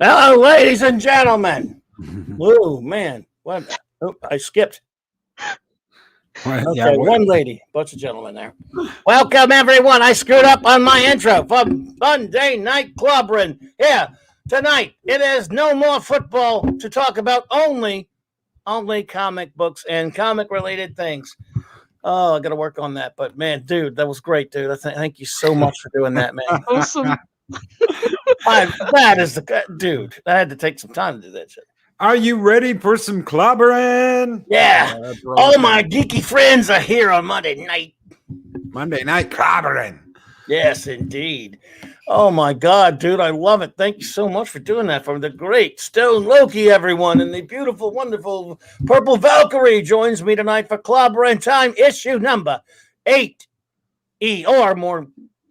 Hello, ladies and gentlemen. Whoa, man. What? Oh, I skipped. Okay, one lady, bunch of gentlemen there. Welcome, everyone. I screwed up on my intro from Monday Night Clobberin. Yeah, tonight it is no more football to talk about, only comic books and comic-related things. Oh, I got to work on that. But, man, dude, that was great, dude. Thank you so much for doing that, man. Awesome. That is the dude. I had to take some time to do that shit. Are you ready for some clobbering? Yeah. All my geeky friends are here on Monday night. Monday night clobbering. Yes, indeed. Oh, my God, dude. I love it. Thank you so much for doing that. From the great Stone Loki, everyone, and the beautiful, wonderful Purple Valkyrie joins me tonight for Clobberin' Time, issue number 8E, or more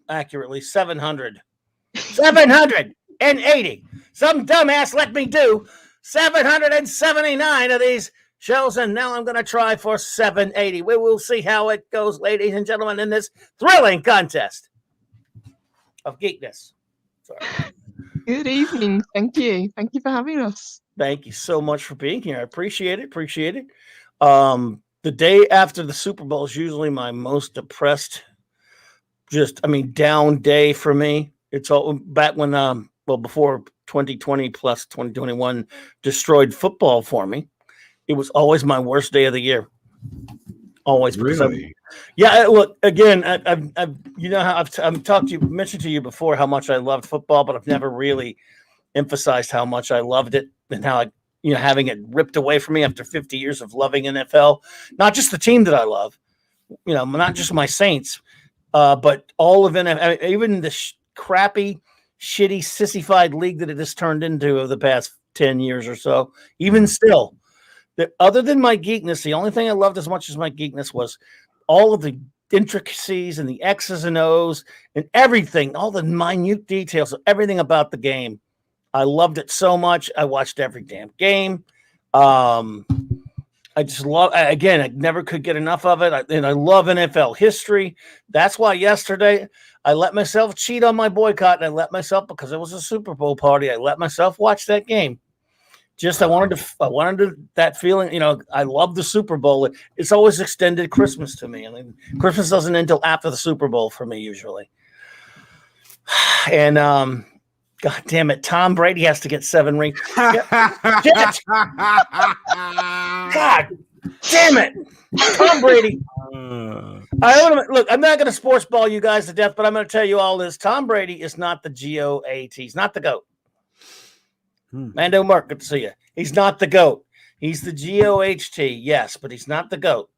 accurately, 700. 780. Some dumbass let me do 779 of these shows, and now I'm going to try for 780. We will see how it goes, ladies and gentlemen, in this thrilling contest of geekness. Sorry. Good evening. Thank you. Thank you for having us. Thank you so much for being here. I appreciate it. The day after the Super Bowl is usually my most depressed, down day for me. It's all back when, before 2020 plus 2021 destroyed football for me. It was always my worst day of the year. Always. Really? Look, again, I've you know how I've mentioned to you before how much I loved football, but I've never really emphasized how much I loved it and how having it ripped away from me after 50 years of loving NFL, not just the team that I love, not just my Saints, but all of NFL, even the crappy, shitty, sissified league that it has turned into over the past 10 years or so. Even still, other than my geekness, the only thing I loved as much as my geekness was all of the intricacies and the X's and O's and everything, all the minute details of everything about the game. I loved it so much. I watched every damn game. I just love, again, I never could get enough of it. And I love NFL history. That's why yesterday I let myself cheat on my boycott, and I let myself, because it was a Super Bowl party, I let myself watch that game. I wanted that feeling, I love the Super Bowl. It's always extended Christmas to me. I mean, Christmas doesn't end until after the Super Bowl for me usually. And God damn it, Tom Brady has to get 7 rings. God damn it, Tom Brady. Look, I'm not going to sports ball you guys to death, but I'm going to tell you all this. Tom Brady is not the GOAT. He's not the GOAT. Mando Mark, good to see you. He's not the GOAT. He's the GOHT, yes, but he's not the GOAT.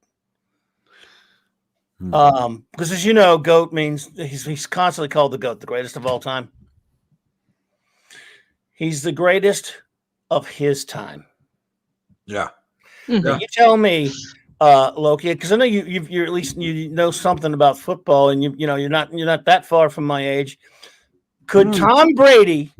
Because as you know, GOAT means he's constantly called the GOAT, the greatest of all time. He's the greatest of his time. Yeah. Now, you tell me, Loki, because I know you're at least you know something about football, and you're not that far from my age. Could Tom Brady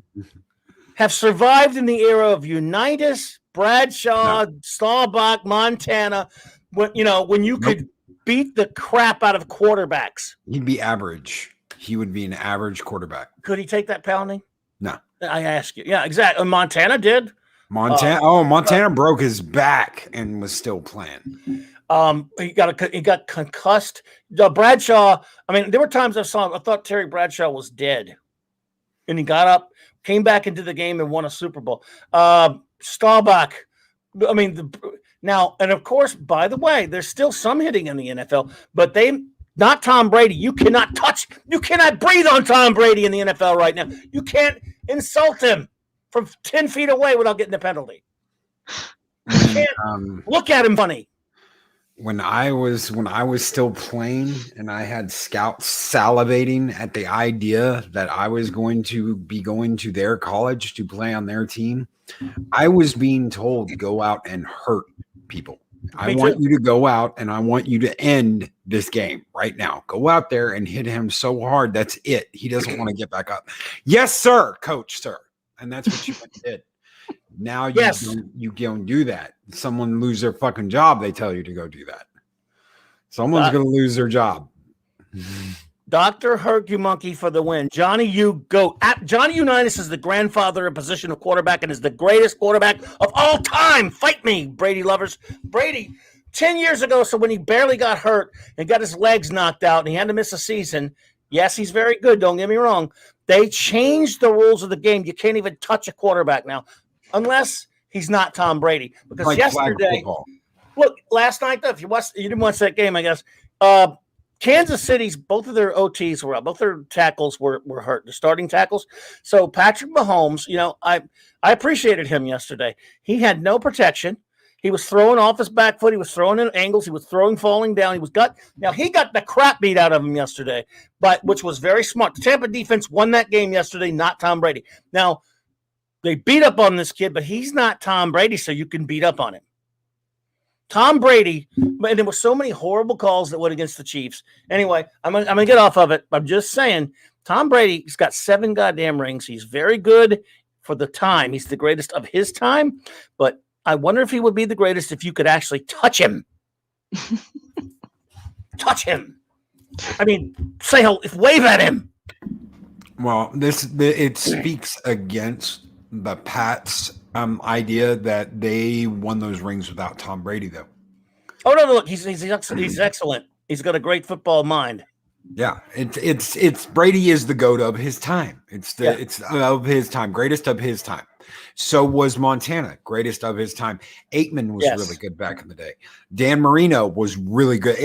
have survived in the era of Unitas, Bradshaw, Staubach, Montana, when you could beat the crap out of quarterbacks? He'd be average. He would be an average quarterback. Could he take that pounding? No. I ask you. Yeah, exactly. Montana did. Montana broke his back and was still playing. He got concussed. Bradshaw. I mean, there were times I thought Terry Bradshaw was dead, and he got up, came back into the game, and won a Super Bowl. Staubach. I mean, and of course, by the way, there's still some hitting in the NFL, but not Tom Brady. You cannot breathe on Tom Brady in the NFL right now. You can't insult him from 10 feet away without getting a penalty. You can't look at him funny. When I was still playing and I had scouts salivating at the idea that I was going to be going to their college to play on their team, I was being told to go out and hurt people. I want you to go out and I want you to end this game right now. Go out there and hit him so hard. That's it. He doesn't want to get back up. Yes, sir, coach, sir. And that's what you did. Now you don't do that. Someone lose their fucking job, they tell you to go do that. Someone's going to lose their job. Dr. Hercumonkey for the win. Johnny U. GOAT. Johnny Unitas is the grandfather in position of quarterback and is the greatest quarterback of all time. Fight me, Brady lovers. Brady, 10 years ago, so when he barely got hurt and got his legs knocked out and he had to miss a season, yes, he's very good, don't get me wrong. They changed the rules of the game. You can't even touch a quarterback now unless he's not Tom Brady. Because Like yesterday, look, last night, though, if you didn't watch that game, I guess, Kansas City's, both of their OTs were out. Both their tackles were hurt, the starting tackles. So Patrick Mahomes, I appreciated him yesterday. He had no protection. He was throwing off his back foot. He was throwing in angles. He was throwing, falling down. He got the crap beat out of him yesterday, which was very smart. The Tampa defense won that game yesterday, not Tom Brady. Now, they beat up on this kid, but he's not Tom Brady, so you can beat up on him. Tom Brady, and there were so many horrible calls that went against the Chiefs. Anyway, I'm gonna get off of it. I'm just saying, Tom Brady, he's got 7 goddamn rings. He's very good for the time. He's the greatest of his time, but I wonder if he would be the greatest if you could actually touch him. Touch him. I mean, wave at him. Well, it speaks against the Pats' idea that they won those rings without Tom Brady, though. Oh no! Look, he's excellent. He's got a great football mind. Yeah, it's Brady is the GOAT of his time. It's of his time, greatest of his time. So was Montana, greatest of his time. Aikman was really good back in the day. Dan Marino was really good.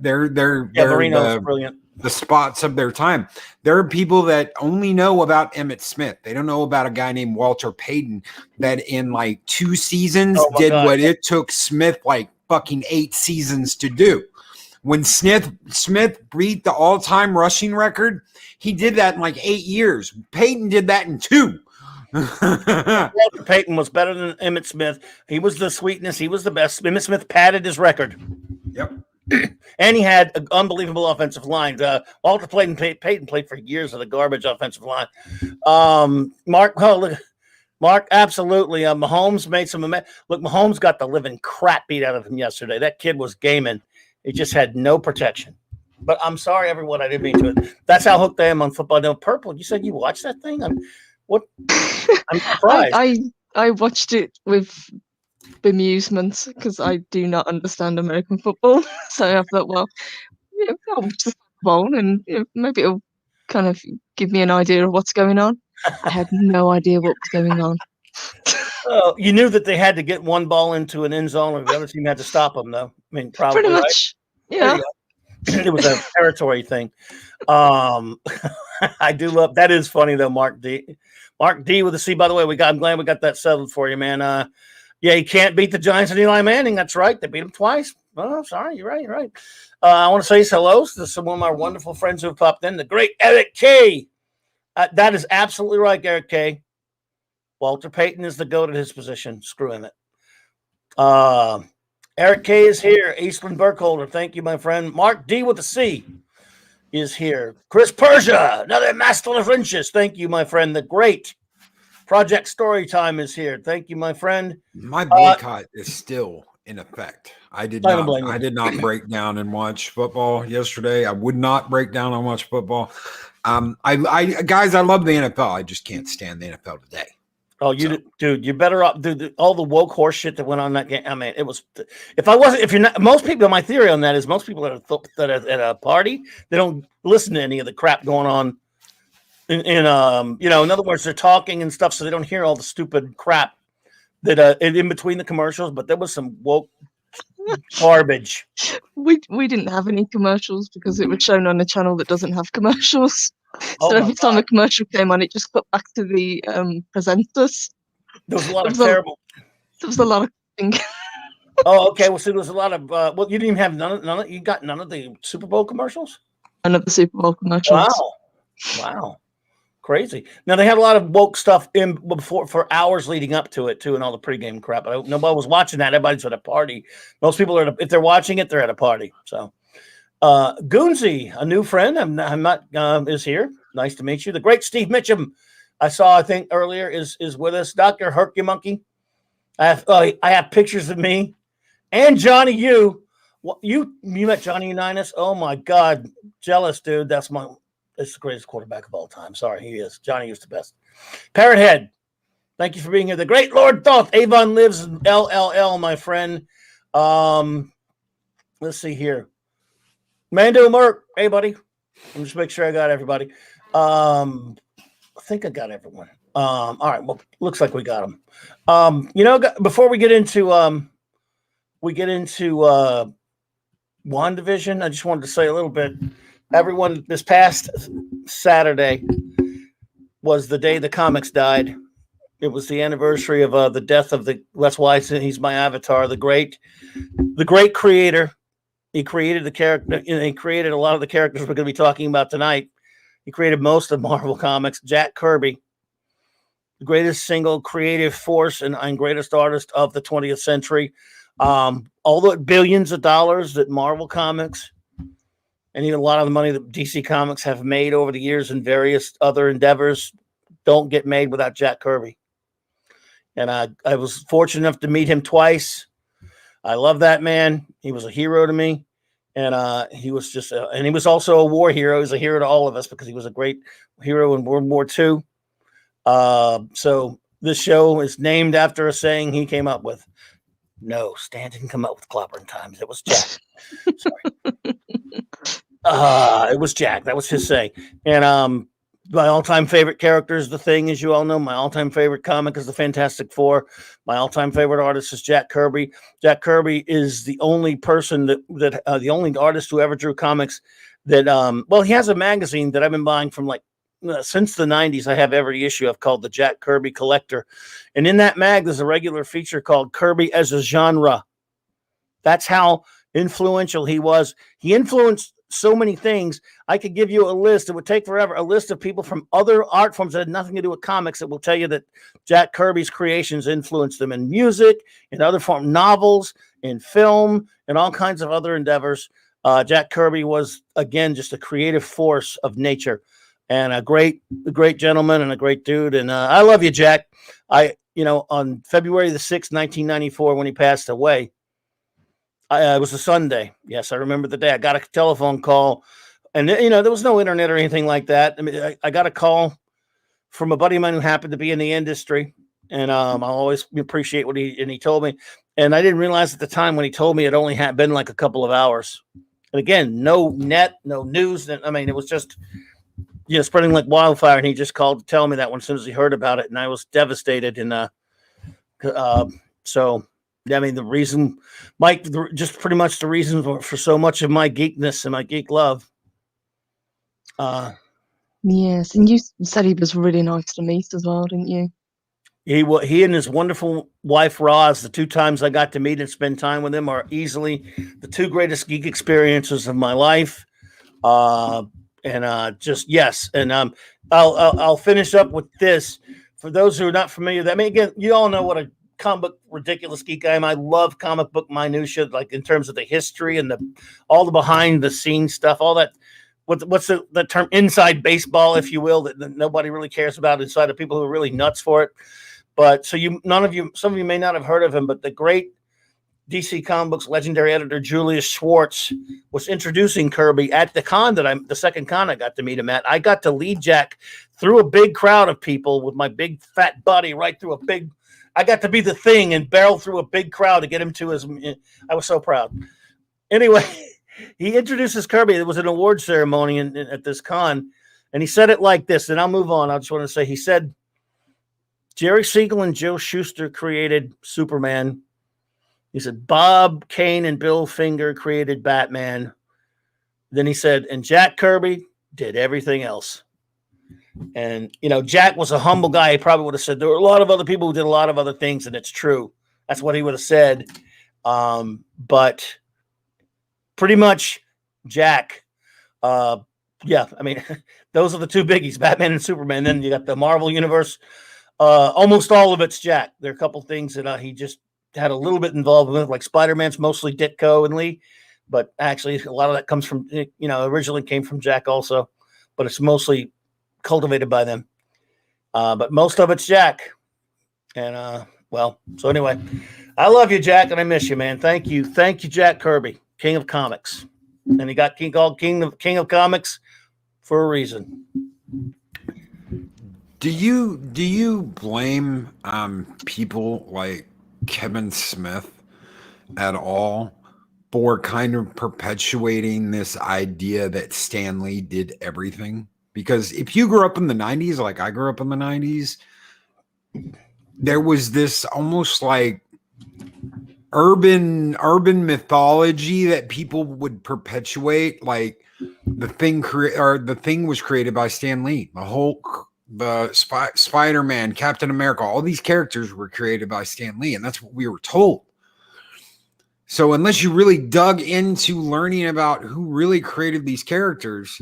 Marino was brilliant. The spots of their time. There are people that only know about Emmitt Smith. They don't know about a guy named Walter Payton that in like 2 seasons did what it took Smith like fucking 8 seasons to do. When Smith beat the all-time rushing record, he did that in like 8 years. Payton did that in 2. Walter Payton was better than Emmitt Smith. He was the sweetness. He was the best. Emmitt Smith padded his record. Yep. And he had an unbelievable offensive line. Walter Payton played for years of the garbage offensive line. Mark, absolutely. Mahomes made some. Look, Mahomes got the living crap beat out of him yesterday. That kid was gaming. He just had no protection. But I'm sorry, everyone. I didn't mean to it. That's how hooked I am on football. No, Purple, you said you watched that thing? I'm surprised. I watched it with bemusement because I do not understand American football. So I thought, well, I'll watch the football and maybe it'll kind of give me an idea of what's going on. I had no idea what was going on. Oh, you knew that they had to get one ball into an end zone, or the other team had to stop them, though. I mean, probably pretty much, right? Yeah. It was a territory thing. I do love that. Is funny though, Mark D. Mark D with a C. By the way, I'm glad we got that settled for you, man. Yeah, you can't beat the Giants and Eli Manning. That's right. They beat him twice. Oh, sorry, you're right. I want to say hello to some of my wonderful friends who have popped in. The great Eric K. That is absolutely right, Eric K. Walter Payton is the GOAT at his position. Screw him it. Eric K is here. Eastland Burkholder, thank you, my friend. Mark D with a C is here. Chris Persia, another master of inches. Thank you, my friend. The great Project Storytime is here. Thank you, my friend. My boycott is still in effect. I did not break down and watch football yesterday. I would not break down and watch football. Guys, I love the NFL. I just can't stand the NFL today. Oh, dude, you better up, dude. All the woke horse shit that went on that game. I mean, it was. Most people. My theory on that is most people that are at a party, they don't listen to any of the crap going on. In other words, they're talking and stuff, so they don't hear all the stupid crap that in between the commercials. But there was some woke garbage. We didn't have any commercials because it was shown on a channel that doesn't have commercials. So every time a commercial came on, it just cut back to the presenters. There was a lot of terrible. There was a lot of things. Oh, okay. Well, see, there was a lot of. You didn't even have none. You got none of the Super Bowl commercials. None of the Super Bowl commercials. Wow. Crazy. Now they had a lot of woke stuff in before for hours leading up to it too, and all the pregame crap. Nobody was watching that. Everybody's at a party. Most people are. If they're watching it, they're at a party. So, Goonsey, a new friend, is here. Nice to meet you. The great Steve Mitchum, I think earlier is with us. Dr. Hercumonkey. I have pictures of me and Johnny U What you met Johnny Unitas? Oh my God, jealous, dude. That's the greatest quarterback of all time. Sorry, he is. Johnny was the best. Parrothead, thank you for being here. The great Lord Thoth, Avon lives in LLL, my friend. Let's see here. Mando Merck, hey buddy. Let me just make sure I got everybody. I think I got everyone. All right. Well, looks like we got them. Before we get into Wandavision, I just wanted to say a little bit. Everyone, this past Saturday was the day the comics died. It was the anniversary of the death of that's why he's my avatar, the great creator. He created the character. He created a lot of the characters we're going to be talking about tonight. He created most of Marvel Comics. Jack Kirby, the greatest single creative force and greatest artist of the 20th century. All the billions of dollars that Marvel Comics and even a lot of the money that DC Comics have made over the years in various other endeavors don't get made without Jack Kirby. And I was fortunate enough to meet him twice. I love that man. He was a hero to me. And he was just, and he was also a war hero. He was a hero to all of us because he was a great hero in World War II. So this show is named after a saying he came up with. No, Stan didn't come up with Clobberin times. It was Jack. Sorry. It was Jack. That was his saying. And my all-time favorite character is The Thing, as you all know. My all-time favorite comic is The Fantastic Four. My all-time favorite artist is Jack Kirby. Jack Kirby is the only person the only artist who ever drew comics that, he has a magazine that I've been buying from since the 90s. I have every issue of called the Jack Kirby Collector. And in that mag, there's a regular feature called Kirby as a Genre. That's how influential he was. He influenced so many things. I could give you a list. It would take forever. A list of people from other art forms that had nothing to do with comics that will tell you that Jack Kirby's creations influenced them in music, in other form novels, in film, and all kinds of other endeavors. Jack Kirby was, again, just a creative force of nature and a great gentleman and a great dude. And I love you, Jack. On February the 6th, 1994, when he passed away, it was a Sunday. Yes, I remember the day. I got a telephone call, and there was no internet or anything like that. I mean, I got a call from a buddy of mine who happened to be in the industry, and I always appreciate what he told me. And I didn't realize at the time when he told me it only had been like a couple of hours. And again, no net, no news. I mean, it was just spreading like wildfire. And he just called to tell me that one as soon as he heard about it, and I was devastated. And so. I mean, the reason, Mike, just pretty much the reason for so much of my geekness and my geek love. Yes, and you said he was really nice to meet as well, didn't you? He and his wonderful wife, Roz, the two times I got to meet and spend time with him are easily the two greatest geek experiences of my life. Yes. And I'll finish up with this. For those who are not familiar, again, you all know what a comic book ridiculous geek I am. I love comic book minutia, like in terms of the history and all the behind the scenes stuff, all that. What's the term, inside baseball, if you will, that nobody really cares about inside of people who are really nuts for it. But some of you may not have heard of him, but the great DC Comic Books legendary editor Julius Schwartz was introducing Kirby at the second con I got to meet him at. I got to lead Jack through a big crowd of people with my big fat buddy right through I got to be the Thing and barrel through a big crowd to get him to I was so proud. Anyway, he introduces Kirby. It was an award ceremony at this con, and he said it like this, and I'll move on. I just want to say, he said, Jerry Siegel and Joe Shuster created Superman. He said, Bob Kane and Bill Finger created Batman. Then he said, and Jack Kirby did everything else. And, Jack was a humble guy. He probably would have said there were a lot of other people who did a lot of other things, and it's true. That's what he would have said. But pretty much Jack, those are the two biggies, Batman and Superman. Then you got the Marvel Universe. Almost all of it's Jack. There are a couple things that he just had a little bit involved with, like Spider-Man's mostly Ditko and Lee. But actually, a lot of that comes from, originally came from Jack also. But it's mostly cultivated by them, but most of it's Jack. And so anyway, I love you, Jack, and I miss you, man. Thank you, Jack Kirby. King of Comics, and he got called King of Comics for a reason. Do you blame people like Kevin Smith at all for kind of perpetuating this idea that Stan Lee did everything? Because if you grew up in the 90s, like I grew up in the 90s, there was this almost like urban mythology that people would perpetuate, like the thing was created by Stan Lee. The Hulk, the Spider-Man, Captain America, all these characters were created by Stan Lee, and that's what we were told. So unless you really dug into learning about who really created these characters,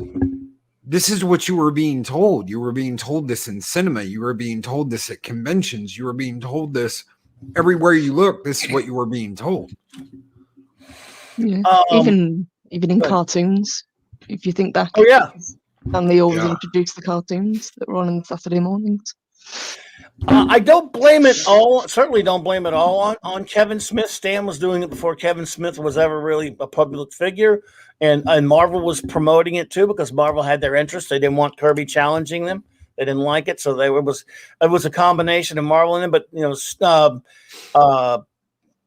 this is what you were being told. You were being told this in cinema. You were being told this at conventions. You were being told this everywhere you look. This is what you were being told. Yeah. Even in cartoons, if you think back. Oh yeah. And they always introduced the cartoons that were on Saturday mornings. I don't blame it all. Certainly don't blame it all on Kevin Smith. Stan was doing it before Kevin Smith was ever really a public figure. And Marvel was promoting it too, because Marvel had their interest. They didn't want Kirby challenging them. They didn't like it. So it was a combination of Marvel and them. But,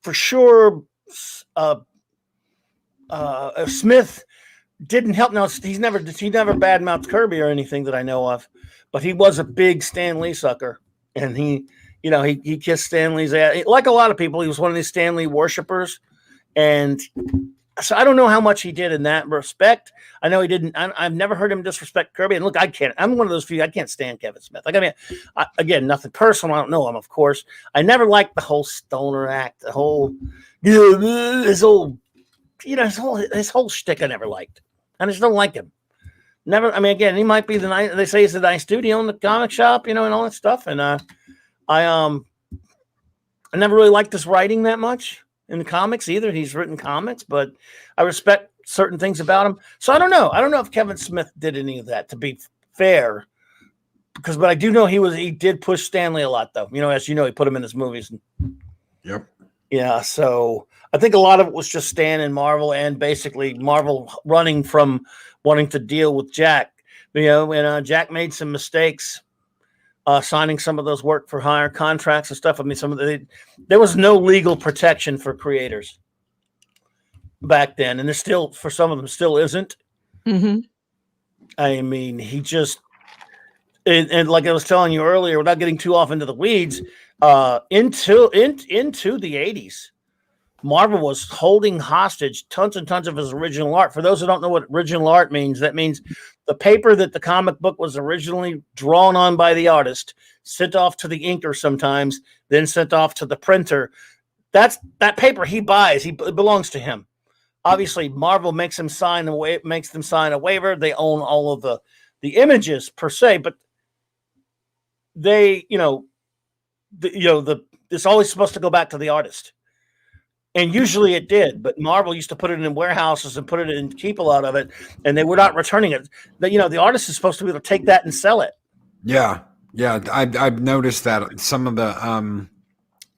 for sure, Smith didn't help. Now he never badmouthed Kirby or anything that I know of, but he was a big Stan Lee sucker, and he kissed Stan Lee's ass. Like a lot of people, he was one of these Stan Lee worshipers, and so I don't know how much he did in that respect. I know he didn't. I've never heard him disrespect Kirby. And look, I can't. I'm one of those few. I can't stand Kevin Smith. Like, I mean, again, nothing personal. I don't know him, of course. I never liked the whole stoner act. The whole his whole shtick. I never liked. I just don't like him. Never. I mean, again, he might be they say he's a nice dude. He owned the comic shop, and all that stuff. And I never really liked his writing that much in the comics either. He's written comics, but I respect certain things about him. So I don't know. I don't know if Kevin Smith did any of that, to be fair, but I do know he did push Stan Lee a lot, though. As you know, he put him in his movies. Yep. Yeah. So I think a lot of it was just Stan and Marvel, and basically Marvel running from wanting to deal with Jack. And Jack made some mistakes signing some of those work for hire contracts and stuff. I mean, there was no legal protection for creators back then, and there still, for some of them, still isn't. Mm-hmm. I mean, he just and like I was telling you earlier, without getting too off into the weeds, into the 80s. Marvel was holding hostage tons and tons of his original art. For those who don't know what original art means, that means the paper that the comic book was originally drawn on by the artist, sent off to the inker sometimes, then sent off to the printer. That paper he buys, it belongs to him. Obviously, Marvel makes them sign a waiver. They own all of the images per se, but they, it's always supposed to go back to the artist. And usually it did, but Marvel used to put it in warehouses and put it in, keep a lot of it, and they were not returning it. The artist is supposed to be able to take that and sell it. Yeah. I've noticed that some of the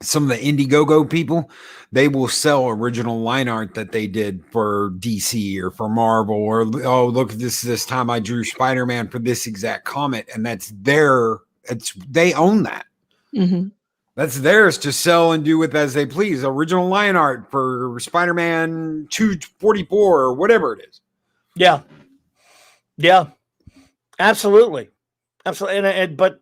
Indiegogo people, they will sell original line art that they did for DC or for Marvel, or look, this time I drew Spider-Man for this exact comic, and they own that. Mm-hmm. That's theirs to sell and do with as they please. Original line art for Spider-Man 244 or whatever it is. Yeah, absolutely. But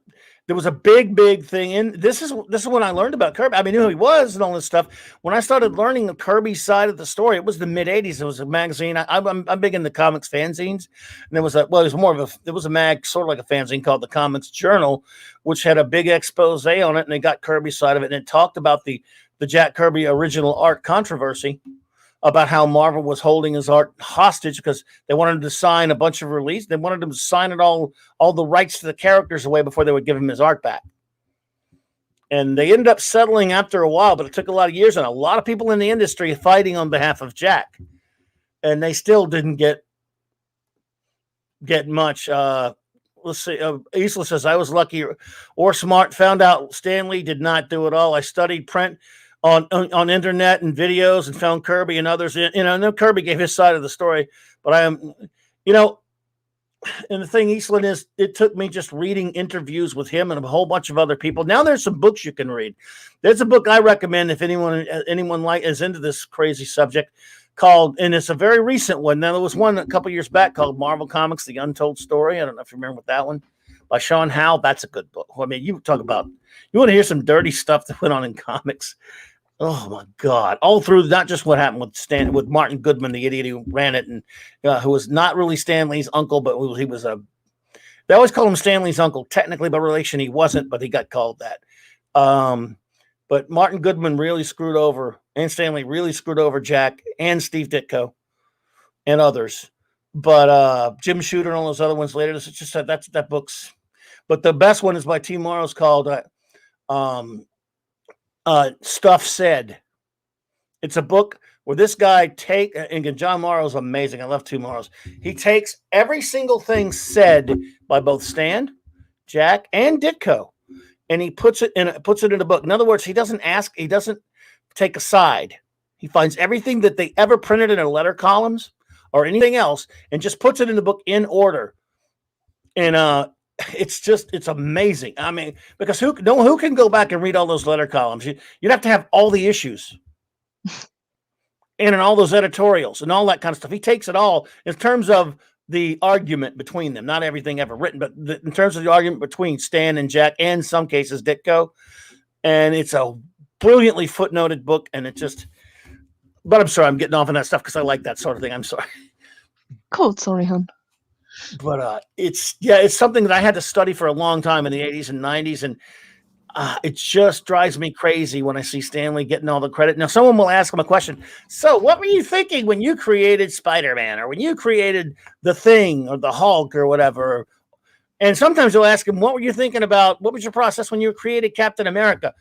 there was a big thing, and this is when I learned about Kirby. I mean, I knew who he was and all this stuff. When I started learning the Kirby side of the story, it was the mid '80s. It was a magazine. I'm big into comics fanzines, and there was a mag, sort of like a fanzine called the Comics Journal, which had a big expose on it, and they got Kirby's side of it, and it talked about the Jack Kirby original art controversy, about how Marvel was holding his art hostage because they wanted him to sign a bunch of release. They wanted him to sign it all the rights to the characters away before they would give him his art back. And they ended up settling after a while, but it took a lot of years and a lot of people in the industry fighting on behalf of Jack. And they still didn't get much. Let's see. Isla says, I was lucky or smart, found out Stan Lee did not do it all. I studied print on internet and videos and found Kirby and others. I know Kirby gave his side of the story, but I am, and the thing, Eastland, is it took me just reading interviews with him and a whole bunch of other people. Now there's some books you can read. There's a book I recommend if anyone is into this crazy subject called, and it's a very recent one. Now there was one a couple years back called Marvel Comics: The Untold Story. I don't know if you remember that one, by Sean Howe. That's a good book. I mean, you talk about, you want to hear some dirty stuff that went on in comics. Oh my God! All through, not just what happened with Martin Goodman, the idiot who ran it, and who was not really Stan Lee's uncle, but he was a. They always call him Stan Lee's uncle. Technically, by relation, he wasn't, but he got called that. But Martin Goodman really screwed over, and Stan Lee really screwed over Jack and Steve Ditko, and others. But Jim Shooter and all those other ones later. It's just that book's. But the best one is by T. Morrow's called. Stuff Said. It's a book where this guy and John Morrow's amazing. I love Two Morrows. He takes every single thing said by both Stan, Jack, and Ditko, and he puts it in a book. In other words, he doesn't take a side. He finds everything that they ever printed in their letter columns or anything else and just puts it in the book in order. And it's amazing. I mean, because who can go back and read all those letter columns? You'd have to have all the issues and all those editorials and all that kind of stuff. He takes it all in terms of the argument between them, not everything ever written, but in terms of the argument between Stan and Jack, and in some cases Ditko. And it's a brilliantly footnoted book. And but I'm sorry, I'm getting off on that stuff because I like that sort of thing. I'm sorry. Cool. Sorry, hon. But it's something that I had to study for a long time in the 80s and 90s, and it just drives me crazy when I see Stanley getting all the credit. Now, someone will ask him a question. So what were you thinking when you created Spider-Man, or when you created The Thing, or the Hulk, or whatever? And sometimes they'll ask him, what were you thinking about? What was your process when you created Captain America?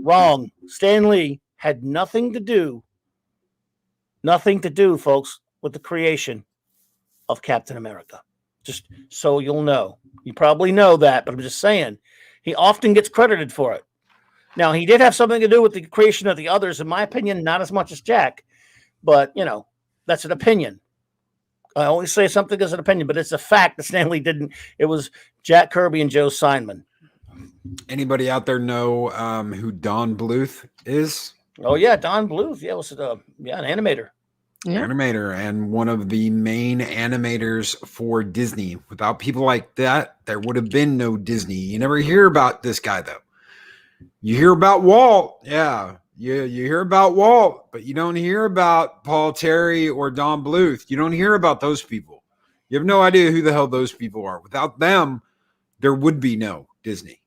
Wrong. Stan Lee had nothing to do, folks, with the creation of Captain America. Just so you'll know. You probably know that, but I'm just saying, he often gets credited for it. Now, he did have something to do with the creation of the others, in my opinion, not as much as Jack, but, that's an opinion. I always say something as an opinion, but it's a fact that Stan Lee didn't. It was Jack Kirby and Joe Simon. Anybody out there know who Don Bluth is? Oh, yeah, Don Bluth. Yeah, was an animator. Yeah. Animator, and one of the main animators for Disney. Without people like that, there would have been no Disney. You never hear about this guy, though. You hear about Walt. Yeah, you hear about Walt, but you don't hear about Paul Terry or Don Bluth. You don't hear about those people. You have no idea who the hell those people are. Without them, there would be no Disney.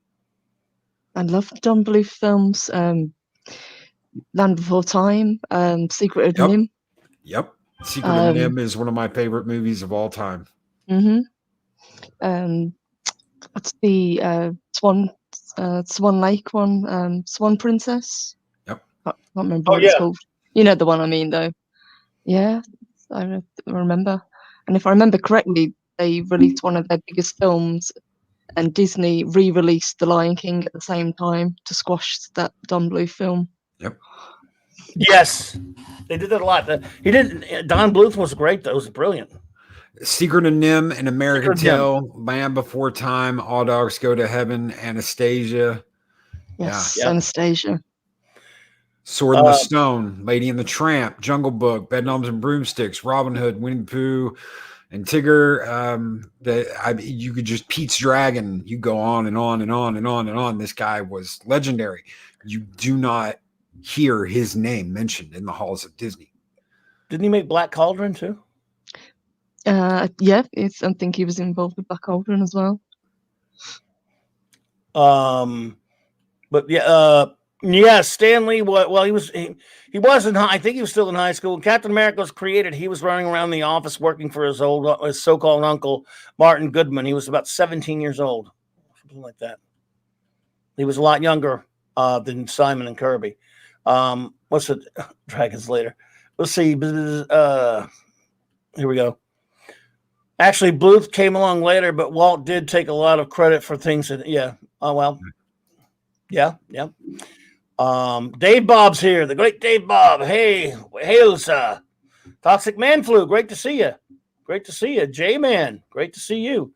I love the Don Bluth films. Land Before Time, Secret of Nim. Yep. Secret of Nim is one of my favorite movies of all time. Mm-hmm. What's the Swan Lake one? Swan Princess? Yep. I can't remember what it's called. You know the one I mean, though. Yeah, I remember. And if I remember correctly, they released one of their biggest films, and Disney re-released The Lion King at the same time to squash that Don Bluth film. Yep. Yes, they did that a lot. Don Bluth was great, though. It was brilliant. Secret of Nim, An American Tale, Land Before Time, All Dogs Go to Heaven, Anastasia. Yes, yeah. Anastasia. Sword in the Stone, Lady and the Tramp, Jungle Book, Bedknobs and Broomsticks, Robin Hood, Winnie the Pooh, and Tigger. You could just Pete's Dragon. You go on and on and on and on and on. This guy was legendary. You do not hear his name mentioned in the halls of Disney. Didn't he make Black Cauldron too? Yeah, I think he was involved with Black Cauldron as well. But yeah, Stan Lee. Well, he was I think he was still in high school. When Captain America was created, he was running around the office working for his so-called uncle Martin Goodman. He was about 17 years old, something like that. He was a lot younger than Simon and Kirby. What's the Dragons later? Let's see. Here we go. Actually, Bluth came along later, but Walt did take a lot of credit for things that, yeah. Oh, well. Yeah. Dave Bob's here. The great Dave Bob. Hey, Elsa. Toxic Man Flu. Great to see you. Great to see you. J-Man. Great to see you.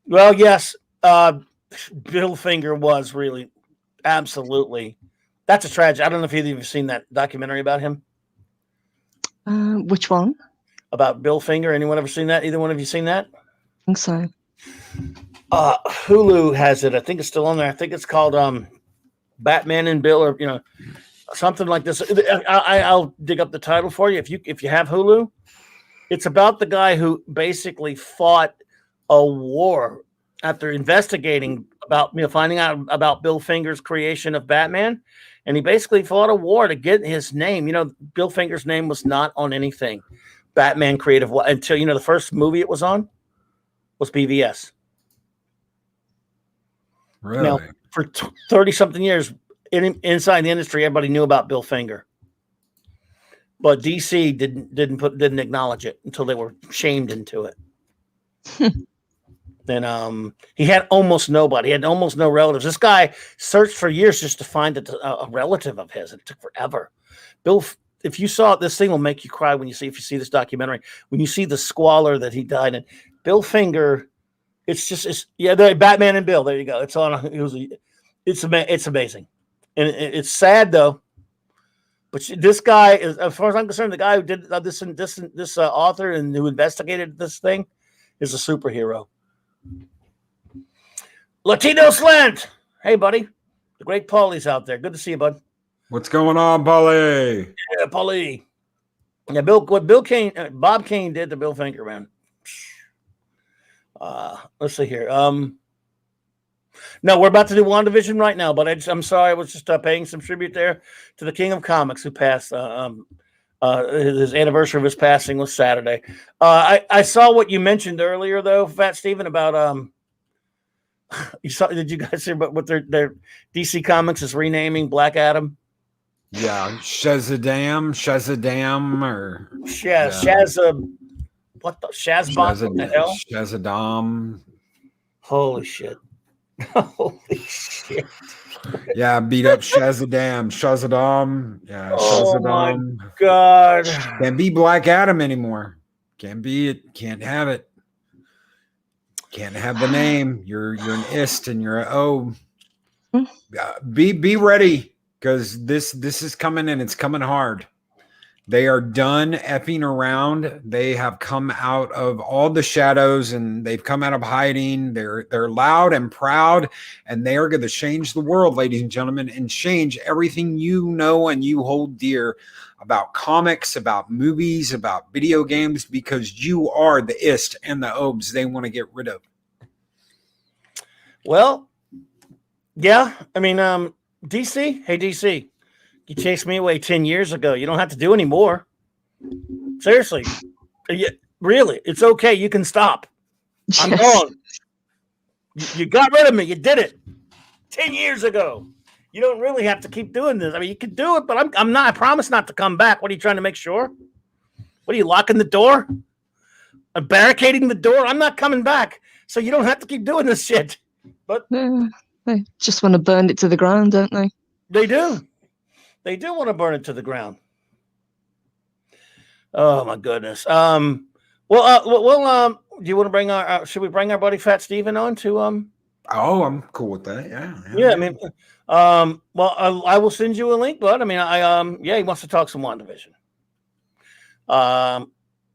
Well, yes. Bill Finger was really absolutely. That's a tragedy. I don't know if either of you have seen that documentary about him. Which one? About Bill Finger. Anyone ever seen that? Either one of you seen that? I think so. Hulu has it. I think it's still on there. I think it's called Batman and Bill, or something like this. I'll dig up the title for you if you have Hulu. It's about the guy who basically fought a war after investigating about finding out about Bill Finger's creation of Batman, and he basically fought a war to get his name. Bill Finger's name was not on anything. Batman creative until the first movie it was on was BVS. Really? Now, for 30-something years, inside the industry, everybody knew about Bill Finger, but DC didn't acknowledge it until they were shamed into it. Then he had almost nobody. He had almost no relatives. This guy searched for years just to find a relative of his. It took forever. Bill, if you saw it, this thing will make you cry if you see this documentary. When you see the squalor that he died in, Bill Finger. It's Batman and Bill. There you go. It's on. It's amazing, and it's sad though. But this guy is, as far as I'm concerned, the guy who did this author and who investigated this thing is a superhero. Latino Slant. Hey, buddy. The great Paulie's out there. Good to see you, bud. What's going on, Paulie? Yeah, Paulie. Yeah, Bob Kane did to Bill Finger, man. Let's see here. No, we're about to do WandaVision right now, but I'm sorry, I was just paying some tribute there to the King of Comics who passed. His anniversary of his passing was Saturday. I saw what you mentioned earlier, though, Fat Steven, about Did you guys hear about what their DC Comics is renaming Black Adam? Yeah, Shazadam, or what the Shazbot? What the hell? Shazadam. Holy shit! Holy shit! Yeah, beat up Shazadam. Yeah, oh Shazadam. My God! Can't be Black Adam anymore. Can't be it. Can't have it. Can't have the name. You're an ist and you're a O. Be ready, because this is coming, and it's coming hard. They are done effing around. They have come out of all the shadows, and they've come out of hiding. They're loud and proud, and they are going to change the world, ladies and gentlemen, and change everything you know and you hold dear about comics, about movies, about video games, because you are the ist and the obes they want to get rid of. Well, yeah. I mean, DC. Hey, DC. You chased me away 10 years ago. You don't have to do any more. Seriously. Really, it's okay. You can stop. I'm gone. You got rid of me. You did it 10 years ago. You don't really have to keep doing this. I mean, you can do it, but I'm not. I promise not to come back. What are you trying to make sure? What are you locking the door? Barricading the door? I'm not coming back. So you don't have to keep doing this shit. But they just want to burn it to the ground, don't they? They do. They do want to burn it to the ground. Oh my goodness. Do you want to bring should we bring our buddy Fat Steven on to Oh, I'm cool with that. Yeah. I mean, I will send you a link, bud. I mean, he wants to talk some WandaVision. Oh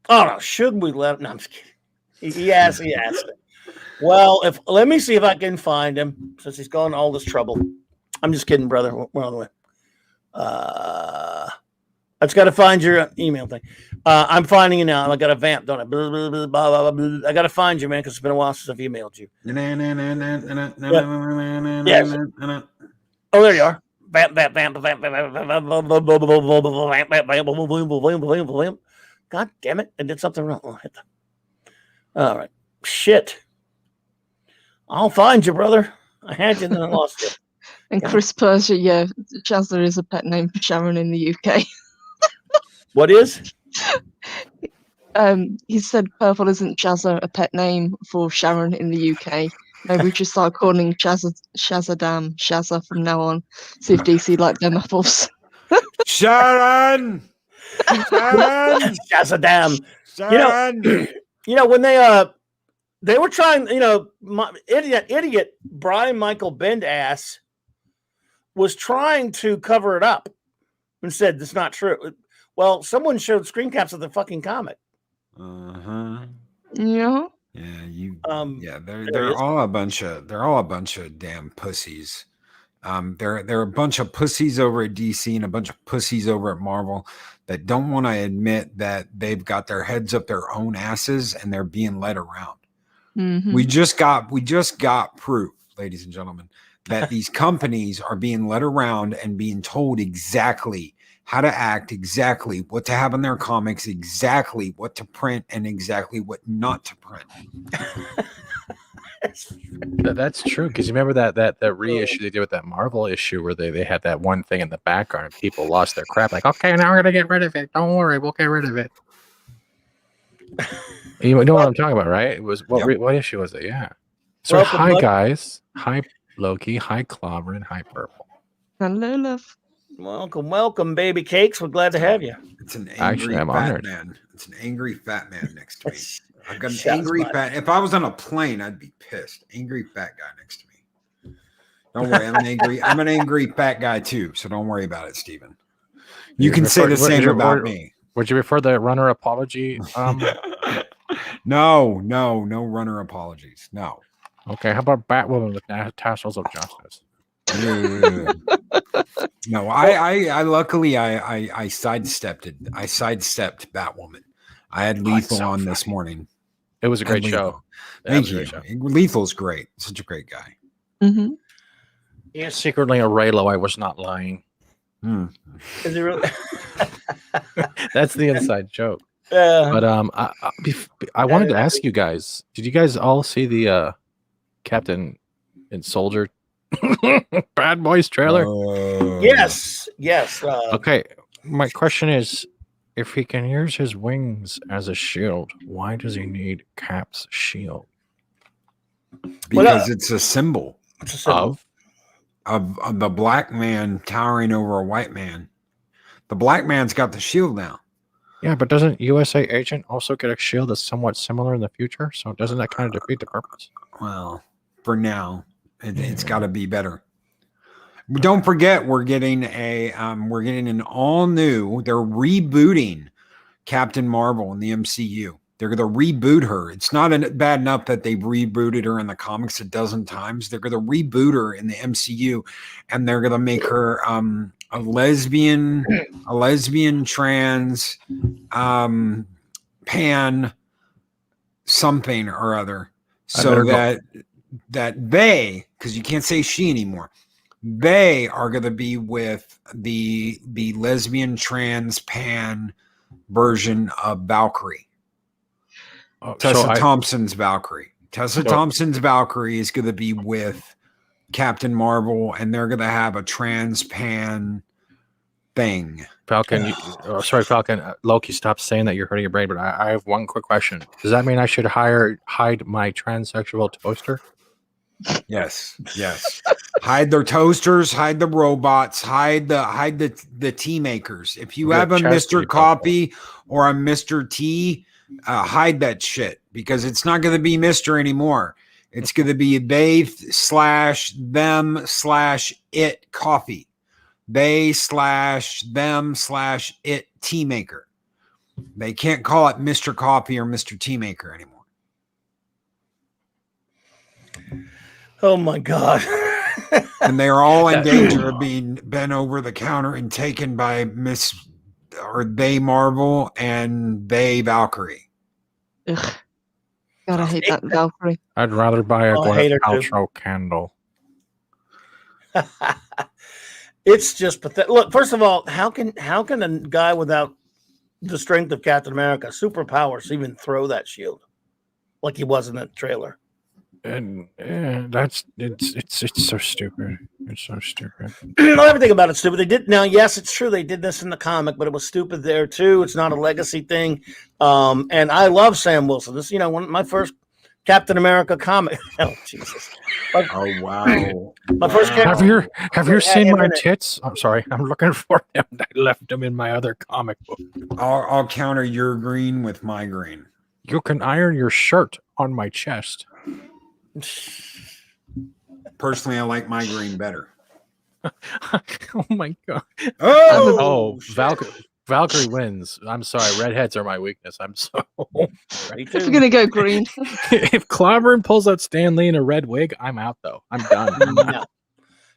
no, should we let him? No, I'm just kidding. He asked it. Well, let me see if I can find him since he's gone to all this trouble. I'm just kidding, brother. We're on the way. I just got to find your email thing. I'm finding you now. I got a vamp, don't I? Blah, blah, blah, blah, blah, blah. I got to find you, man, because it's been a while since I've emailed you. Yes. Oh, there you are. Vamp, vamp, vamp, vamp, vamp, vamp, vamp. God damn it! I did something wrong. All right. Shit. I'll find you, brother. I had you, and then I lost you. And Chris Persia, Jazza is a pet name for Sharon in the UK. What is? He said Purple isn't Jazza a pet name for Sharon in the UK. Maybe we should start calling Shazadam Shazza from now on. See if DC like them apples. Sharon! Sharon! Shazadam. Sharon! When they were trying, idiot Brian Michael Bend ass was trying to cover it up and said it's not true. Well, someone showed screen caps of the fucking comic. Uh-huh. Yeah. Yeah, they're all a bunch of damn pussies. They're a bunch of pussies over at DC and a bunch of pussies over at Marvel that don't want to admit that they've got their heads up their own asses and they're being led around. Mm-hmm. We just got proof, ladies and gentlemen, that these companies are being led around and being told exactly how to act, exactly what to have in their comics, exactly what to print, and exactly what not to print. That's true, because you remember that reissue they did with that Marvel issue where they had that one thing in the background and people lost their crap. Like, okay, now we're gonna get rid of it. Don't worry, we'll get rid of it. You know what I'm talking about, right? It was what issue was it? Yeah. So hi guys, hi Loki, hi Clobberin, hi Purple. Hello, love. Welcome, baby cakes. We're glad to have you. It's an angry fat honored. man. It's an angry fat man next to me. I've got an angry fat. If I was on a plane, I'd be pissed. Angry fat guy next to me. Don't worry, I'm an angry fat guy too. So don't worry about it, Steven. You can say the same about me. Would you refer the runner apology? No runner apologies. No. Okay, how about Batwoman with tassels of justice? No, I luckily I sidestepped it. I sidestepped Batwoman. I had Lethal on this morning. It was a great show. Thank you. Lethal's great. Such a great guy. Mm-hmm. Yeah, secretly a Raylo. I was not lying. Is he really? That's the inside joke. But I wanted to ask you guys: did you guys all see the Captain and Soldier Bad Boys trailer? Yes. Okay, my question is, if he can use his wings as a shield, why does he need Cap's shield? Because it's a symbol. It's a symbol of the black man towering over a white man. The black man's got the shield now. Yeah, but doesn't USA Agent also get a shield that's somewhat similar in the future? So doesn't that kind of defeat the purpose? Well, for now, it's got to be better. Don't forget, we're getting an all new. They're rebooting Captain Marvel in the MCU. They're going to reboot her. It's not bad enough that they've rebooted her in the comics a dozen times. They're going to reboot her in the MCU, and they're going to make her a lesbian trans, pan something or other, so that they, because you can't say she anymore, they are going to be with the lesbian trans version of Valkyrie. Tessa Thompson's Valkyrie. Thompson's Valkyrie is going to be with Captain Marvel, and they're going to have a trans pan thing. Falcon, Falcon. Loki, stop saying that. You're hurting your brain. But I have one quick question. Does that mean I should hide my transsexual toaster? Yes. Hide their toasters, hide the robots, hide the tea makers. If you have a Mr. Coffee or a Mr. T, hide that shit, because it's not going to be Mr. anymore. It's going to be they/them/it coffee. They/them/it tea maker. They can't call it Mr. Coffee or Mr. Tea Maker anymore. Oh my God. And they're all in danger of being bent over the counter and taken by they Marvel and they Valkyrie. Ugh. God, I hate that Valkyrie. I'd rather buy a Gwyneth Paltrow candle. It's just pathetic. Look, first of all, how can a guy without the strength of Captain America, superpowers, even throw that shield like he was in that trailer? And it's so stupid. It's so stupid. Everything about it's stupid. They did now. Yes, it's true. They did this in the comic, but it was stupid there too. It's not a legacy thing. And I love Sam Wilson. This, one of my first Captain America comic. Oh Jesus! Oh wow! My first Have character. you seen my tits? I'm sorry, I'm looking for them. I left them in my other comic book. I'll counter your green with my green. You can iron your shirt on my chest. Personally, I like my green better. Oh my god! Oh, Valkyrie wins. I'm sorry, redheads are my weakness. I'm so. If we're gonna go green, If Clobberin pulls out Stan Lee in a red wig, I'm out though. I'm done. No.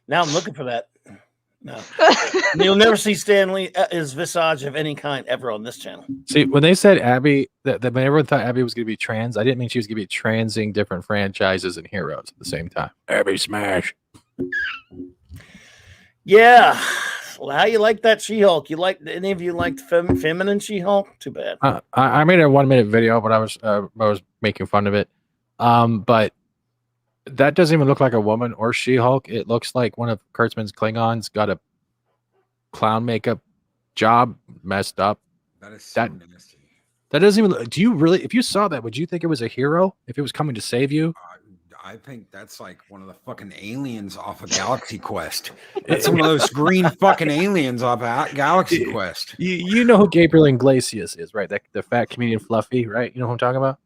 Now I'm looking for that. No, you'll never see Stan Lee his visage of any kind ever on this channel. See, when they said Abby, that when everyone thought Abby was going to be trans, I didn't mean she was going to be transing different franchises and heroes at the same time. Abby Smash. Yeah. Well, how you like that She-Hulk? You like any of you liked feminine She-Hulk? Too bad. I made a 1 minute video, but I was making fun of it. But that doesn't even look like a woman or She-Hulk. It looks like one of Kurtzman's Klingons got a clown makeup job messed up. that is so nasty. That doesn't even. Do you really? If you saw that, would you think it was a hero? If it was coming to save you? I think that's like one of the fucking aliens off of Galaxy Quest. That's one of those green fucking aliens off of Galaxy Quest. You know who Gabriel Iglesias is, right? The fat comedian Fluffy, right? You know who I'm talking about?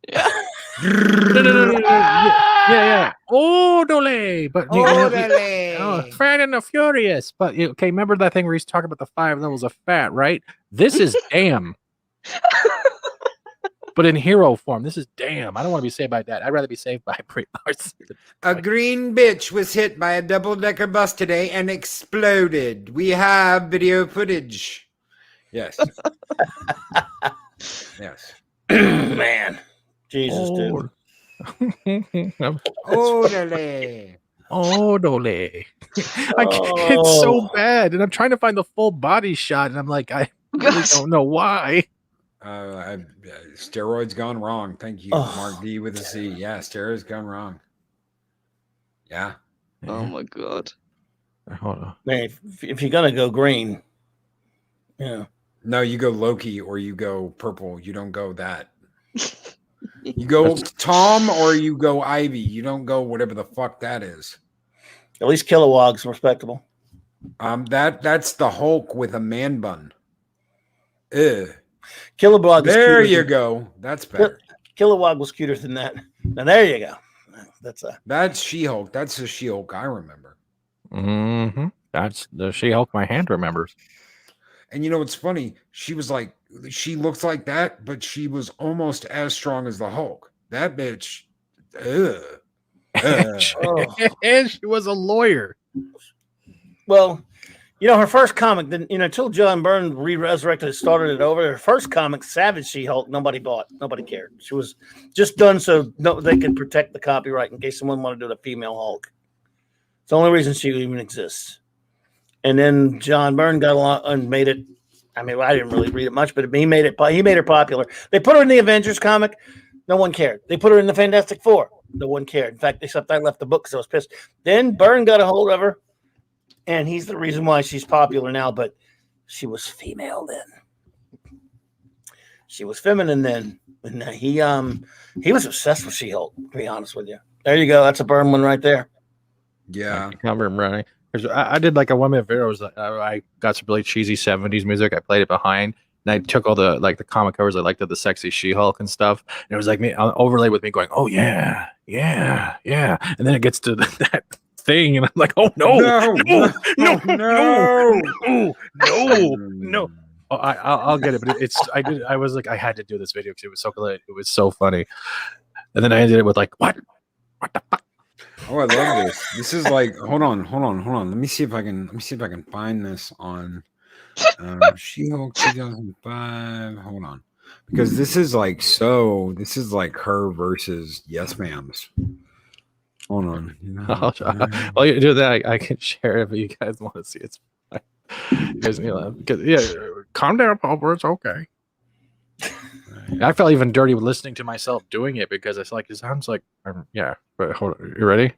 yeah. Yeah. Oh, Dole. But Fat and the Furious. But okay, remember that thing where he's talking about the 5 levels of fat, right? This is damn. But in hero form, this is damn. I don't want to be saved by that. I'd rather be saved by A green bitch was hit by a double-decker bus today and exploded. We have video footage. Yes. Yes. Man. Jesus, dude. Orale. Oh, Dole. It's so bad. And I'm trying to find the full body shot. And I'm like, I really don't know why. Steroids gone wrong. Thank you, Mark D with a C. Yeah, steroids gone wrong. Yeah. Oh my god. Hold on. Man, if you're gonna go green, yeah. No, you go Loki or you go purple. You don't go that. You go Tom or you go Ivy. You don't go whatever the fuck that is. At least Kilowog's respectable. That's the Hulk with a man bun. Ugh. Kilowog. There you go. That's better. Kilowog was cuter than that. Now there you go. That's She-Hulk. That's the She-Hulk I remember. Mm-hmm. That's the She-Hulk my hand remembers. And you know what's funny? She was like, she looks like that, but she was almost as strong as the Hulk. That bitch. And she was a lawyer. Well, you know, her first comic, then until John Byrne re-resurrected it, started it over. Her first comic, Savage She-Hulk, nobody bought, nobody cared. She was just done so they could protect the copyright in case someone wanted to do the female Hulk. It's the only reason she even exists. And then John Byrne got along and made it. I mean, I didn't really read it much, but he made her popular. They put her in the Avengers comic, no one cared. They put her in the Fantastic Four, no one cared. In fact, except I left the book because I was pissed. Then Byrne got a hold of her. And he's the reason why she's popular now, but she was female then. She was feminine then. And he was obsessed with She-Hulk, to be honest with you. There you go. That's a Byrne one right there. Yeah. I did like a 1 minute video. I got some really cheesy 70s music. I played it behind. And I took all the comic covers I liked of the sexy She-Hulk and stuff. And it was like me overlaid with me going, oh yeah. And then it gets to that thing and I'm like, oh no. Oh, I'll get it, but I was like, I had to do this video because it was so good. It was so funny. And then I ended it with like, what the fuck? Oh, I love this. This is like, hold on. Let me see if I can find this on She-Hulk 2005. Hold on. Because this is like her versus Yes Ma'ams. Hold on. While you do that, I can share it if you guys want to see it. You guys need to because calm down, Pulver. It's okay. I felt even dirty with listening to myself doing it because it's like it sounds like But hold on, you ready?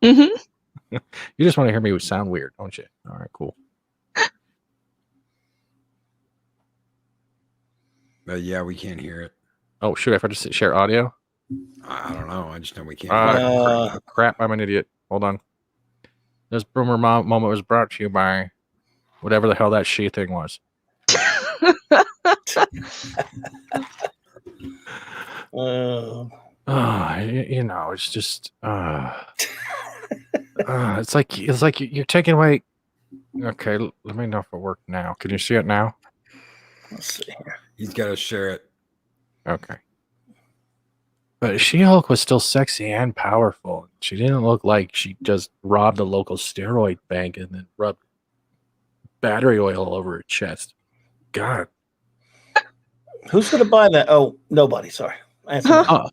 Mm-hmm. You just want to hear me sound weird, don't you? All right, cool. Yeah, we can't hear it. Oh shoot! I forgot to share audio. I don't know. I just know we can't. Crap, I'm an idiot. Hold on. This boomer moment was brought to you by whatever the hell that she thing was. It's just it's like you're taking away. Okay, let me know if it worked now. Can you see it now? Let's see here. He's got to share it. Okay. But She-Hulk was still sexy and powerful. She didn't look like she just robbed a local steroid bank and then rubbed battery oil all over her chest. God. Who's going to buy that? Oh, nobody. Sorry. Can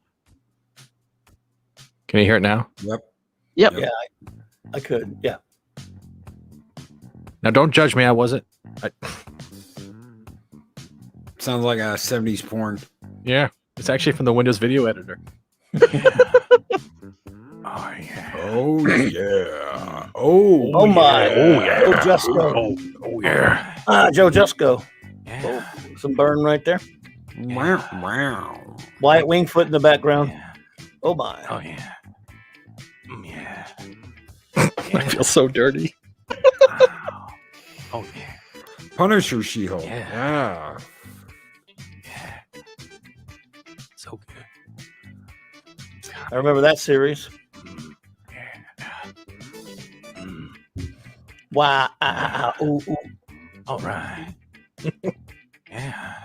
you hear it now? Yep. Yeah, I could. Yeah. Now, don't judge me. I wasn't. Sounds like a 70s porn. Yeah. It's actually from the Windows Video Editor. Oh, yeah. Oh, yeah. Oh, my. Yeah. Oh, yeah. Oh, Jusco. Oh, yeah. Joe Jusco. Yeah. Oh, some burn right there. Wow. Wow. Wyatt Wingfoot in the background. Yeah. Oh, my. Oh, yeah. Yeah. I feel so dirty. Wow. Oh, yeah. Punisher She-Hulk. Yeah. So good. I remember that series. Wow. Ooh. All right. Yeah.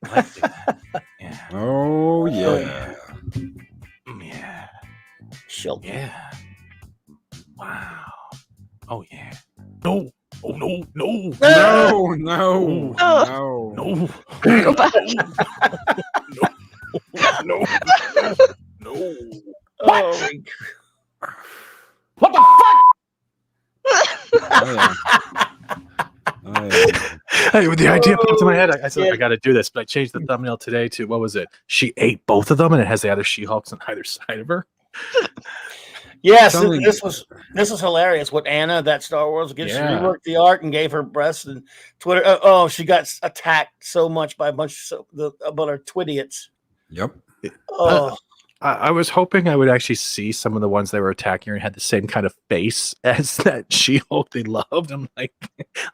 I like that. Yeah. Oh, yeah. Yeah. Shelton. Yeah. Wow. Oh, yeah. No. Oh, no. No. No. Go back. No. Oh, What the fuck? Oh, yeah. Hey, the idea popped in my head. I said, I got to do this, but I changed the thumbnail today to, what was it? She ate both of them, and it has the other She-Hulks on either side of her. yes, this was hilarious. What Anna, that Star Wars gift, she reworked the art and gave her breasts and Twitter. She got attacked so much by a bunch about her twidiots. Yep. Oh. I was hoping I would actually see some of the ones they were attacking her and had the same kind of face as that She-Hulk they loved. I'm like,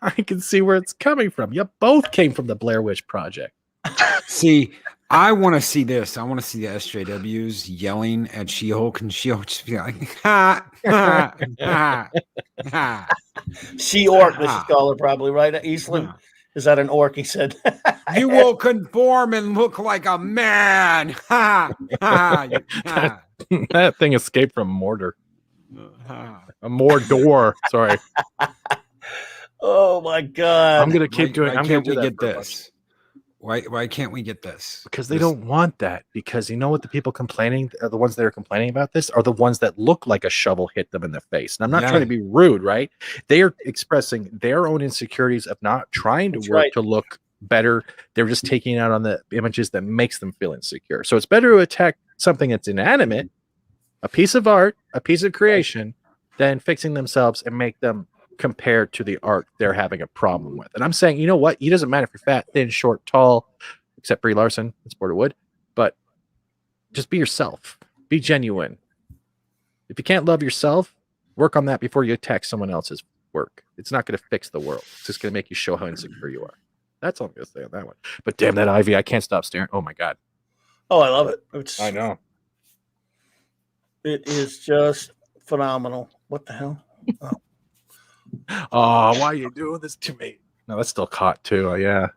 I can see where it's coming from. You both came from the Blair Witch Project. See, I want to see this. I want to see the SJWs yelling at She-Hulk, and She-Hulk just be like, ha, ha, ha, ha. She-Orc, they should call her probably, right? Eastland. Is that an orc? He said. You will conform and look like a man. Ha, ha, ha. That thing escaped from Mordor. A Mordor. Sorry. Oh my God. I'm gonna keep doing. I'm gonna get this. Why can't we get this? Because they don't want that. Because you know what the people complaining are the ones that are complaining about this are the ones that look like a shovel hit them in the face. And I'm not trying to be rude, right? They are expressing their own insecurities of not trying to work to look better. They're just taking it out on the images that makes them feel insecure. So it's better to attack something that's inanimate, a piece of art, a piece of creation, than fixing themselves and make them compared to the art they're having a problem with. And I'm saying, you know what? It doesn't matter if you're fat, thin, short, tall, except Brie Larson, it's Border Wood, but just be yourself. Be genuine. If you can't love yourself, work on that before you attack someone else's work. It's not going to fix the world. It's just going to make you show how insecure you are. That's all I'm going to say on that one. But damn that Ivy, I can't stop staring. Oh my God. Oh, I love it. I know. It is just phenomenal. What the hell? Oh, why are you doing this to me? No, that's still caught too. Yeah.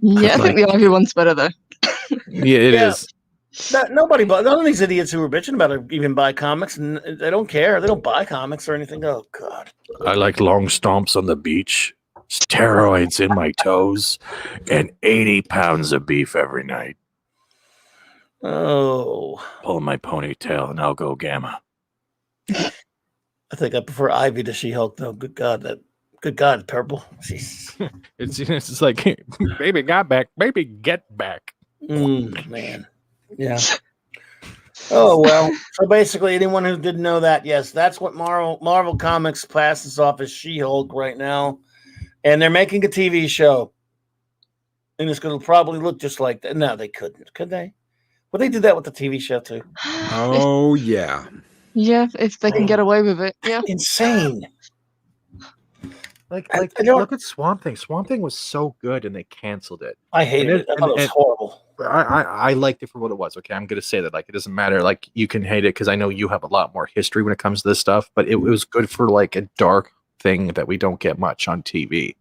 Yeah, I think the Ivy one's better though. Yeah, it is. Nobody, none of these idiots who were bitching about it even buy comics, and they don't care. They don't buy comics or anything. Oh God. I like long stomps on the beach, steroids in my toes, and 80 pounds of beef every night. Oh. Pull my ponytail and I'll go gamma. I think I prefer Ivy to She-Hulk, though. Good God, purple. Jeez. It's just like, baby got back, baby get back. Man. Yeah. Oh, well. So basically, anyone who didn't know that, yes, that's what Marvel Comics passes off as She-Hulk right now. And they're making a TV show. and it's going to probably look just like that. No, they couldn't. Could they? Would they do that with the TV show too? Oh yeah. Yeah, if they can get away with it. Yeah. Insane. Like, I don't- look at Swamp Thing. Swamp Thing was so good, and they canceled it. I hated it. I thought it was horrible. I liked it for what it was. Okay, I'm going to say that. Like, it doesn't matter. Like, you can hate it because I know you have a lot more history when it comes to this stuff. But it was good for like a dark thing that we don't get much on TV.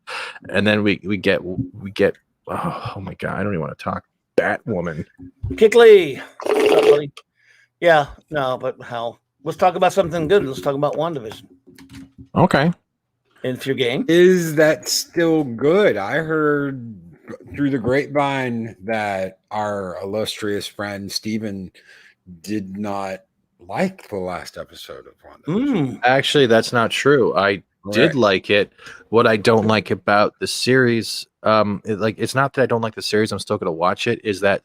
And then we get. Oh my god, I don't even want to talk. Batwoman. Kickley. What's up, buddy? Yeah, no, but how? Let's talk about something good. Let's talk about WandaVision. Okay. And if your game Is that still good? I heard through the grapevine that our illustrious friend Steven did not like the last episode of WandaVision. Actually, that's not true. I did like it. What I don't like about the series, it's not that I don't like the series. I'm still going to watch it. Is that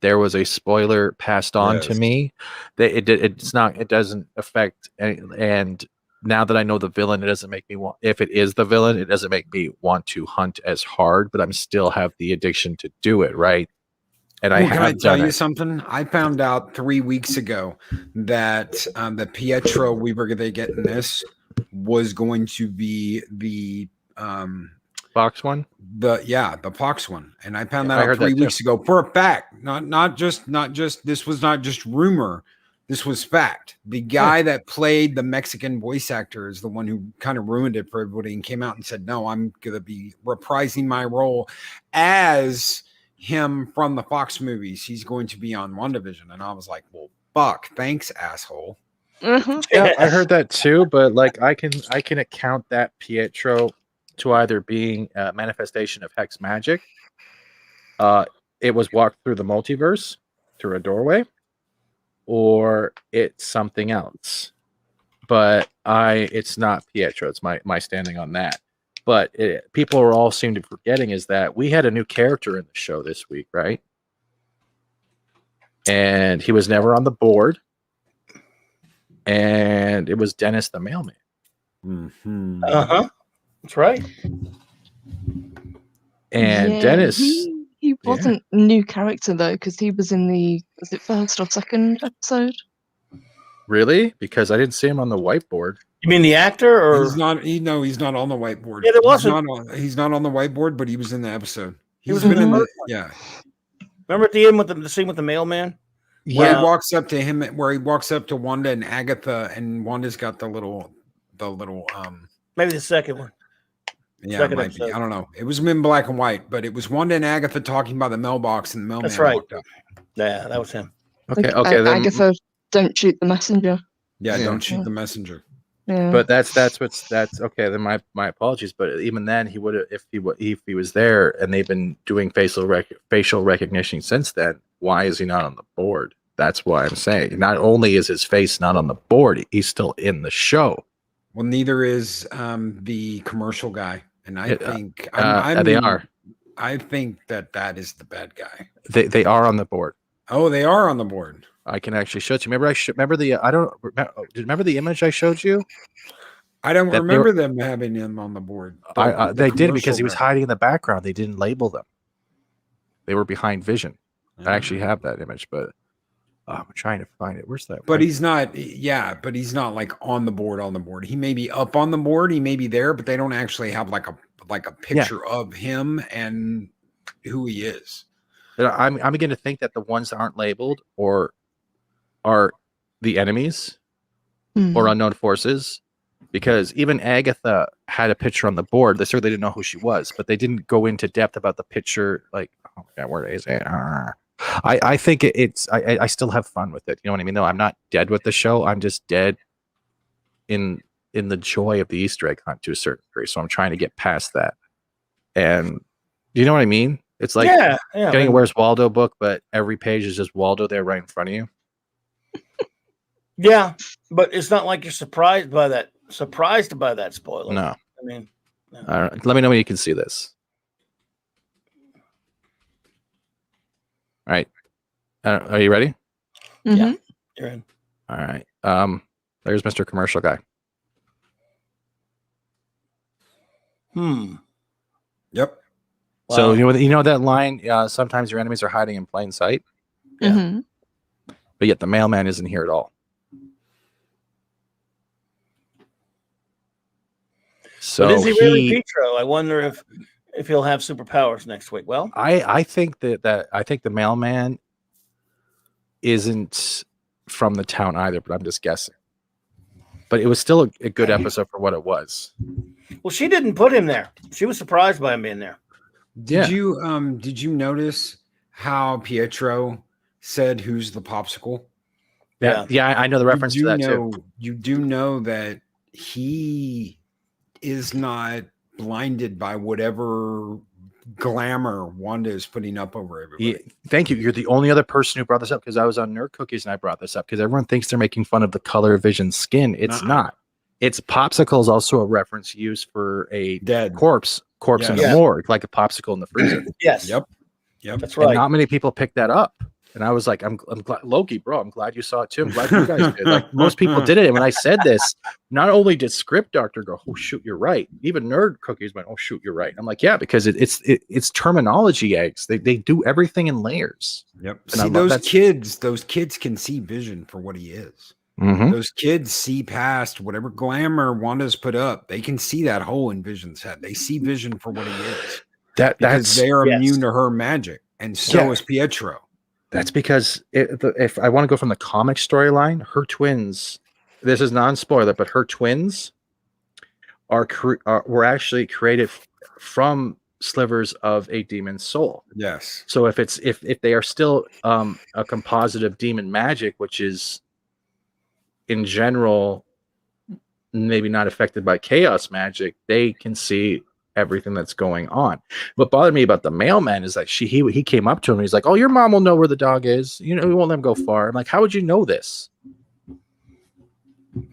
there was a spoiler passed on to me that it doesn't affect and now that I know the villain, it doesn't make me want. If it is the villain, it doesn't make me want to hunt as hard. But I'm still have the addiction to do it, right? And can I tell you something? I found out 3 weeks ago that the Pietro we were going to get in this was going to be the Fox one. The Fox one, and I found that out 3 weeks ago for a fact. Not just this was not just rumor. This was fact. The guy that played the Mexican voice actor is the one who kind of ruined it for everybody and came out and said, no, I'm going to be reprising my role as him from the Fox movies. He's going to be on WandaVision. And I was like, well, fuck, thanks, asshole. Yeah, I heard that too, but like I can account that Pietro to either being a manifestation of hex magic. It was walked through the multiverse through a doorway. Or it's something else, but it's not Pietro. It's my standing on that. But people are all seem to be forgetting is that we had a new character in the show this week, right? And he was never on the board, and it was Dennis the mailman. Mm-hmm. That's right. And Dennis. He wasn't a new character though, because he was in was it first or second episode? Really? Because I didn't see him on the whiteboard. You mean the actor, or he's not? He's not on the whiteboard. Yeah, there wasn't. He's not on the whiteboard, but he was in the episode. He was been in the yeah. Remember at the end with the scene with the mailman? Where he walks up to him, where he walks up to Wanda and Agatha, and Wanda's got the little maybe the second one. Yeah, it might be. I don't know. It was in black and white, but it was Wanda and Agatha talking about the mailbox, and the mailman walked up. Yeah, that was him. Okay, like, then Agatha, don't shoot the messenger. Yeah, don't shoot the messenger. Yeah. But that's okay. Then my apologies. But even then, he would have if he was there, and they've been doing facial recognition since then. Why is he not on the board? That's why I'm saying. Not only is his face not on the board, he's still in the show. Well, neither is the commercial guy, and I think they are. I think that is the bad guy. They are on the board. Oh, they are on the board. I can actually show it to you. Remember the image I showed you? I don't remember them having him on the board. They did because he was hiding in the background. They didn't label them. They were behind vision. I actually have that image, but I'm trying to find it. Where's that? But he's not. Yeah, but he's not like on the board. On the board, he may be up on the board. He may be there, but they don't actually have like a picture of him and who he is. I'm beginning to think that the ones that aren't labeled or are the enemies or unknown forces, because even Agatha had a picture on the board. They certainly didn't know who she was, but they didn't go into depth about the picture. Like, oh God, where is it? I think I still have fun with it. You know what I mean? No, I'm not dead with the show. I'm just dead in the joy of the Easter egg hunt to a certain degree. So I'm trying to get past that. And do you know what I mean? It's like getting a Where's Waldo book, but every page is just Waldo there right in front of you. Yeah, but it's not like you're surprised by that spoiler. No. I mean, no. Let me know when you can see this. All right. Are you ready? Mm-hmm. Yeah, you're in. All right. There's Mr. Commercial Guy. Yep. So you know that line. Sometimes your enemies are hiding in plain sight. Yeah. Mhm. But yet the mailman isn't here at all. So but is he really Pietro? I wonder if he'll have superpowers next week. Well, I think that I think the mailman isn't from the town either, but I'm just guessing. But it was still a good episode for what it was. Well, she didn't put him there. She was surprised by him being there. Did you notice how Pietro said who's the popsicle? Yeah, I know the reference to that too. You do know that he is not blinded by whatever glamour Wanda is putting up over everybody. Thank you. You're the only other person who brought this up, because I was on Nerd Cookies and I brought this up because everyone thinks they're making fun of the color of Vision's skin. It's not. It's popsicle is also a reference used for a dead corpse in the morgue, like a popsicle in the freezer. Yes. Yep. That's right. And not many people picked that up. And I was like, I'm glad, Loki, bro, I'm glad you saw it too. I'm glad you guys did. Like, most people did it. And when I said this, not only did Script Doctor go, oh shoot, you're right. Even Nerd Cookies went, oh shoot, you're right. I'm like, yeah, because it's terminology eggs. They do everything in layers. Yep. And see, those kids can see Vision for what he is. Mm-hmm. Those kids see past whatever glamour Wanda's put up. They can see that hole in Vision's head. They see Vision for what he is. Because they are immune to her magic, and so is Pietro. That's because if I want to go from the comic storyline, her twins. This is non-spoiler, but her twins were actually created from slivers of a demon's soul. Yes. So if they are still a composite of demon magic, which is in general maybe not affected by chaos magic, they can see everything that's going on. What bothered me about the mailman is that he came up to him and he's like, oh, your mom will know where the dog is, we won't let him go far. I'm like, how would you know this?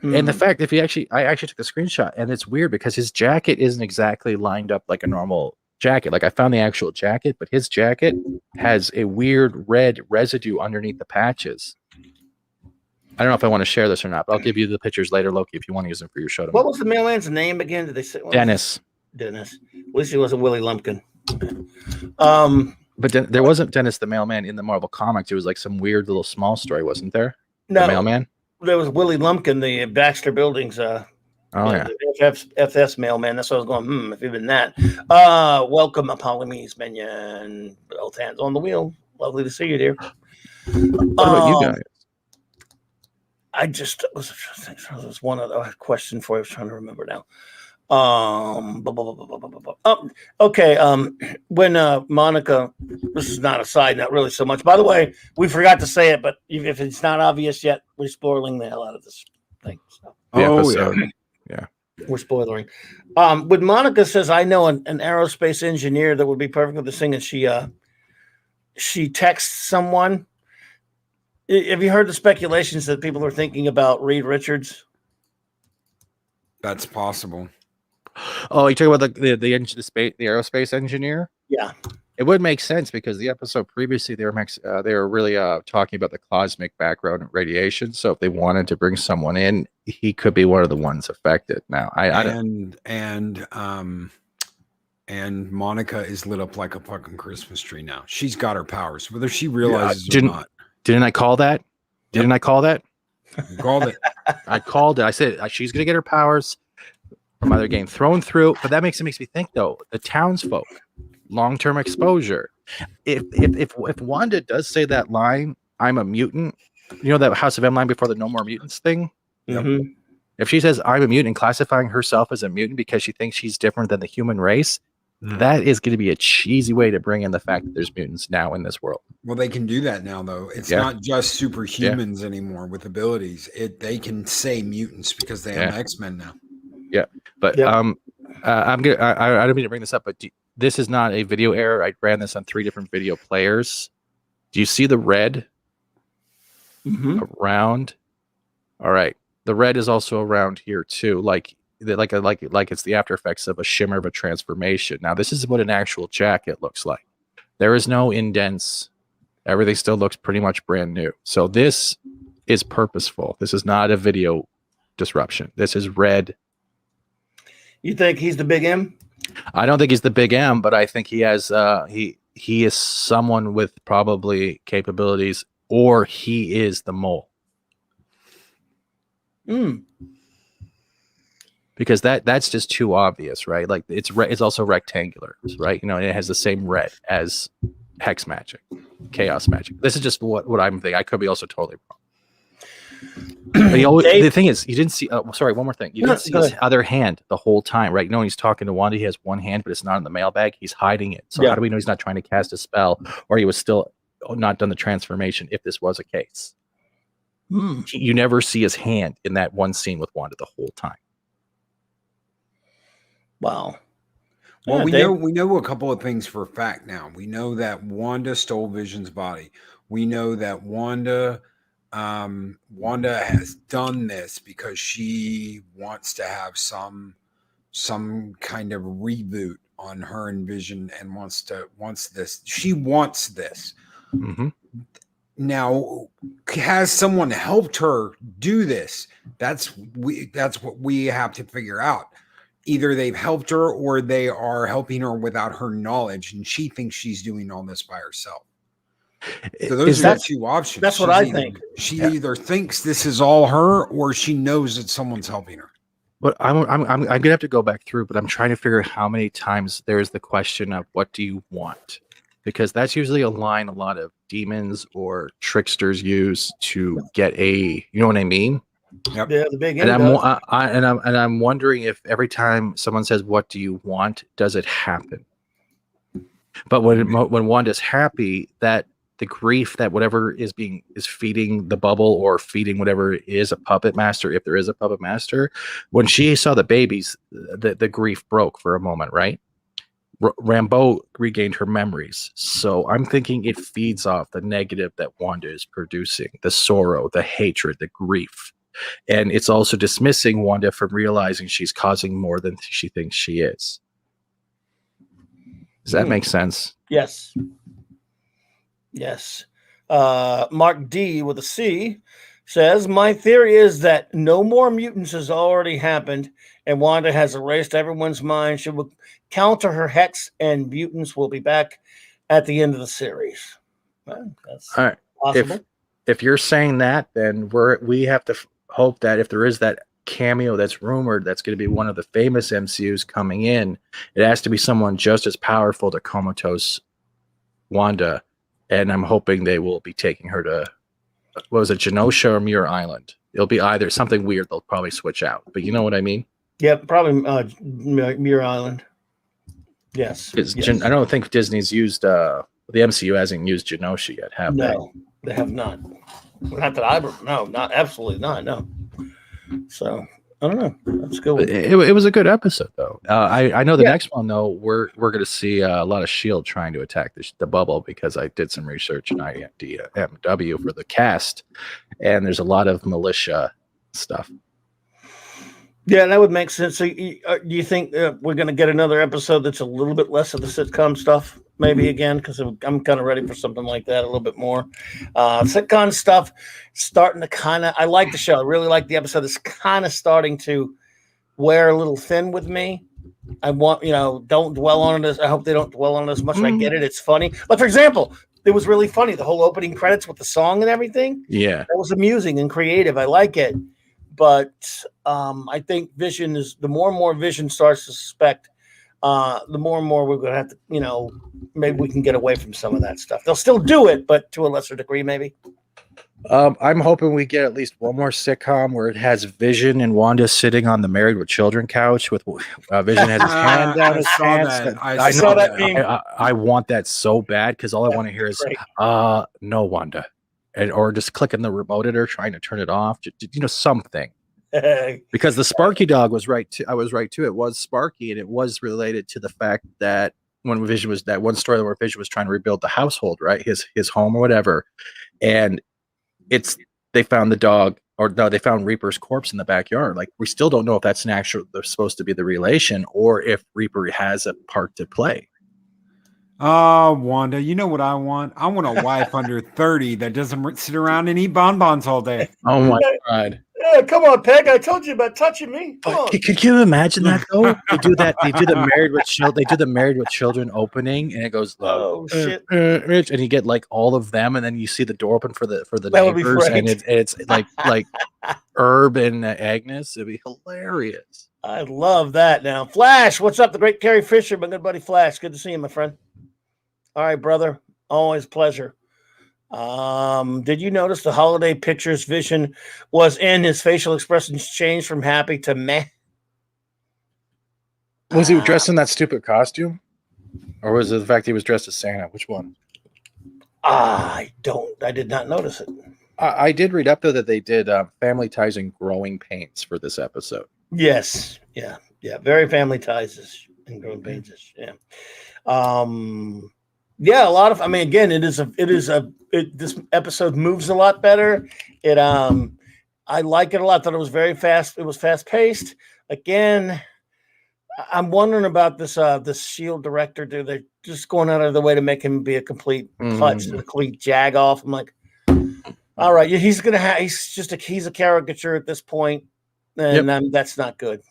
And the fact, I actually took the screenshot, and it's weird because his jacket isn't exactly lined up like a normal jacket. Like, I found the actual jacket, but his jacket has a weird red residue underneath the patches. I don't know if I want to share this or not, but I'll give you the pictures later, Loki, if you want to use them for your show. What was the mailman's name again? Did they say Dennis? Dennis. At least he wasn't Willie Lumpkin. But there wasn't Dennis the mailman in the Marvel comics. It was like some weird little small story, wasn't there? No, the mailman. There was Willie Lumpkin, the Baxter Buildings. The FS mailman. That's what I was going. If you've been that. Welcome, Apollomedes Minion. Both hands on the wheel. Lovely to see you, dear. What about you guys? I just was one other question for you. I was trying to remember now. Okay. When Monica, this is not a side note really so much. By the way, we forgot to say it, but if it's not obvious yet, we're spoiling the hell out of this thing. So. Yeah. We're spoiling. When Monica says, "I know an aerospace engineer that would be perfect with this thing," and she texts someone. Have you heard the speculations that people are thinking about Reed Richards? That's possible. Oh, you talking about the aerospace engineer? Yeah, it would make sense because the episode previously they were really talking about the cosmic background and radiation. So if they wanted to bring someone in, he could be one of the ones affected. Now, and Monica is lit up like a fucking Christmas tree now. She's got her powers, whether she realizes or not. Didn't I call that? Didn't I call that? You called it. I called it. I said she's gonna get her powers from either getting thrown through. But that makes me think though, the townsfolk, long-term exposure. If Wanda does say that line, I'm a mutant, that House of M line before the No More Mutants thing. Mm-hmm. If she says I'm a mutant and classifying herself as a mutant because she thinks she's different than the human race, that is going to be a cheesy way to bring in the fact that there's mutants now in this world. Well, they can do that now, though. It's not just superhumans anymore with abilities. They can say mutants because they have X-Men now. Yeah, but I don't mean to bring this up, but this is not a video error. I ran this on 3 different video players. Do you see the red around? All right, the red is also around here too, like it's the after effects of a shimmer of a transformation. Now, this is what an actual jacket looks like. There is no indents. Everything still looks pretty much brand new. So this is purposeful. This is not a video disruption. This is red. You think he's the big M? I don't think he's the big M, but I think he has he is someone with probably capabilities, or he is the mole. Because that's just too obvious, right? Like it's also rectangular, right? You know, and it has the same red as hex magic, chaos magic. This is just what I'm thinking. I could be also totally wrong. The thing is, you didn't see. Sorry, one more thing. You didn't see his other hand the whole time, right? You know, when he's talking to Wanda, he has one hand, but it's not in the mailbag. He's hiding it. So how do we know he's not trying to cast a spell, or he was still not done the transformation? If this was a case, you never see his hand in that one scene with Wanda the whole time. Wow. Well, we know a couple of things for a fact now. We know that Wanda stole Vision's body. We know that Wanda has done this because she wants to have some kind of reboot on her and Vision, and wants this. She wants this. Mm-hmm. Now, has someone helped her do this? That's what we have to figure out. Either they've helped her or they are helping her without her knowledge, and she thinks she's doing all this by herself. So those are the two options. That's what I think. She either thinks this is all her, or she knows that someone's helping her. But I'm gonna have to go back through, but I'm trying to figure out how many times there's the question of what do you want? Because that's usually a line a lot of demons or tricksters use to get you know what I mean? Yep. Yeah, the big and I'm wondering if every time someone says, "What do you want?" does it happen? But when Wanda's happy, that the grief that whatever is feeding the bubble or feeding whatever is a puppet master, if there is a puppet master, when she saw the babies, the grief broke for a moment, right? Rambeau regained her memories, so I'm thinking it feeds off the negative that Wanda is producing, the sorrow, the hatred, the grief. And it's also dismissing Wanda from realizing she's causing more than she thinks she is. Does that make sense? Yes. Yes. Mark D with a C says, my theory is that no more mutants has already happened, and Wanda has erased everyone's mind. She will counter her hex, and mutants will be back at the end of the series. Well, that's all right. Possible. If you're saying that, then we have to hope that if there is that cameo that's rumored that's going to be one of the famous MCUs coming in, it has to be someone just as powerful to comatose Wanda, and I'm hoping they will be taking her to, what was it, Genosha or Muir Island? It'll be either something weird. They'll probably switch out, but you know what I mean? Yeah, probably Muir Island. Yes. I don't think Disney's used the MCU hasn't used Genosha yet, have they? No, they have not. Not that I no, not absolutely not. No. So I don't know. That's good. It was a good episode, though. I know the next one, though, we're going to see a lot of S.H.I.E.L.D. trying to attack the bubble, because I did some research in IMDb for the cast, and there's a lot of militia stuff. Yeah, that would make sense. So, do you think we're going to get another episode that's a little bit less of the sitcom stuff, maybe again? Because I'm kind of ready for something like that, a little bit more. Sitcom stuff starting to kind of. I like the show. I really like the episode. It's kind of starting to wear a little thin with me. I want, don't dwell on it. I hope they don't dwell on it as much. I get it. It's funny. But for example, it was really funny. The whole opening credits with the song and everything. Yeah, that was amusing and creative. I like it. But I think Vision is, the more and more Vision starts to suspect, the more and more we're going to have to, maybe we can get away from some of that stuff. They'll still do it, but to a lesser degree, maybe. I'm hoping we get at least one more sitcom where it has Vision and Wanda sitting on the Married with Children couch with Vision has his hand down his pants. I saw that. I want that so bad, because all I want to hear is, no, Wanda. Or just clicking the remote at her, trying to turn it off, something. Because the Sparky dog was right too. I was right too. It was Sparky, and it was related to the fact that when Vision was, that one story where Vision was trying to rebuild the household, right, his home or whatever, and they found the dog, or no, they found Reaper's corpse in the backyard. Like, we still don't know if that's they're supposed to be the relation, or if Reaper has a part to play. Wanda, you know what I want? I want a wife under 30 that doesn't sit around and eat bonbons all day. Oh my God. Yeah, come on, Peg. I told you about touching me. Come on. Could you imagine that though? They do that. They do the Married with Children opening, and it goes, Oh shit! Rich, and you get like all of them, and then you see the door open for the That would be neighbors, great. and it's like Herb and Agnes. It'd be hilarious. I love that. Now, Flash, what's up? The great Carrie Fisher, my good buddy Flash. Good to see you, my friend. All right, brother. Always a pleasure. Did you notice the holiday pictures Vision was in? His facial expressions changed from happy to meh. Was he dressed in that stupid costume, or was it the fact he was dressed as Santa? Which one? I did not notice it. I did read up though that they did family ties and growing pains for this episode. Yes, yeah, very family ties and growing pains. Yeah, yeah. A lot of. I mean, again, this episode moves a lot better. I like it a lot. Thought it was very fast. It was fast paced. Again, I'm wondering about this Shield director. They're just going out of the way to make him be a complete klutz, a complete jag off. I'm like, all right, he's a caricature at this point, and that's not good.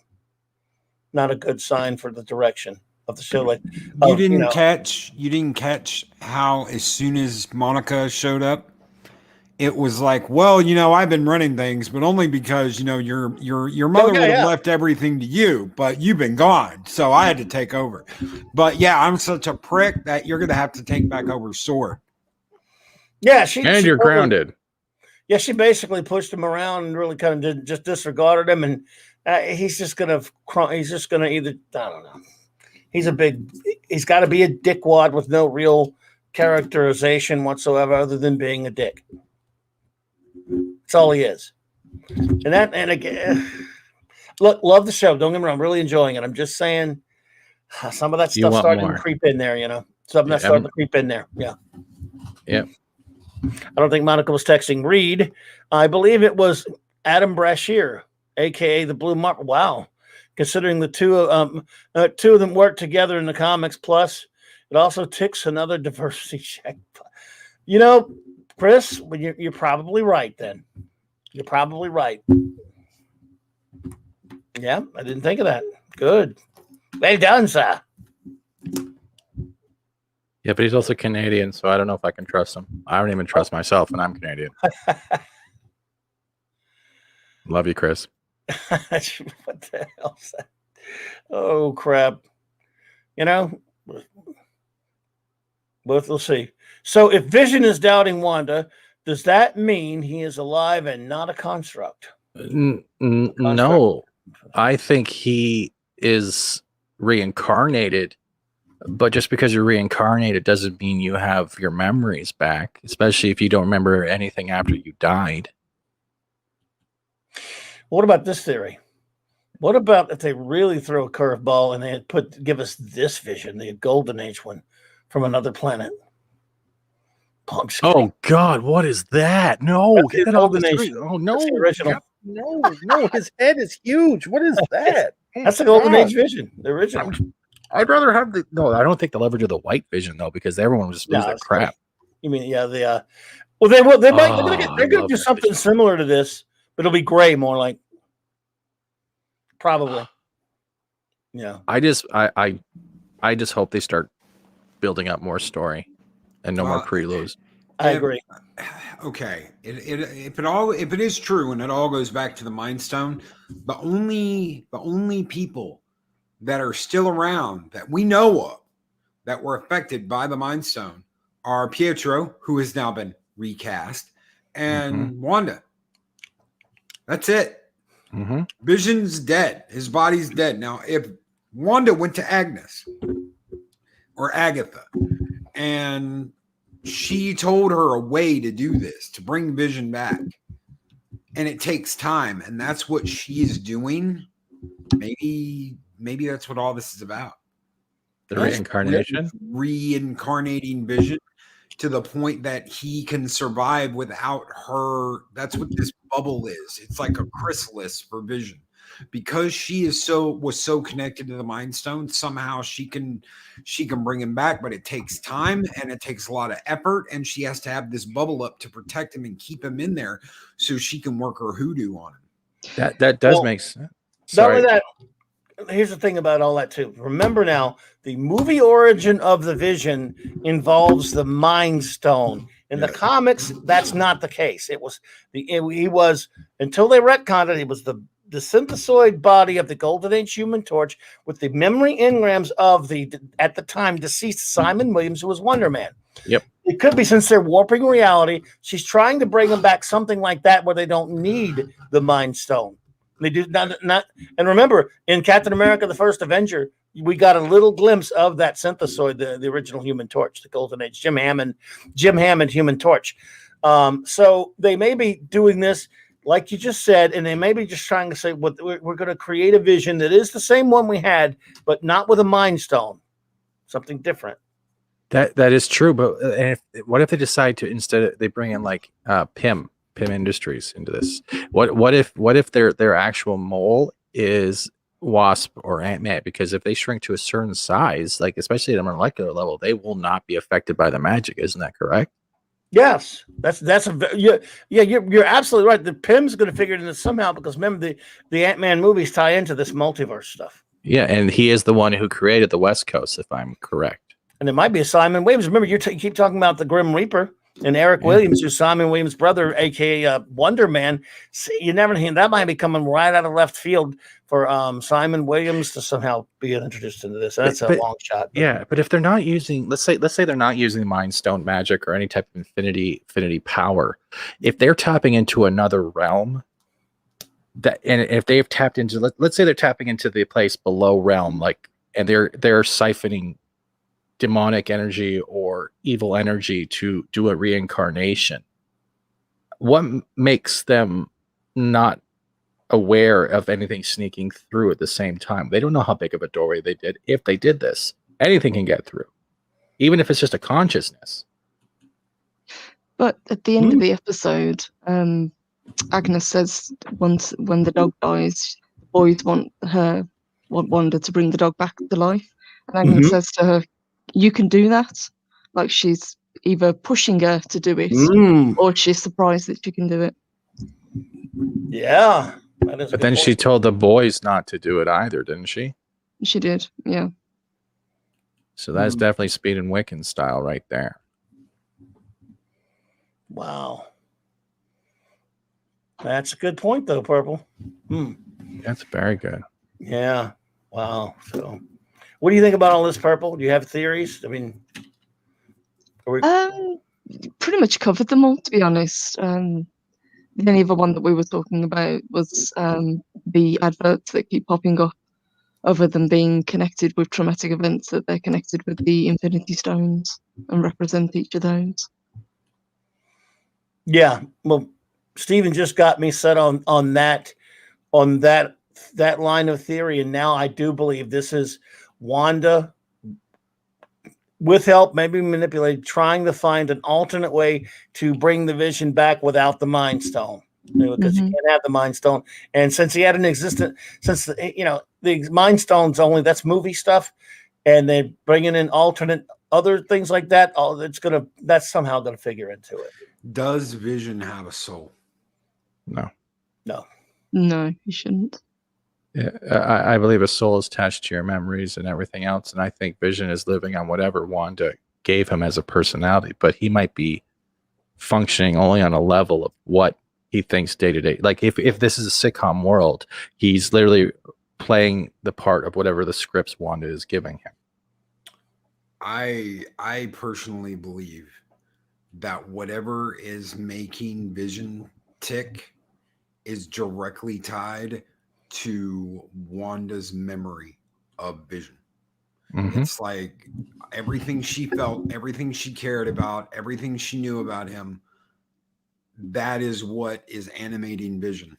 Not a good sign for the direction of the show. Like you didn't catch how as soon as Monica showed up, it was like, well, I've been running things, but only because your mother would have left everything to you, but you've been gone, so I had to take over. But yeah, I'm such a prick that you're gonna have to take back over Sword. Yeah, you're grounded. Yeah, she basically pushed him around and really kind of just disregarded him, and he's just gonna either, I don't know. He's got to be a dickwad with no real characterization whatsoever, other than being a dick. That's all he is. And again, look, love the show. Don't get me wrong, I'm really enjoying it. I'm just saying, some of that stuff starting to creep in there. Something that's starting to creep in there. Yeah. Yeah. I don't think Monica was texting Reed. I believe it was Adam Brashear, aka the Blue Mark. Wow. Considering the two of them work together in the comics, plus it also ticks another diversity check. Chris, you're probably right then. You're probably right. Yeah, I didn't think of that. Good. Well done, sir. Yeah, but he's also Canadian, so I don't know if I can trust him. I don't even trust myself, and I'm Canadian. Love you, Chris. What the hell's that? Oh, crap. We'll see. So if Vision is doubting Wanda, does that mean he is alive and not a construct? No. I think he is reincarnated, but just because you're reincarnated doesn't mean you have your memories back, especially if you don't remember anything after you died. What about this theory? What about if they really throw a curveball and they give us this Vision, the Golden Age one, from another planet? Oh God, what is that? No, get that off the screen. Oh no, that's the original. No, his head is huge. What is that? That's the Golden Age Vision, the original. I'd rather have I don't think they'll ever do the white Vision though, because everyone will just lose their crap. You mean well, they will. They're going to do something similar to this, but it'll be gray, more like. Probably. Yeah. I just hope they start building up more story and no more preludes. I agree. Okay. If it is true and it all goes back to the Mind Stone, the only people that are still around that we know of that were affected by the Mind Stone are Pietro, who has now been recast, and Wanda. That's it. Vision's dead. His body's dead. Now, if Wanda went to Agnes or Agatha and she told her a way to do this, to bring Vision back, and it takes time, and that's what she is doing, maybe that's what all this is about. The reincarnation? Reincarnating Vision to the point that he can survive without her. That's what this bubble is. It's like a chrysalis for Vision, because she was so connected to the Mind Stone. Somehow she can bring him back, but it takes time and it takes a lot of effort, and she has to have this bubble up to protect him and keep him in there so she can work her hoodoo on him. That does make sense. Not only Sorry. that, here's the thing about all that too. Remember now, the movie origin of the Vision involves the Mind Stone. In the comics, that's not the case. He was until they retconned it. He was the synthesoid body of the Golden Age Human Torch with the memory engrams of the at the time deceased Simon Williams, who was Wonder Man. Yep. It could be since they're warping reality. She's trying to bring them back something like that where they don't need the Mind Stone. They do not, and remember, in Captain America: The First Avenger, we got a little glimpse of that synthesoid, the original Human Torch, the Golden Age, Jim Hammond Human Torch. So they may be doing this, like you just said, and they may be just trying to say, we're going to create a Vision that is the same one we had, but not with a Mind Stone, something different. That is true, but what if they decide to instead they bring in like Pym Industries into this? What if their actual mole is Wasp or Ant-Man? Because if they shrink to a certain size, like especially at a molecular level, they will not be affected by the magic. Isn't that correct? Yes, you're absolutely right. The Pym's going to figure it in somehow because remember the Ant-Man movies tie into this multiverse stuff. Yeah, and he is the one who created the West Coast, if I'm correct. And it might be a Simon Williams. Remember, you keep talking about the Grim Reaper and Eric Williams, who's Simon Williams' brother, aka Wonder Man. See, you never hear that might be coming right out of left field for Simon Williams to somehow be introduced into this. That's a long shot. But if they're not using, let's say they're not using Mind Stone magic or any type of infinity power, if they're tapping into another realm, and if they've tapped into, let's say they're tapping into the place below realm, like, and they're siphoning demonic energy or evil energy to do a reincarnation, what makes them not aware of anything sneaking through at the same time? They don't know how big of a doorway they did. If they did this, anything can get through, even if it's just a consciousness. But at the end of the episode, Agnes says when the dog dies, the boys want Wanda to bring the dog back to life, and Agnes says to her, "You can do that." Like she's either pushing her to do it, or she's surprised that she can do it. Yeah. But then she told the boys not to do it either, didn't she? She did, yeah. So that's definitely Speed and Wiccan style right there. Wow. That's a good point, though, Purple. That's very good. Yeah. Wow. So, what do you think about all this, Purple? Do you have theories? I mean, pretty much covered them all, to be honest. The only other one that we were talking about was the adverts that keep popping up, other than being connected with traumatic events, that they're connected with the Infinity Stones and represent each of those. Yeah, well, Stephen just got me set on that line of theory, and now I do believe this is Wanda, with help, maybe manipulated, trying to find an alternate way to bring the Vision back without the Mind Stone, because you can't have the Mind Stone. And since he had an existent, the Mind Stone's only, that's movie stuff, and they're bringing in alternate other things like that. That's somehow going to figure into it. Does Vision have a soul? No, he shouldn't. Yeah, I believe a soul is attached to your memories and everything else, and I think Vision is living on whatever Wanda gave him as a personality, but he might be functioning only on a level of what he thinks day to day. Like if this is a sitcom world, he's literally playing the part of whatever the scripts Wanda is giving him. I personally believe that whatever is making Vision tick is directly tied to Wanda's memory of Vision. It's like everything she felt, everything she cared about, everything she knew about him, that is what is animating Vision.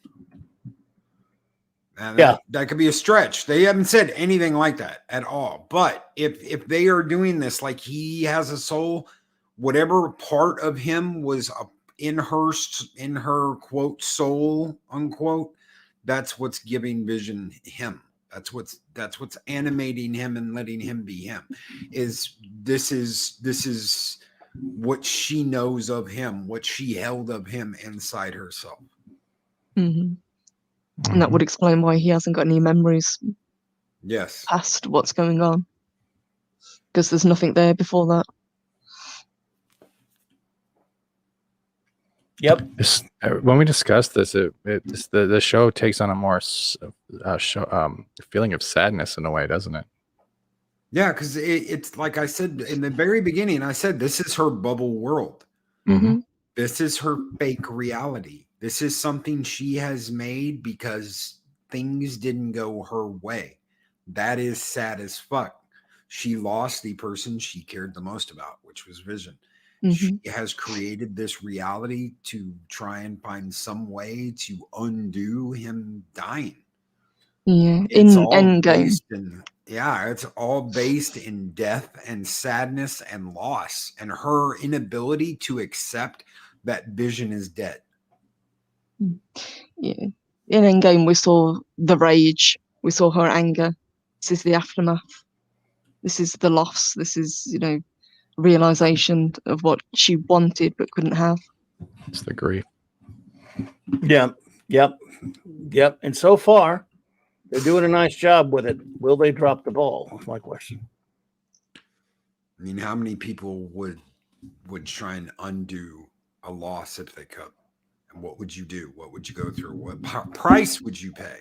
And that could be a stretch. They haven't said anything like that at all. But if they are doing this, like he has a soul, whatever part of him was in her quote soul unquote, that's what's giving Vision him. That's what's animating him and letting him be him. This is what she knows of him, what she held of him inside herself. And that would explain why he hasn't got any memories Yes. past what's going on. Because there's nothing there before that. Yep. When we discuss this, the show takes on a more feeling of sadness in a way, doesn't it? Yeah, because it's like I said in the very beginning, I said this is her bubble world. Mm-hmm. This is her fake reality. This is something she has made because things didn't go her way. That is sad as fuck. She lost the person she cared the most about, which was Vision. Mm-hmm. She has created this reality to try and find some way to undo him dying. Yeah, It's in all Endgame. it's all based in death and sadness and loss and her inability to accept that Vision is dead. Yeah. In Endgame, we saw the rage. We saw her anger. This is the aftermath. This is the loss. This is, realization of what she wanted but couldn't have. It's the grief. Yeah. Yep. And so far, they're doing a nice job with it. Will they drop the ball? That's my question. I mean, how many people would try and undo a loss if they could? And what would you do? What would you go through? What price would you pay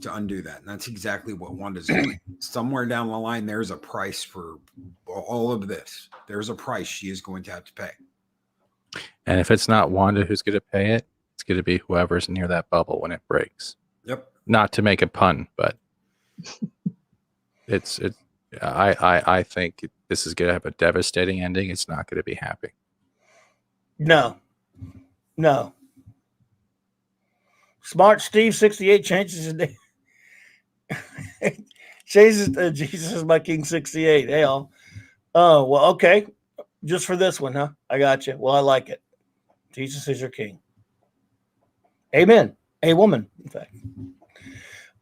to undo that? And that's exactly what Wanda's doing. Somewhere down the line, there's a price for all of this. There's a price she is going to have to pay. And if it's not Wanda who's going to pay it, it's going to be whoever's near that bubble when it breaks. Yep. Not to make a pun, but I think this is going to have a devastating ending. It's not going to be happy. No. Smart Steve 68 changes his name. Jesus is my King 68. Hey all. Oh, well, okay. Just for this one, huh? I got you. Well, I like it. Jesus is your king. Amen. A woman, in fact.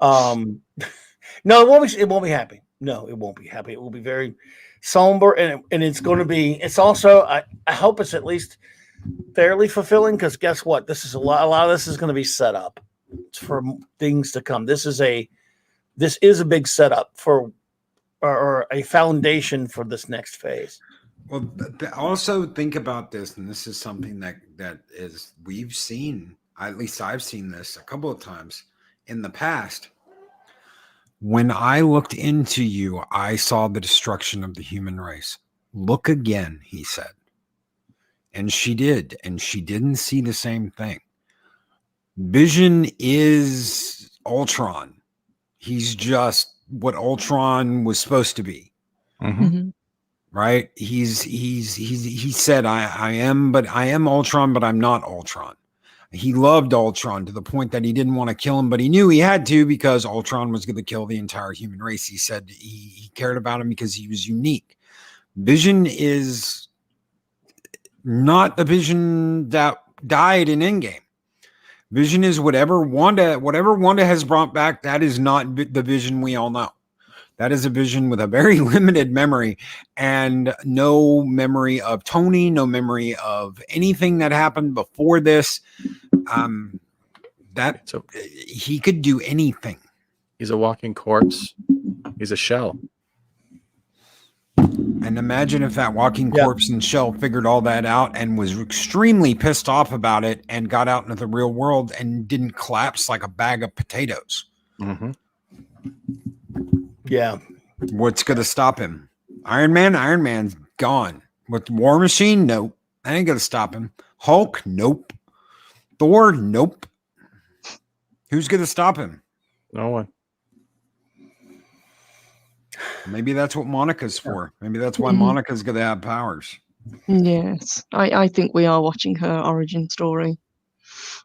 No, it won't be happy. No, it won't be happy. It will be very somber, and it's going to be. It's also. I hope it's at least fairly fulfilling, because guess what? This is a lot of this is going to be set up for things to come. This is a big setup for or a foundation for this next phase. Well, also think about this, and this is something that is we've seen. At least I've seen this a couple of times in the past. When I looked into you, I saw the destruction of the human race. Look again, he said. And she did, and she didn't see the same thing. Vision is Ultron. He's just what Ultron was supposed to be. Mm-hmm. Right? He said, I am Ultron, but I'm not Ultron. He loved Ultron to the point that he didn't want to kill him, but he knew he had to because Ultron was going to kill the entire human race. He said he cared about him because he was unique. Vision is not the Vision that died in Endgame. Vision is whatever Wanda has brought back. That is not the Vision we all know. That is a Vision with a very limited memory and no memory of Tony, no memory of anything that happened before this. He could do anything. He's a walking corpse. He's a shell. And imagine if that walking corpse and shell figured all that out and was extremely pissed off about it and got out into the real world and didn't collapse like a bag of potatoes. Mm-hmm. Yeah. What's going to stop him? Iron Man's gone. With War Machine, nope. That ain't going to stop him. Hulk, nope. Thor, nope. Who's going to stop him? No one. Maybe that's what Monica's for. Maybe that's why Monica's going to have powers. Yes. I think we are watching her origin story.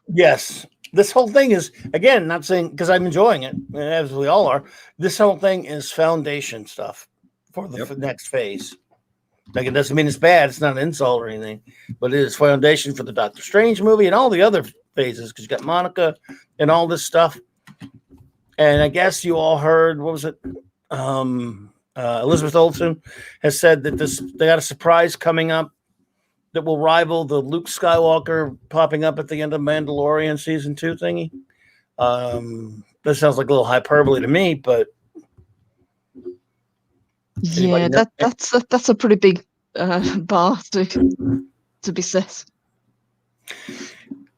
Yes. This whole thing is, again, not saying because I'm enjoying it, as we all are. This whole thing is foundation stuff for the next phase. Like, it doesn't mean it's bad. It's not an insult or anything, but it is foundation for the Doctor Strange movie and all the other phases, because you got Monica and all this stuff. And I guess you all heard, what was it? Elizabeth Olsen has said that they got a surprise coming up that will rival the Luke Skywalker popping up at the end of Mandalorian season 2 thingy. That sounds like a little hyperbole to me, but yeah, that's a pretty big bar to be set.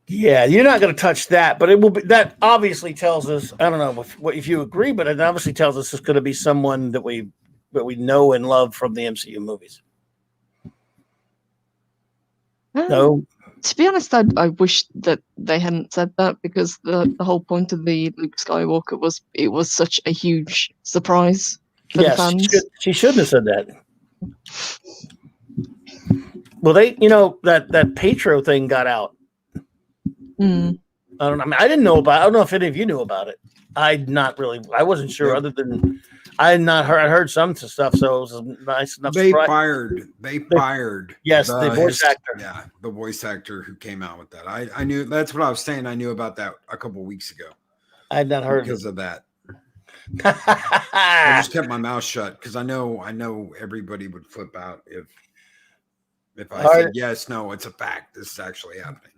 Yeah, you're not going to touch that, but it will be. That obviously tells us. I don't know if you agree, but it obviously tells us it's going to be someone that we know and love from the MCU movies. No, to be honest, I wish that they hadn't said that, because the whole point of the Luke Skywalker was it was such a huge surprise for the fans. She shouldn't have said that. Well, that Patro thing got out. Mm. I don't know. I mean, I didn't know about. I don't know if any of you knew about it. I wasn't sure. Other than I had not heard. I heard some stuff, so it was a nice enough. They surprise. fired. Yes, the voice actor. Yeah, the voice actor who came out with that. I knew. That's what I was saying. I knew about that a couple weeks ago. I had not heard because of that. I just kept my mouth shut because I know everybody would flip out if I said yes. No, it's a fact. This is actually happening.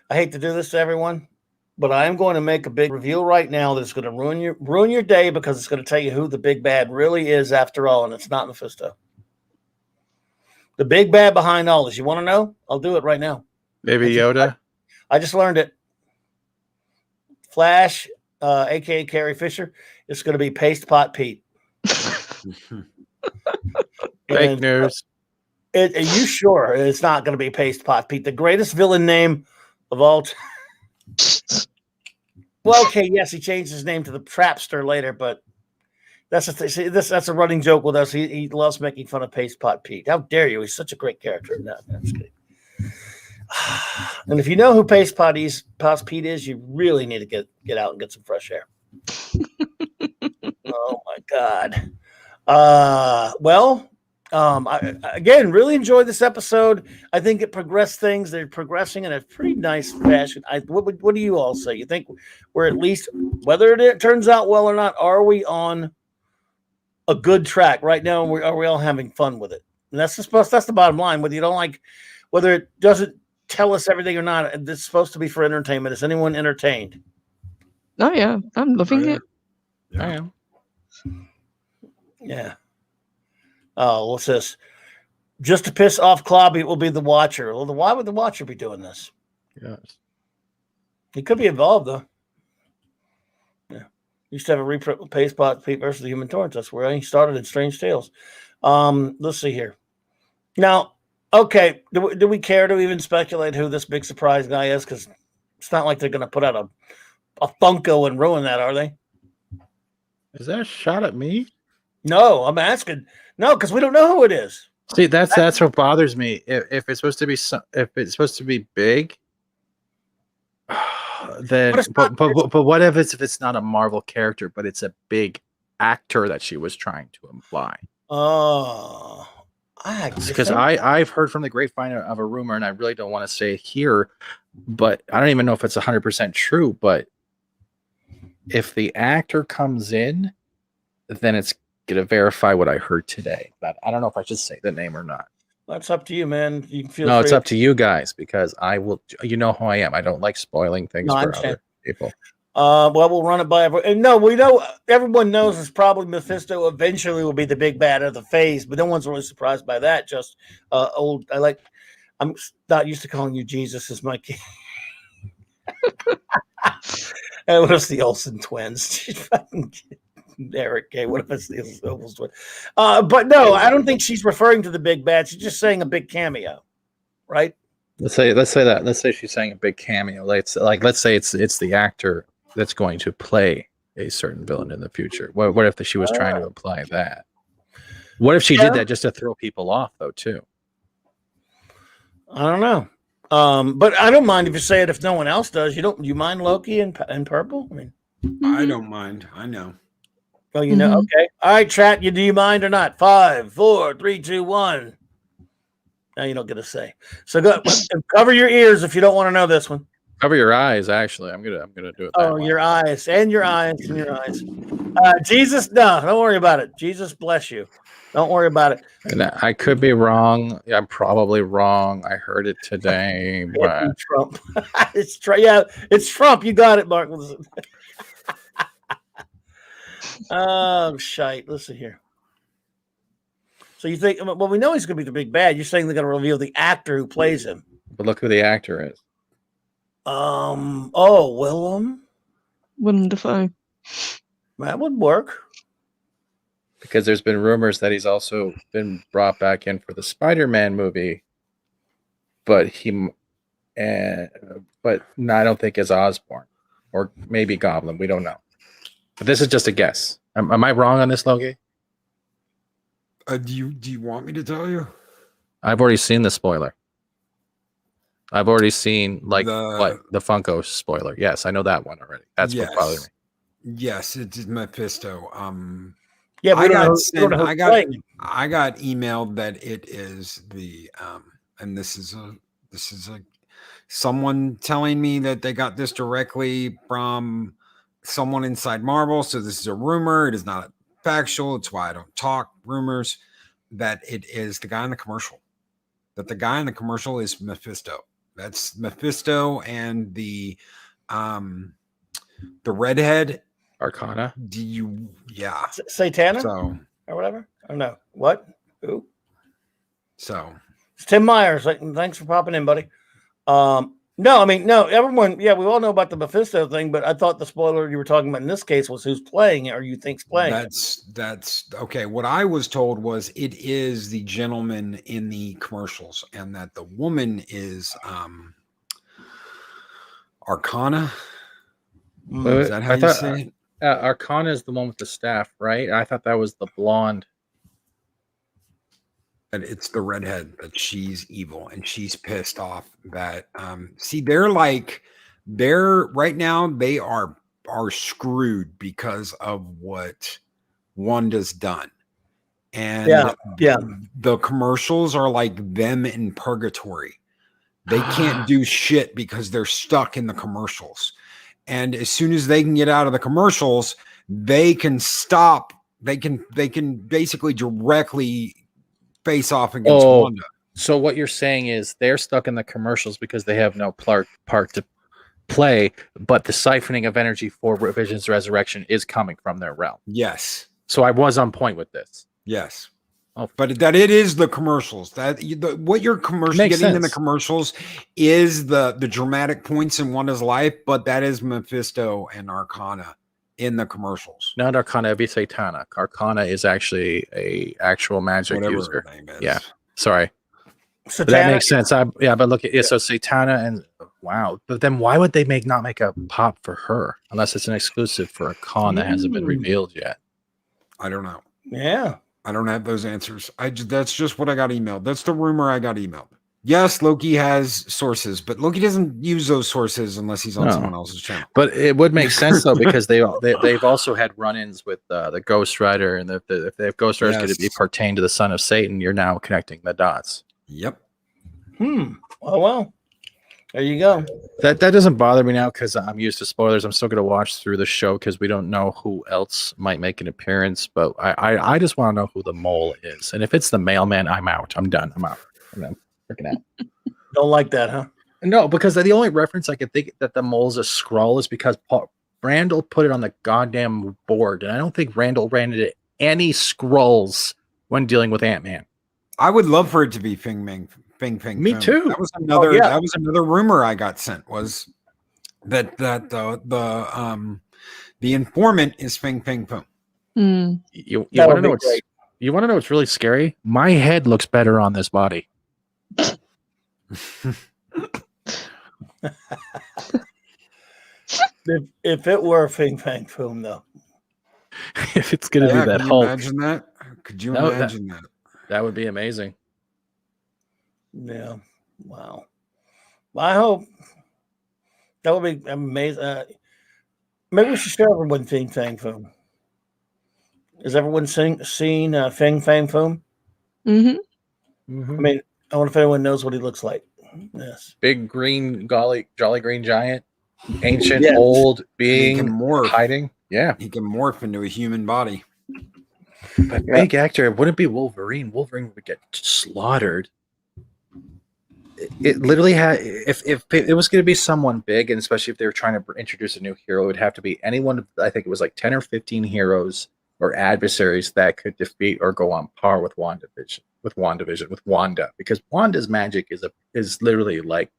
I hate to do this to everyone, but I am going to make a big reveal right now that's going to ruin your day, because it's going to tell you who the big bad really is after all, and it's not Mephisto. The big bad behind all this. You want to know? I'll do it right now. Baby Yoda? I just learned it. Flash, a.k.a. Carrie Fisher, it's going to be Paste Pot Pete. Fake news. Are you sure it's not going to be Paste Pot Pete? The greatest villain name of all time. Well, okay, yes, he changed his name to the Trapster later, but that's a running joke with us. He loves making fun of Paste Pot Pete. How dare you? He's such a great character. No, I'm just kidding. And if you know who Paste Pot Pete is, you really need to get out and get some fresh air. Oh my God. I again really enjoyed this episode. I think it progressed things. They're progressing in a pretty nice fashion. What do you all say? You think we're at least, whether it turns out well or not, are we on a good track right now? Are we all having fun with it? And that's the bottom line. Whether it doesn't tell us everything or not, it's supposed to be for entertainment. Is anyone entertained? Oh yeah, I'm loving it. Yeah. I am. Yeah. Oh, what's this? Just to piss off Clobby, it will be the Watcher. Well, why would the Watcher be doing this? Yes. He could be involved, though. Yeah. Used to have a reprint with Paste Pot Pete versus the Human Torch. That's where he started in Strange Tales. Let's see here. Now, okay, do we care to even speculate who this big surprise guy is? Because it's not like they're going to put out a Funko and ruin that, are they? Is that a shot at me? No, I'm asking. No, because we don't know who it is. See, that's what bothers me. If it's supposed to be big, then but what if it's not a Marvel character, but it's a big actor that she was trying to imply? Oh, because I've heard from the grapevine of a rumor, and I really don't want to say it here, but I don't even know if it's 100% true. But if the actor comes in, then it's to verify what I heard today. But I don't know if I should say the name or not. That's up to you, man. You can feel no, it's up to you guys, because I will. You know who I am. I don't like spoiling things for other people. Well, we'll run it by everyone. And no, we know everyone knows it's probably Mephisto eventually will be the big bad of the phase, but no one's really surprised by that. Just I'm not used to calling you Jesus as my king. And what if it's the Olsen twins? Eric K. What if it's the Olsen twins? But no, I don't think she's referring to the big bad. She's just saying a big cameo, right? Let's say that. Let's say she's saying a big cameo. Let's say it's the actor that's going to play a certain villain in the future. What if she was trying to imply that? What if she did that just to throw people off, though, too? I don't know. But I don't mind if you say it if no one else does. You mind Loki and purple? I mean, I don't mind. I know. Well, you know. Okay. All right, chat. Do you mind or not? 5, 4, 3, 2, 1. Now you don't get a say. So go cover your ears if you don't want to know this one. Cover your eyes. Actually, I'm gonna do it. Oh, your eyes and your eyes and your eyes. Jesus, no, don't worry about it. Jesus bless you. Don't worry about it. And I could be wrong. Yeah, I'm probably wrong. I heard it today, but Trump. It's yeah, it's Trump. You got it, Mark. Oh, shite. Listen here. So you think? Well, we know he's going to be the big bad. You're saying they're going to reveal the actor who plays him. But look who the actor is. Oh, Willem. Wonderful. That would work. Because there's been rumors that he's also been brought back in for the Spider-Man movie, but I don't think as Osborn or maybe Goblin. We don't know. But this is just a guess. Am I wrong on this, Logie? Do you want me to tell you? I've already seen the spoiler. I've already seen the Funko spoiler. Yes, I know that one already. That's what bothered me. Yes, it's Mephisto. Yeah, I got emailed that it is the and this is someone telling me that they got this directly from someone inside Marvel. So this is a rumor. It is not factual. It's why I don't talk rumors. That it is the guy in the commercial. That the guy in the commercial is Mephisto. That's Mephisto and the redhead. Arcana. Satana? So or whatever? Oh no. What? Who? So it's Tim Myers. Thanks for popping in, buddy. No, everyone, we all know about the Mephisto thing, but I thought the spoiler you were talking about in this case was who's playing it or you think's playing it. That's okay. What I was told was it is the gentleman in the commercials and that the woman is Arcana. Is that how you say it? Arcana is the one with the staff, right? I thought that was the blonde. And it's the redhead that she's evil and she's pissed off that they're right now they are screwed because of what Wanda's done. And the commercials are like them in purgatory. They can't do shit because they're stuck in the commercials. And as soon as they can get out of the commercials, they can stop. They can basically directly face off against Wanda. So what you're saying is they're stuck in the commercials because they have no part to play, but the siphoning of energy for Vision's resurrection is coming from their realm. Yes. So I was on point with this. Yes. Oh, but that it is the commercials what you're getting in the commercials is the dramatic points in Wanda's life, but that is Mephisto and Arcana in the commercials. Not Arcana, it'd be Satana. Arcana is actually a actual magic user. Her name is. Yeah, sorry. But that makes sense. But look at so Satana and wow. But then why would they not make a pop for her unless it's an exclusive for a con that hasn't been revealed yet? I don't know. Yeah. I don't have those answers. That's just what I got emailed. That's the rumor I got emailed. Yes, Loki has sources, but Loki doesn't use those sources unless he's on someone else's channel. But it would make sense though because they've also had run-ins with the Ghost Rider, and if Ghost Rider is going to be pertain to the son of Satan, you're now connecting the dots. Yep. Oh well. There you go. That doesn't bother me now because I'm used to spoilers. I'm still going to watch through the show because we don't know who else might make an appearance. But I just want to know who the mole is. And if it's the mailman, I'm out. I'm done. I'm out. I'm freaking out. Don't like that, huh? No, because the only reference I can think that the mole's a Skrull is because Randall put it on the goddamn board. And I don't think Randall ran into any Skrulls when dealing with Ant-Man. I would love for it to be Fing. Me too. That was another. That was another rumor I got sent was that the informant is Fing Foom. You want to know what's you want to know what's really scary? My head looks better on this body. If it were Fing Fang Foom, though, if it's gonna be that Hulk, imagine that? Could you imagine that? That would be amazing. Yeah. Wow. I hope that would be amazing. Maybe we should show everyone Fing Fang Foom. Has everyone seen Fing Fang Foom? Mm-hmm. I mean, I wonder if anyone knows what he looks like. Yes. Big green jolly green giant, ancient Yes. old He can being morph. hiding. Yeah, He can morph into a human body. but big actor. It wouldn't be Wolverine. Wolverine would get slaughtered. It literally had. If it was going to be someone big, and especially if they were trying to introduce a new hero, it would have to be anyone. I think it was like 10 or 15 heroes or adversaries that could defeat or go on par with WandaVision. With Wanda, because Wanda's magic is literally like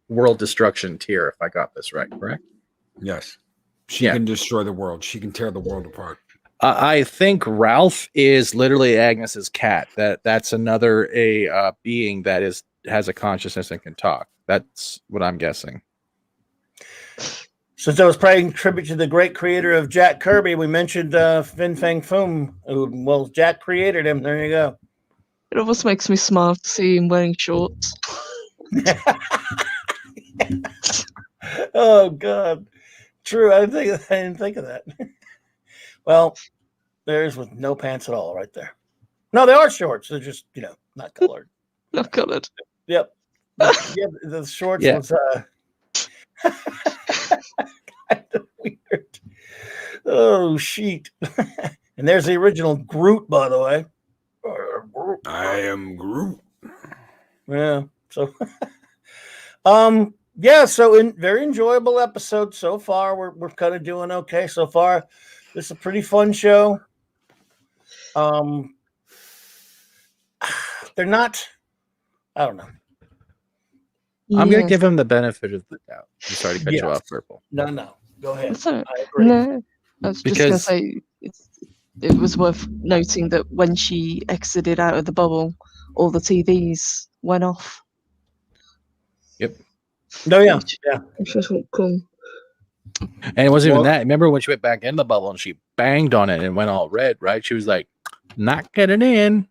world destruction tier. If I got this right, correct? Yes. She can destroy the world. She can tear the world apart. I think Ralph is literally Agnes's cat. That's another being that has a consciousness and can talk. That's what I'm guessing. Since I was paying tribute to the great creator of Jack Kirby, we mentioned Fin Fang Foom. Well, Jack created him. There you go. It almost makes me smile to see him wearing shorts. Oh God, true. I didn't think of that. Well, there's with no pants at all, right there. No, they are shorts. They're just not colored. Not coloured. Yep. Yeah, the shorts was kind of weird. Oh, sheet. And there's the original Groot, by the way. I am Groot. Yeah. So, so very enjoyable episode so far. We're kind of doing okay so far. This is a pretty fun show. They're not. I don't know. I'm going to give him the benefit of the doubt. I'm sorry to cut you off, Purple. No. Go ahead. I agree. No, I was just going to say it was worth noting that when she exited out of the bubble, all the TVs went off. Yep. No, yeah. Which was really cool. And it wasn't even that. Remember when she went back in the bubble and she banged on it and went all red, right? She was like, not getting in.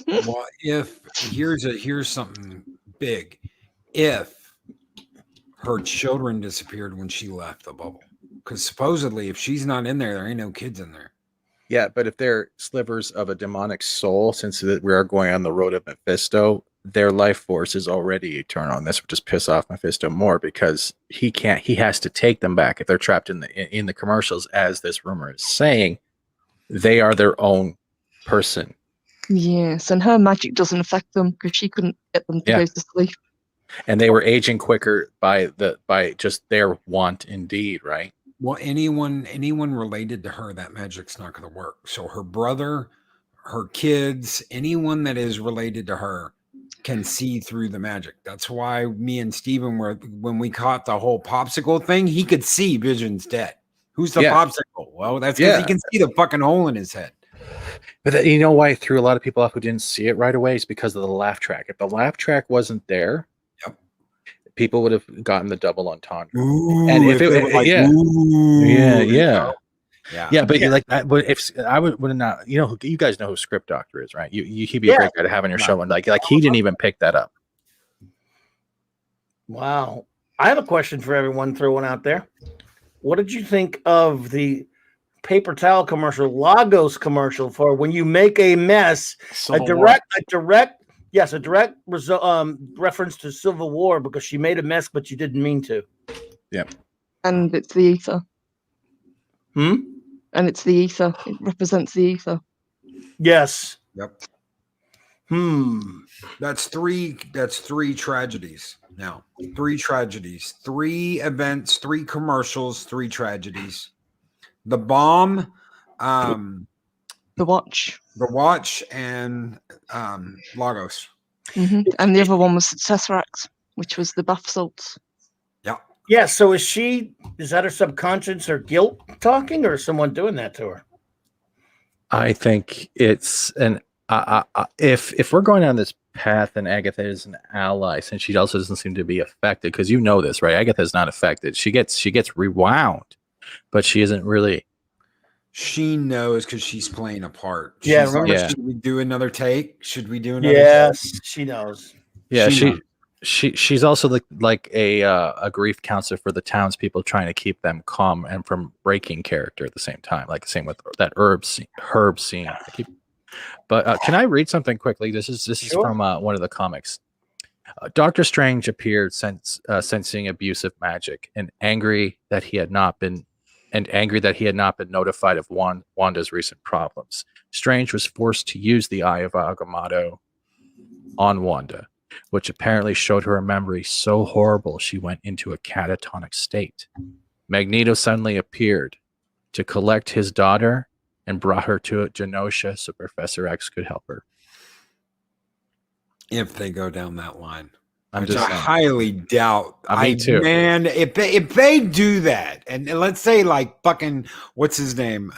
Well, here's something big. If her children disappeared when she left the bubble, because supposedly if she's not in there ain't no kids in there. Yeah, but if they're slivers of a demonic soul, since we are going on the road of Mephisto, their life force is already eternal. And this would just piss off Mephisto more because he has to take them back if they're trapped in the commercials, as this rumor is saying. They are their own person. Yes, and her magic doesn't affect them because she couldn't get them to go to sleep. And they were aging quicker by just their want indeed, right? Well, anyone related to her, that magic's not going to work. So her brother, her kids, anyone that is related to her can see through the magic. That's why me and Steven when we caught the whole popsicle thing, he could see Vision's dead. Who's the popsicle? Well, that's because he can see the fucking hole in his head. But you know why it threw a lot of people off who didn't see it right away? Is because of the laugh track. If the laugh track wasn't there, people would have gotten the double entendre. Ooh, and if it like, but you like that. But if I would not, you guys know who Script Doctor is, right? He'd be a great guy to have on your show, and like he didn't even pick that up. Wow, I have a question for everyone. Throw one out there. What did you think of the paper towel commercial, Lagos commercial for when you make a mess? A direct reference to Civil War because she made a mess, but you didn't mean to. Yeah. And it's the ether. And it's the ether. It represents the ether. Yes. Yep. That's three tragedies now. 3 tragedies. 3 events, 3 commercials, 3 tragedies. The bomb, the watch, and Lagos. And the other one was Tesseract, which was the bath salts. Yeah. So is that her subconscious or guilt talking, or someone doing that to her? I think it's if we're going down this path and Agatha is an ally, since she also doesn't seem to be affected, because you know this, right? Agatha is not affected. She gets rewound, but she isn't really. She knows because she's playing a part. Should we do another take? Should we do another? Yes, take? She knows. Yeah, she's also like a grief counselor for the townspeople, trying to keep them calm and from breaking character at the same time. Like the same with that herb scene. But can I read something quickly? This is from one of the comics. Doctor Strange appeared sensing abusive magic and angry that he had not been notified of Wanda's recent problems. Strange was forced to use the Eye of Agamotto on Wanda, which apparently showed her a memory so horrible she went into a catatonic state. Magneto suddenly appeared to collect his daughter and brought her to Genosha so Professor X could help her. If they go down that line. I'm Which just I saying. highly doubt. Me too. Man, if they do that, and let's say like fucking what's his name?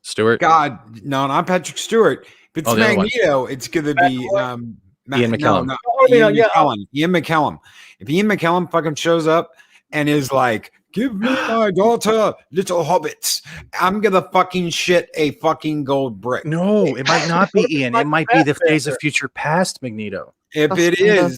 Stuart? God, no, not Patrick Stewart. If it's Magneto, it's gonna be Ian McKellen. Ian McKellen. If Ian McKellen fucking shows up and is like, "Give me my daughter, little hobbits," I'm gonna fucking shit a fucking gold brick. No, it might not be Ian. It might be the Days of Future Past Magneto. If it is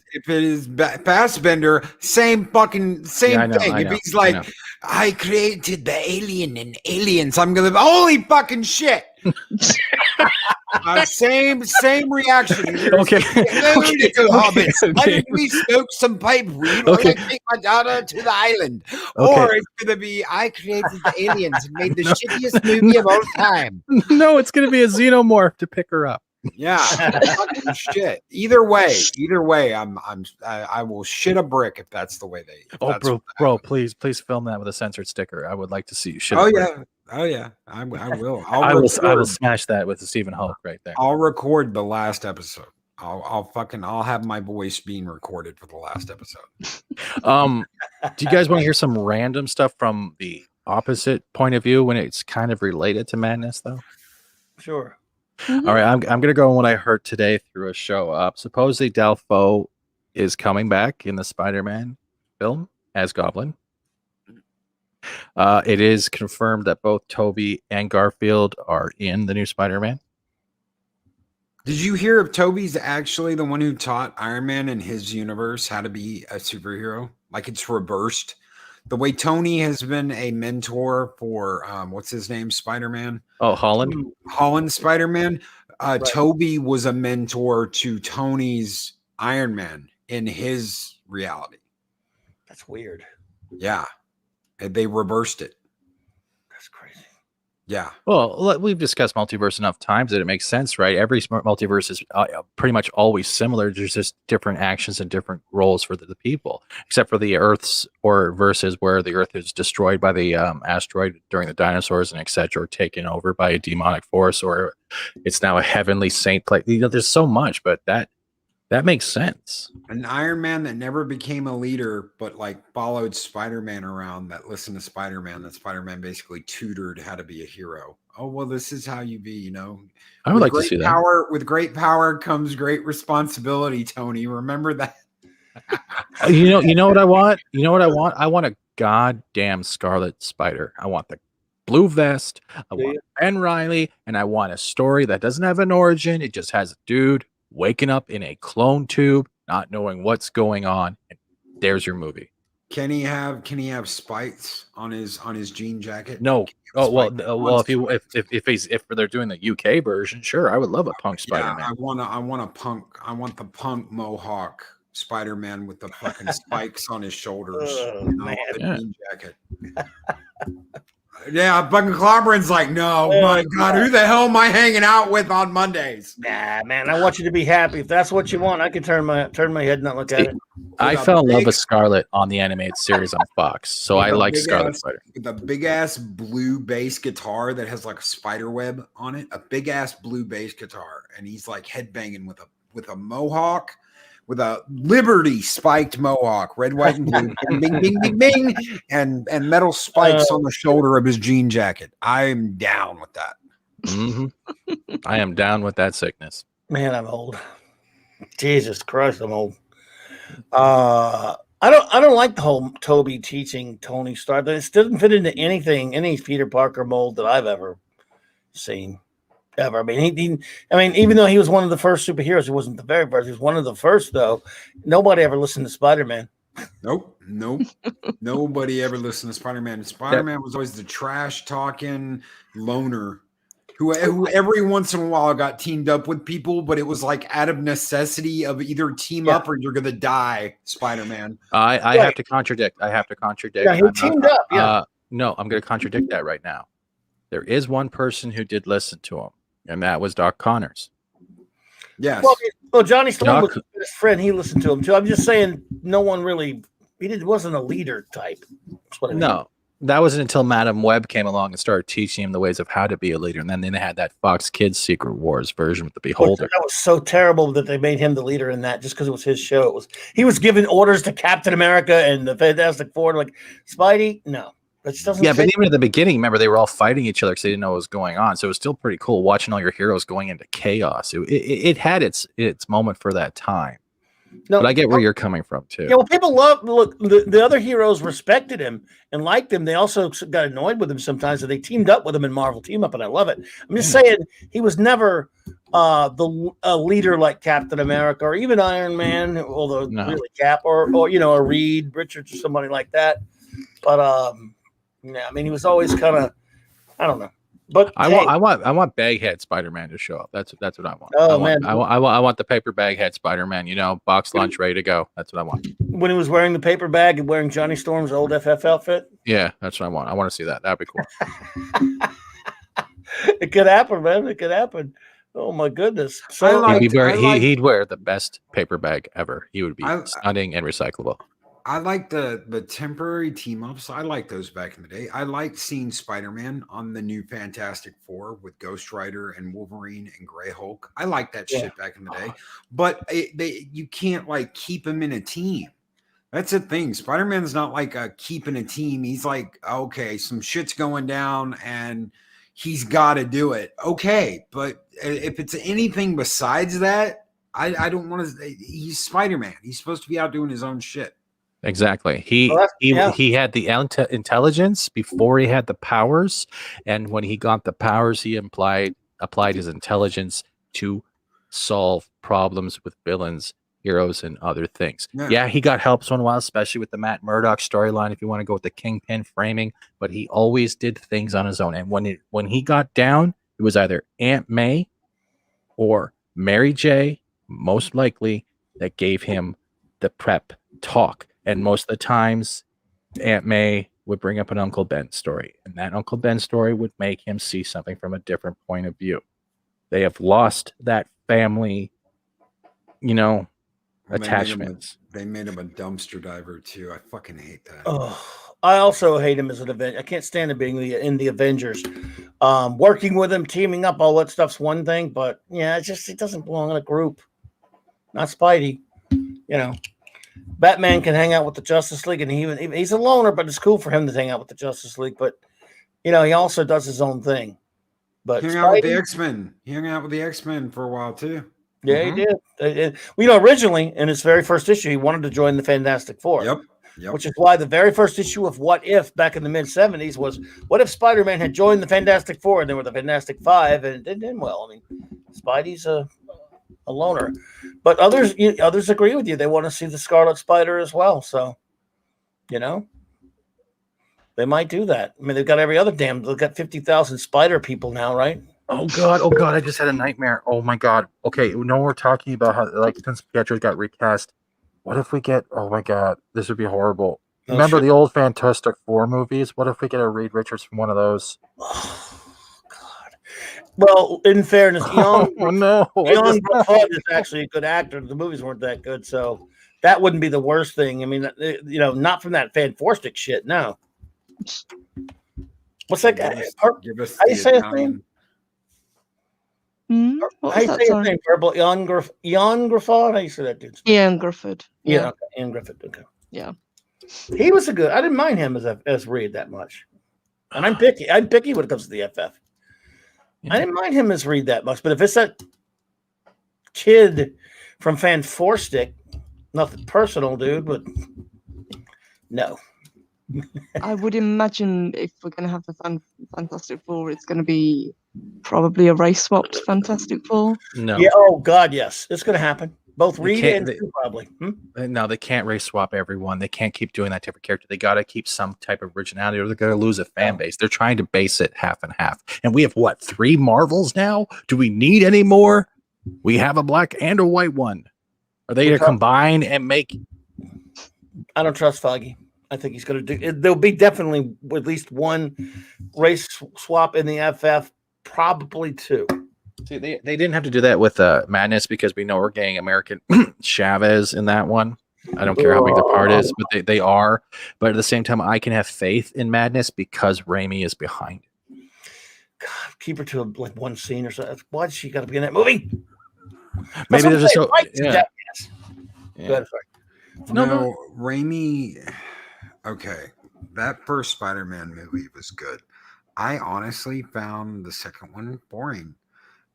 Fassbender, same thing. If he's like, I created the alien and aliens, I'm gonna holy fucking shit. Same reaction. Okay. Hobbits. Why didn't we smoke some pipe weed? Or take my daughter to the island? Or it's gonna be I created the aliens and made the shittiest movie of all time. No, it's gonna be a xenomorph to pick her up. Yeah, fucking shit. Either way, I will shit a brick if that's the way they. Bro, please film that with a censored sticker. I would like to see you shit. Oh yeah, I will. I will smash that with the Stephen Hulk right there. I'll record the last episode. I'll have my voice being recorded for the last episode. Do you guys want to hear some random stuff from the opposite point of view when it's kind of related to madness, though? Sure. Mm-hmm. All right, I'm going to go on what I heard today through a show. Supposedly Dafoe is coming back in the Spider-Man film as Goblin. It is confirmed that both Tobey and Garfield are in the new Spider-Man. Did you hear if Tobey's actually the one who taught Iron Man in his universe how to be a superhero? Like it's reversed. The way Tony has been a mentor for what's his name, Spider-Man? Oh, Holland Spider-Man. Right. Tobey was a mentor to Tony's Iron Man in his reality. That's weird. Yeah, they reversed it. That's crazy. Yeah. Well, we've discussed multiverse enough times that it makes sense, right? Every multiverse is pretty much always similar. There's just different actions and different roles for the people, except for the Earth's or versus where the Earth is destroyed by the asteroid during the dinosaurs and etc., or taken over by a demonic force, or it's now a heavenly saint. There's so much, but that makes sense. An Iron Man that never became a leader, but like followed Spider-Man around, that listened to Spider-Man, that Spider-Man basically tutored how to be a hero. Oh, well, this is how you be, you know. I would like to see that. With great power comes great responsibility, Tony. Remember that. You know what I want? You know what I want? I want a goddamn Scarlet Spider. I want the blue vest. I want Ben Reilly, and I want a story that doesn't have an origin. It just has a dude waking up in a clone tube, not knowing what's going on, and there's your movie. Can he have spikes on his jean jacket? No. Oh well. If they're doing the UK version, sure. I would love a punk Spider-Man. Yeah, I want the punk mohawk Spider-Man with the fucking spikes on his shoulders. Jean jacket. Yeah, fucking Clobberin's like, no, my God, who the hell am I hanging out with on Mondays? Nah, man, I want you to be happy. If that's what you want, I can turn my head and not look at it. I fell in love with Scarlet on the animated series on Fox, so I like Scarlet Spider. With a big ass blue bass guitar that has like a spider web on it, a big ass blue bass guitar, and he's like headbanging with a mohawk. With a Liberty spiked mohawk, red, white, and blue, bing, bing, bing, bing, bing, and metal spikes on the shoulder of his jean jacket. I'm down with that. Mm-hmm. I am down with that sickness. Man, I'm old. Jesus Christ, I'm old. I don't like the whole Tobey teaching Tony Stark. It doesn't fit into any Peter Parker mold that I've ever seen. Ever. I mean, even though he was one of the first superheroes, he wasn't the very first. He was one of the first, though. Nobody ever listened to Spider-Man. Nope. Nobody ever listened to Spider-Man. Spider-Man was always the trash talking loner who every once in a while got teamed up with people, but it was like out of necessity of either team up or you're gonna die, Spider-Man. I have to contradict. Yeah, he teamed up. Yeah. No, I'm going to contradict that right now. There is one person who did listen to him, and that was Doc Connors. Yes. Well, Johnny Storm was his friend. He listened to him too. I'm just saying, no one really. Wasn't a leader type. That's what I mean. No, that wasn't until Madam Web came along and started teaching him the ways of how to be a leader, and then they had that Fox Kids Secret Wars version with the Beholder. That was so terrible that they made him the leader in that just because it was his show. He was giving orders to Captain America and the Fantastic Four, like Spidey. No. But even at the beginning, remember, they were all fighting each other because they didn't know what was going on. So it was still pretty cool watching all your heroes going into chaos. It had its moment for that time. No, but I get where you're coming from too. Yeah, well, people the other heroes respected him and liked him. They also got annoyed with him sometimes, and they teamed up with him in Marvel Team Up, and I love it. I'm just saying he was never a leader like Captain America or even Iron Man, although really Cap or a Reed Richards or somebody like that. But I mean, he was always kind of, I don't know. But I want Baghead Spider-Man to show up. That's what I want. Oh I want the paper baghead Spider-Man. Box lunch ready to go. That's what I want. When he was wearing the paper bag and wearing Johnny Storm's old FF outfit. Yeah, that's what I want. I want to see that. That'd be cool. It could happen, man. It could happen. Oh my goodness! So he'd wear the best paper bag ever. He would be stunning and recyclable. I like the temporary team ups. I like those back in the day. I like seeing Spider-Man on the new Fantastic Four with Ghost Rider and Wolverine and Grey Hulk. I like that shit back in the day. But you can't like keep him in a team. That's the thing. Spider-Man's not like keeping a team. He's like, okay, some shit's going down and he's got to do it. Okay, but if it's anything besides that, I don't want to. He's Spider-Man. He's supposed to be out doing his own shit. Exactly. He had the intelligence before he had the powers, and when he got the powers, he applied his intelligence to solve problems with villains, heroes, and other things. Yeah, he got help once in a while, especially with the Matt Murdock storyline. If you want to go with the Kingpin framing, but he always did things on his own. And when he got down, it was either Aunt May or Mary J, most likely, that gave him the prep talk. And most of the times, Aunt May would bring up an Uncle Ben story. And that Uncle Ben story would make him see something from a different point of view. They have lost that family, attachments. They made him a dumpster diver, too. I fucking hate that. Oh, I also hate him as an Avenger. I can't stand him being in the Avengers. Working with him, teaming up, all that stuff's one thing. But, yeah, it doesn't belong in a group. Not Spidey, Batman can hang out with the Justice League, and he's a loner, but it's cool for him to hang out with the Justice League. But he also does his own thing. But he hung out with the X-Men. He hung out with the X-Men for a while too. Yeah, he did. Originally in his very first issue, he wanted to join the Fantastic Four. Yep. Which is why the very first issue of What If back in the mid-'70s was, what if Spider-Man had joined the Fantastic Four and they were the Fantastic Five, and it didn't end well. I mean, Spidey's a loner, but others agree with you. They want to see the Scarlet Spider as well. So, they might do that. I mean, they've got they've got 50,000 Spider people now, right? Oh God! I just had a nightmare. Oh my God! Okay, we're talking about how since Pietro got recast, what if we get? Oh my God, this would be horrible. Remember the old Fantastic Four movies? What if we get a Reed Richards from one of those? Well, in fairness, Jan Gruffudd is actually a good actor. The movies weren't that good, so that wouldn't be the worst thing. I mean, not from that Fan Forstic shit. No. What's that guy? How do you say his name? How do you say his name? Purple Jan Gruffudd? How do you say that dude's name? Ian Gruffudd. Yeah, okay. Ian Gruffudd. Okay. Yeah. He was I didn't mind him as Reed that much. And I'm picky. I'm picky when it comes to the FF. I didn't mind him as Reed that much, but if it's that kid from Fan Forstic, nothing personal, dude, but no. I would imagine if we're going to have the Fantastic Four, it's going to be probably a race swapped Fantastic Four. No. Yeah. Oh God, yes, it's going to happen. Both Reed and Sue probably. No, they can't race swap everyone. They can't keep doing that type of character. They got to keep some type of originality, or they're going to lose a fan base. They're trying to base it half and half. And we have what, 3 Marvels now? Do we need any more? We have a black and a white one. Are they going to combine and make? I don't trust Foggy. I think he's going to do. There'll be definitely at least one race swap in the FF, probably 2. See, they didn't have to do that with Madness because we know we're getting American Chavez in that one. I don't care how big the part is, but they are. But at the same time, I can have faith in Madness because Raimi is behind it. God, keep her to like one scene or something. Why's she got to be in that movie? Maybe there's just yeah. No, Raimi. Okay, that first Spider-Man movie was good. I honestly found the second one boring.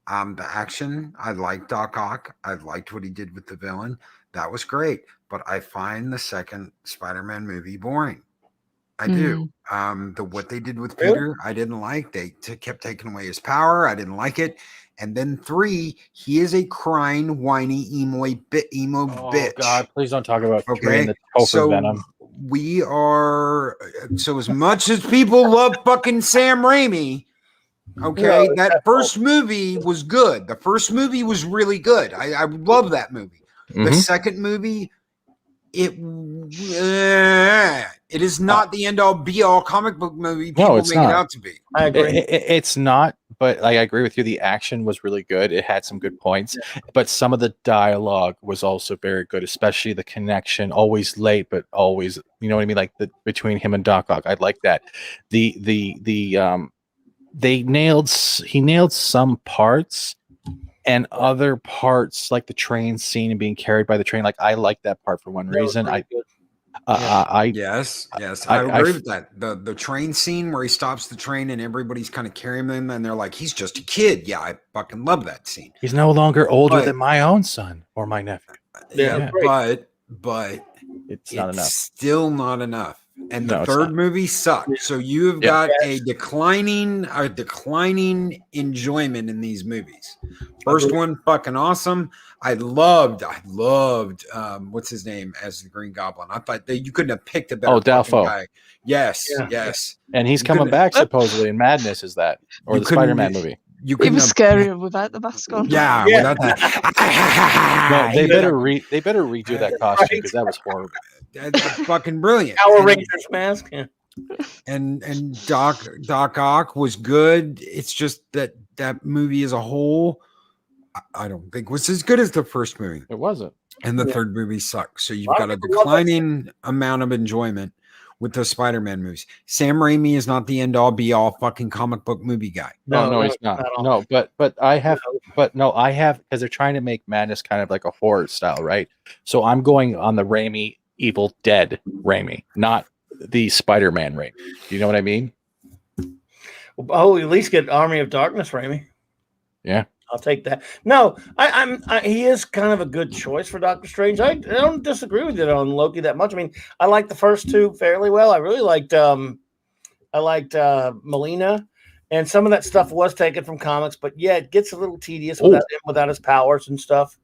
The action, I liked Doc Ock. I liked what he did with the villain. That was great. But I find the second Spider-Man movie boring. I do. What they did with Peter, I didn't like. They kept taking away his power. I didn't like it. And then 3, he is a crying, whiny, emo bitch. God, please don't talk about 3 and the Topher Venom. We are as much as people love fucking Sam Raimi. Okay, that first movie was good. The first movie was really good. I love that movie. The second movie, it is not the end all be all comic book movie people make it out to be. I agree. It's not, but I agree with you. The action was really good. It had some good points, but some of the dialogue was also very good, especially the connection. Always late, but always, you know what I mean, like between him and Doc Ock. I like that. He nailed some parts, and other parts like the train scene and being carried by the train. Like I like that part for one reason. Yes, I agree with that. The train scene where he stops the train and everybody's kind of carrying him, and they're like, he's just a kid. Yeah, I fucking love that scene. He's no longer older than my own son or my nephew. But it's not enough. Still not enough. And the third movie sucked. So you have got a declining enjoyment in these movies. First one, fucking awesome. I loved what's his name as the Green Goblin. I thought that you couldn't have picked a better Dafoe guy. Yes. And he's coming back supposedly in Madness, is that? Or the Spider-Man movie. It was scarier without the mask on. Yeah. Without that. No, they better redo that costume because that was horrible. That's fucking brilliant. Power Rangers mask. Yeah. And Doc Ock was good. It's just that movie as a whole, I don't think was as good as the first movie. It wasn't. And the third movie sucked. So you've got a declining amount of enjoyment with the Spider-Man movies. Sam Raimi is not the end all be all fucking comic book movie guy. No, he's not. No, but I have because they're trying to make Madness kind of like a horror style, right? So I'm going on the Raimi Evil Dead Raimi, not the Spider-Man Raimi. Do you know what I mean? Oh, at least get Army of Darkness Raimi. Yeah. I'll take that. No, he is kind of a good choice for Doctor Strange. I don't disagree with it on Loki that much. I mean, I like the first 2 fairly well. I really liked Molina, and some of that stuff was taken from comics, but yeah, it gets a little tedious without his powers and stuff.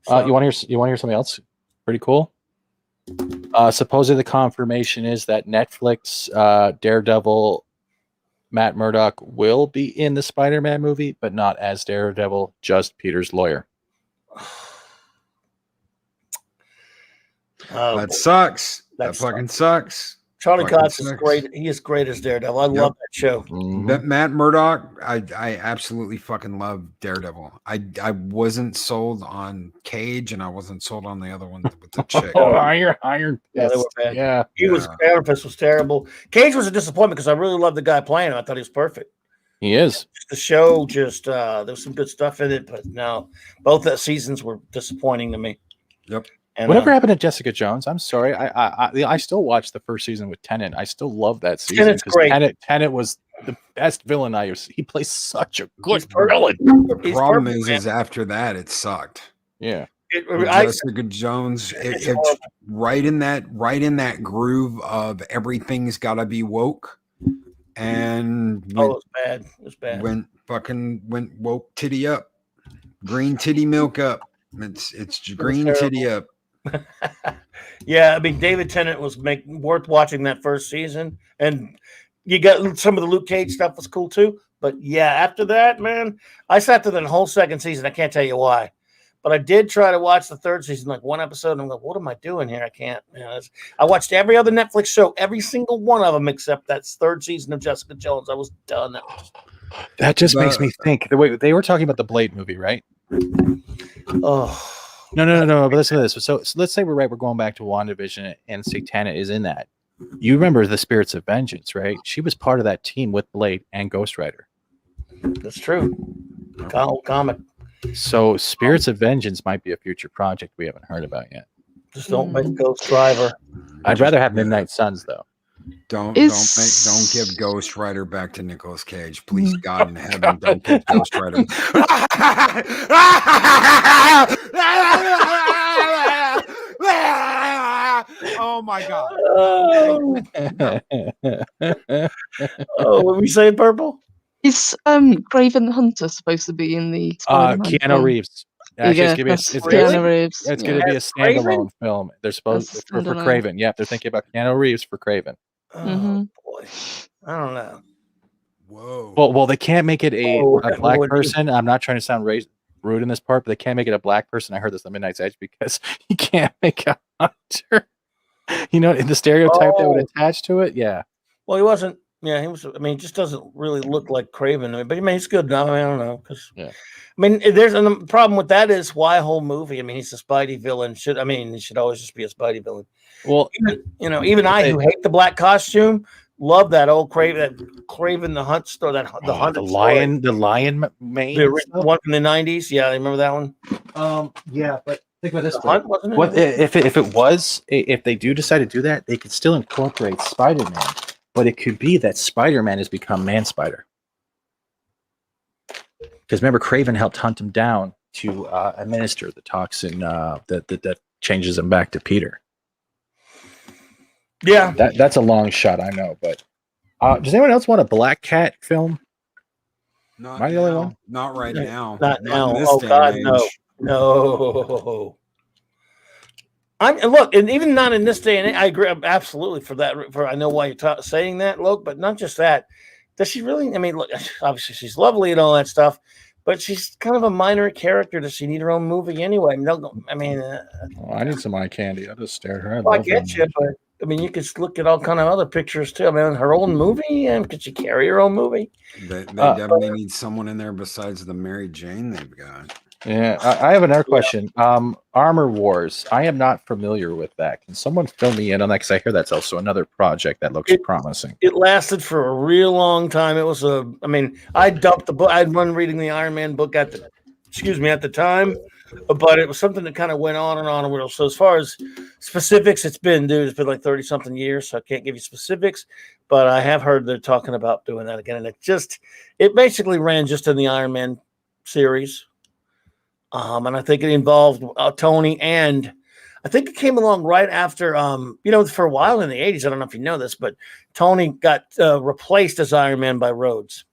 So. You want to hear something else pretty cool? Supposedly the confirmation is that Netflix Daredevil Matt Murdock will be in the Spider-Man movie, but not as Daredevil, just Peter's lawyer. That sucks. That fucking sucks. Charlie Cox is great. He is great as Daredevil. I love that show. That Matt Murdock, I absolutely fucking love Daredevil. I wasn't sold on Cage, and I wasn't sold on the other one with the chick. Iron. Yeah, they were bad. Yeah, Iron Fist was terrible. Cage was a disappointment because I really loved the guy playing him. I thought he was perfect. He is. The show just there was some good stuff in it, but no, both the seasons were disappointing to me. Yep. And, whatever happened to Jessica Jones? I'm sorry. I still watched the first season with Tennant. I still love that season. Tennant's great. Tennant was the best villain he plays such a good villain. The problem is after that it sucked. Yeah. Jessica Jones, it's right in that groove of everything's gotta be woke. And it was bad. It was bad. Went woke titty up. Green titty milk up. It's green titty up. Yeah, I mean, David Tennant was worth watching that first season, and you got some of the Luke Cage stuff was cool too. But yeah, after that, man, I sat through the whole second season. I can't tell you why, but I did try to watch the third season, like one episode, and I'm like, what am I doing here? I can't. I watched every other Netflix show, every single one of them except that third season of Jessica Jones. I was done. That just makes me think. The way they were talking about the Blade movie, right? Oh. No. But listen to this. So let's say we're right. We're going back to WandaVision, and Satana is in that. You remember the Spirits of Vengeance, right? She was part of that team with Blade and Ghost Rider. That's true. Comic. So Spirits of Vengeance might be a future project we haven't heard about yet. Just don't make Ghost Rider. I'd rather have Midnight Suns though. Don't give Ghost Rider back to Nicolas Cage, please. God in heaven, don't give Ghost Rider. Oh my God! Oh, what we saying, Purple? Is Craven the Hunter supposed to be in the Keanu film? Reeves? Actually, it's Keanu Reeves. It's going to be a standalone film. They're supposed for Craven. Yeah, they're thinking about Keanu Reeves for Craven. Oh boy, I don't know. Whoa. Well, they can't make it a black person. I'm not trying to sound rude in this part, but they can't make it a black person. I heard this on Midnight's Edge because you can't make a hunter. You know, the stereotype that would attach to it. Yeah. Well, he wasn't. Yeah, he was. I mean, he just doesn't really look like Craven. But I mean, he's good enough. I mean, I don't know because. Yeah. I mean, there's a problem with that is why a whole movie. I mean, he's a Spidey villain. He should always just be a Spidey villain. Well, even I who hate the black costume, love that old Craven the Hunt story. The lion mane, the one from the 90s. Yeah, I remember that one. Yeah, but think about this. Hunt, wasn't it? What if they do decide to do that, they could still incorporate Spider-Man, but it could be that Spider-Man has become Man-Spider. Because remember, Craven helped hunt him down to administer the toxin that changes him back to Peter. Yeah, that's a long shot, I know. But does anyone else want a Black Cat film? Not Am I the only one? Not right now. Not now. Oh God, no. And even not in this day and age, I agree absolutely for that. For I know why you're saying that, Luke, but not just that. Does she really? I mean, look, obviously she's lovely and all that stuff, but she's kind of a minor character. Does she need her own movie anyway? I need some eye candy. I just stare at her. I get you, but I mean, you could look at all kind of other pictures too. I mean, her own movie, and could she carry her own movie? They definitely need someone in there besides the Mary Jane they've got. Yeah, I have another question. Armor Wars. I am not familiar with that. Can someone fill me in on that? Because I hear that's also another project that looks promising. It lasted for a real long time. It was I dumped the book. I'd run reading the Iron Man book at the time, but it was something that kind of went on and on. So as far as specifics, it's been like 30-something years, so I can't give you specifics. But I have heard they're talking about doing that again, and it basically ran just in the Iron Man series. And I think it involved Tony, and I think it came along right after, for a while in the 80s. I don't know if you know this, but Tony got replaced as Iron Man by Rhodes.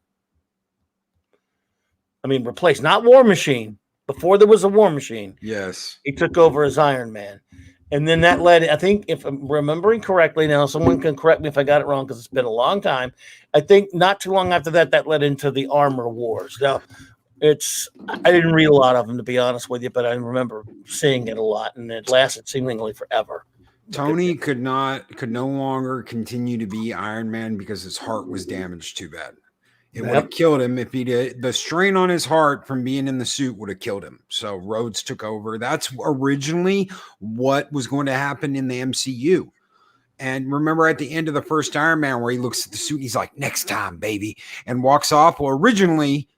I mean, replaced, not War Machine. Before there was a War Machine. Yes. He took over as Iron Man. And then that led, I think, if I'm remembering correctly, now someone can correct me if I got it wrong because it's been a long time. I think not too long after that led into the Armor Wars. Now, I didn't read a lot of them, to be honest with you, but I remember seeing it a lot, and it lasted seemingly forever. Tony could no longer continue to be Iron Man because his heart was damaged too bad. It would have killed him if he did. The strain on his heart from being in the suit would have killed him. So Rhodes took over. That's originally what was going to happen in the MCU. And remember at the end of the first Iron Man where he looks at the suit, he's like, next time, baby, and walks off. Well, originally,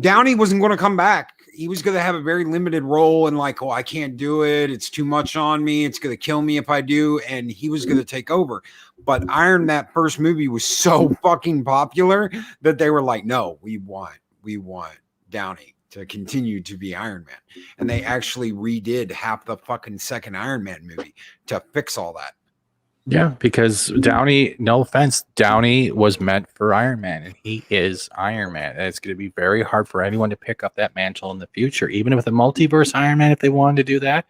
Downey wasn't going to come back. He was going to have a very limited role and like, oh, I can't do it. It's too much on me. It's going to kill me if I do. And he was going to take over. But that first movie was so fucking popular that they were like, no, we want Downey to continue to be Iron Man. And they actually redid half the fucking second Iron Man movie to fix all that. Yeah, because Downey, no offense, Downey was meant for Iron Man, and he is Iron Man. And it's going to be very hard for anyone to pick up that mantle in the future. Even with a multiverse Iron Man, if they wanted to do that,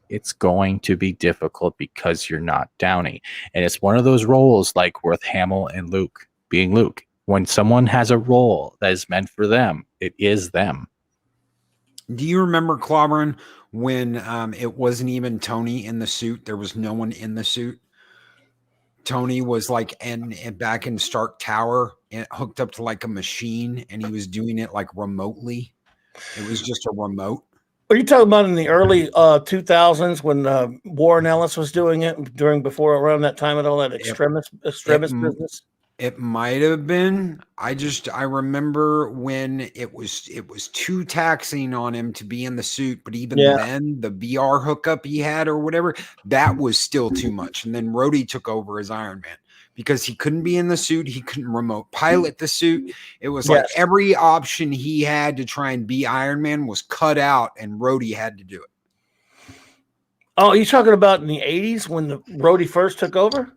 it's going to be difficult because you're not Downey. And it's one of those roles like with Hamill and Luke being Luke. When someone has a role that is meant for them, it is them. Do you remember, Clobberin, when it wasn't even Tony in the suit? There was no one in the suit. Tony was like back in Stark Tower and hooked up to like a machine, and he was doing it like remotely. It was just a remote. Are you talking about in the early 2000s when Warren Ellis was doing it around that time and all that extremist business? It might have been. I remember when it was too taxing on him to be in the suit, but even then the VR hookup he had or whatever, that was still too much. And then Rhodey took over as Iron Man because he couldn't be in the suit, he couldn't remote pilot the suit. It was like every option he had to try and be Iron Man was cut out, and Rhodey had to do it. Oh, you're talking about in the 80s when the Rhodey first took over?